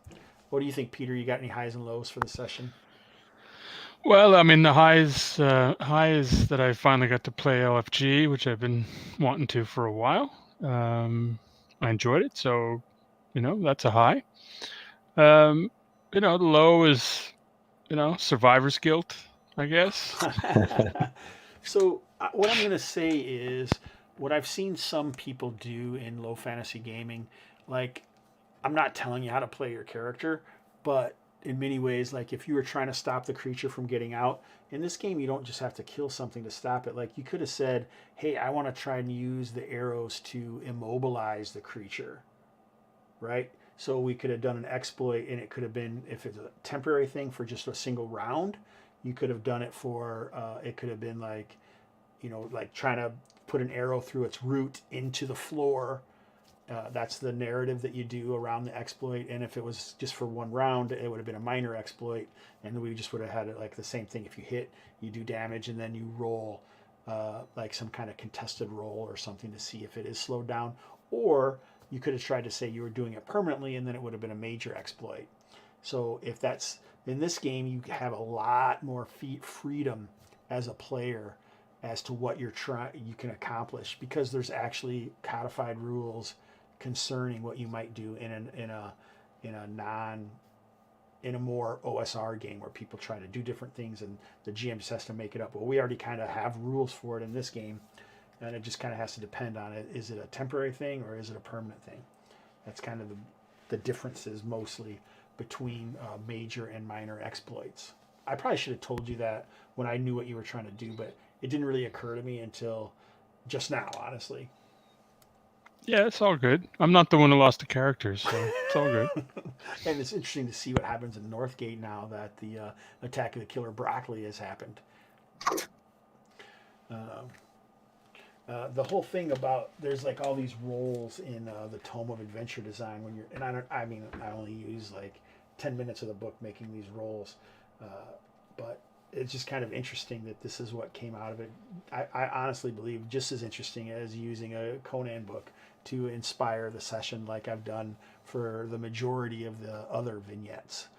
What do you think, Peter? You got any highs and lows for the session? Well, I mean, the highs that I finally got to play LFG, which I've been wanting to for a while. I enjoyed it, so that's a high. The low is survivor's guilt, I guess. So what I'm going to say is what I've seen some people do in low fantasy gaming, like I'm not telling you how to play your character, but in many ways, like if you were trying to stop the creature from getting out, in this game you don't just have to kill something to stop it. Like you could have said, hey, I want to try and use the arrows to immobilize the creature, right? So we could have done an exploit, and it could have been, if it's a temporary thing for just a single round, you could have done it for, it could have been like, like trying to put an arrow through its root into the floor. That's the narrative that you do around the exploit. And if it was just for one round, it would have been a minor exploit. And we just would have had it like the same thing. If you hit, you do damage, and then you roll like some kind of contested roll or something to see if it is slowed down. Or you could have tried to say you were doing it permanently, and then it would have been a major exploit. So if that's in this game, you have a lot more freedom as a player as to what you can accomplish, because there's actually codified rules concerning what you might do in a more OSR game where people try to do different things and the GM just has to make it up. Well, we already kind of have rules for it in this game. And it just kind of has to depend on it. Is it a temporary thing or is it a permanent thing? That's kind of the differences mostly between major and minor exploits. I probably should have told you that when I knew what you were trying to do, but it didn't really occur to me until just now, honestly. Yeah, it's all good. I'm not the one who lost the characters, so it's all good. And it's interesting to see what happens in Northgate now that the Attack of the Killer Broccoli has happened. The whole thing about there's like all these roles in the Tome of Adventure Design when you're, and I only use like 10 minutes of the book making these roles, but it's just kind of interesting that this is what came out of it. I honestly believe just as interesting as using a Conan book to inspire the session, like I've done for the majority of the other vignettes.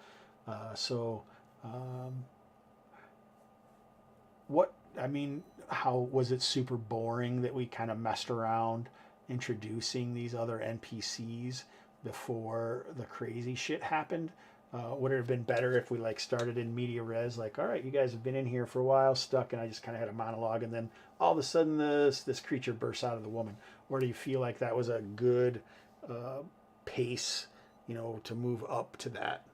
How was it super boring that we kind of messed around introducing these other NPCs before the crazy shit happened? Would it have been better if we like started in media res, like, all right, you guys have been in here for a while, stuck, and I just kind of had a monologue, and then all of a sudden this creature bursts out of the woman? Or do you feel like that was a good pace, to move up to that?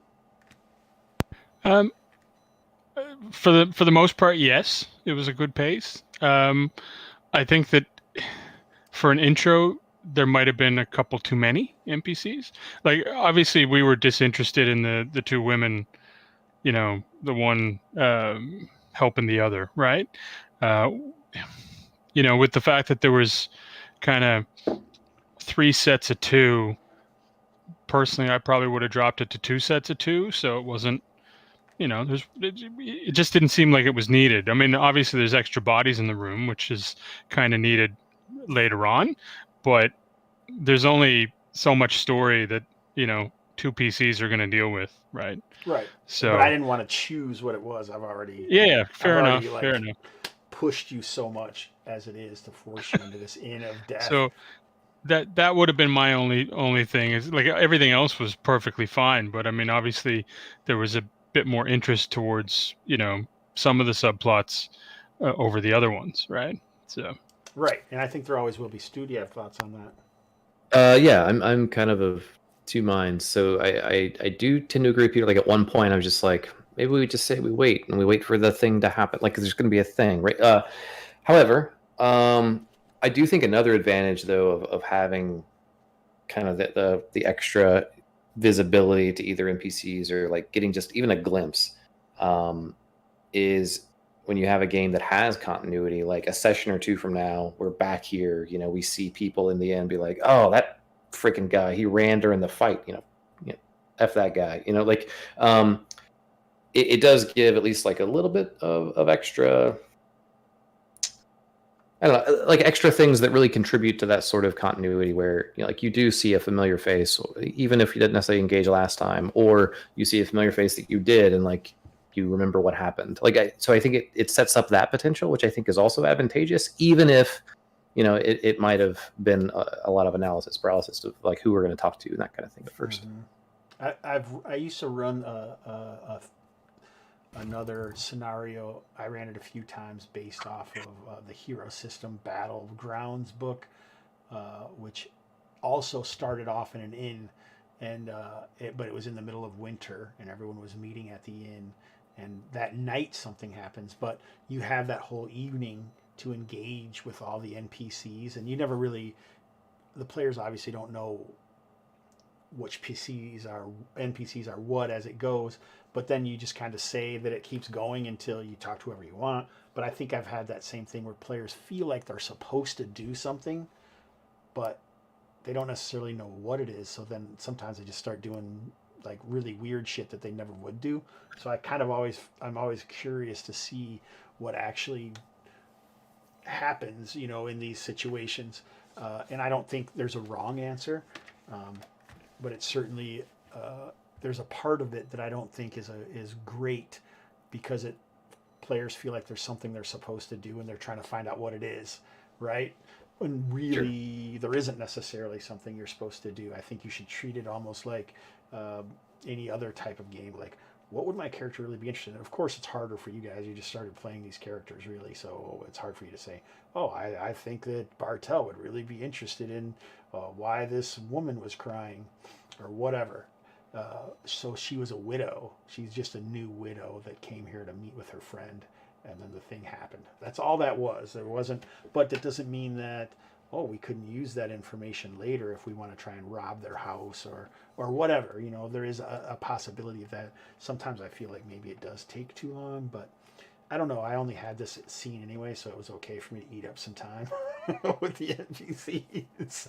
For the most part, yes, it was a good pace. I think that for an intro, there might have been a couple too many NPCs. Like, obviously, we were disinterested in the two women, the one helping the other, right? With the fact that there was kind of 3 sets of 2, personally, I probably would have dropped it to 2 sets of 2, so it wasn't, it just didn't seem like it was needed. I mean, obviously there's extra bodies in the room, which is kind of needed later on, but there's only so much story that, 2 PCs are going to deal with, right? Right. So, but I didn't want to choose what it was. I've already fair enough. Pushed you so much as it is to force you into this inn of death. So that would have been my only thing. Is like everything else was perfectly fine, but I mean, obviously, there was a bit more interest towards some of the subplots over the other ones, right? So Right, and I think there always will be. Stu, do you have thoughts on that? Yeah, I'm kind of two minds. So I do tend to agree with Peter. Like at one point, I was just like, maybe we just say we wait and we wait for the thing to happen. Like 'cause there's going to be a thing, right? However, I do think another advantage though of having kind of the extra visibility to either NPCs or like getting just even a glimpse is when you have a game that has continuity, like a session or two from now, we're back here, we see people in the end be like, oh, that freaking guy, he ran during the fight, F that guy, like it does give at least like a little bit of extra, I don't know, like extra things that really contribute to that sort of continuity where, like you do see a familiar face, even if you didn't necessarily engage last time, or you see a familiar face that you did and like you remember what happened. So I think it sets up that potential, which I think is also advantageous, even if, it might have been a lot of analysis paralysis of like who we're going to talk to and that kind of thing at first. Mm-hmm. I used to run another scenario. I ran it a few times based off of the Hero System Battlegrounds book, which also started off in an inn, and but it was in the middle of winter, and everyone was meeting at the inn. And that night something happens, but you have that whole evening to engage with all the NPCs, and you never really, the players obviously don't know which NPCs are what as it goes, but then you just kind of say that it keeps going until you talk to whoever you want. But I think I've had that same thing where players feel like they're supposed to do something, but they don't necessarily know what it is. So then sometimes they just start doing like really weird shit that they never would do. So I'm always curious to see what actually happens, in these situations. And I don't think there's a wrong answer, but it's certainly there's a part of it that I don't think is great because players feel like there's something they're supposed to do and they're trying to find out what it is, right? When really there isn't necessarily something you're supposed to do. I think you should treat it almost like any other type of game. Like, what would my character really be interested in? Of course, it's harder for you guys. You just started playing these characters, really, so it's hard for you to say, oh, I think that Bartel would really be interested in why this woman was crying or whatever. So she was a widow. She's just a new widow that came here to meet with her friend, and then the thing happened. That's all that was. There wasn't, but that doesn't mean that, oh, we couldn't use that information later if we want to try and rob their house or whatever. There is a possibility of that. Sometimes I feel like maybe it does take too long, but I don't know. I only had this scene anyway, so it was okay for me to eat up some time with the NPCs.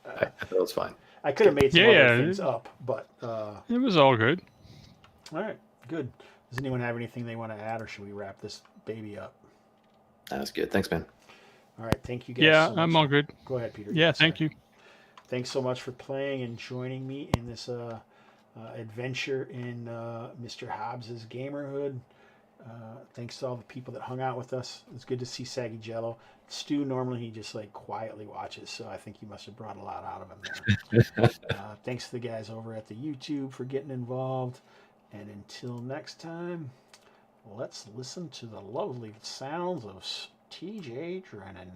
That was fine. I could have made some other things up, but it was all good. All right, good. Does anyone have anything they want to add, or should we wrap this baby up? That's good. Thanks, man. All right, thank you guys. Yeah, so much. I'm all good. Go ahead, Peter. Yeah, thank you. Thanks so much for playing and joining me in this adventure in Mr. Hobbs's Gamerhood. Thanks to all the people that hung out with us. It's good to see Saggy Jello. Stu, normally he just like quietly watches, so I think you must have brought a lot out of him there. Thanks to the guys over at the YouTube for getting involved. And until next time, let's listen to the lovely sounds of TJ Drennan.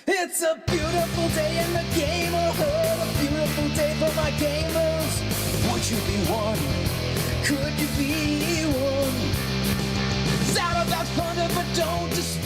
It's a beautiful day in the gamerhood, a beautiful day for my gamers. Would you be one? Could you be one? It's out about thunder, but don't despair.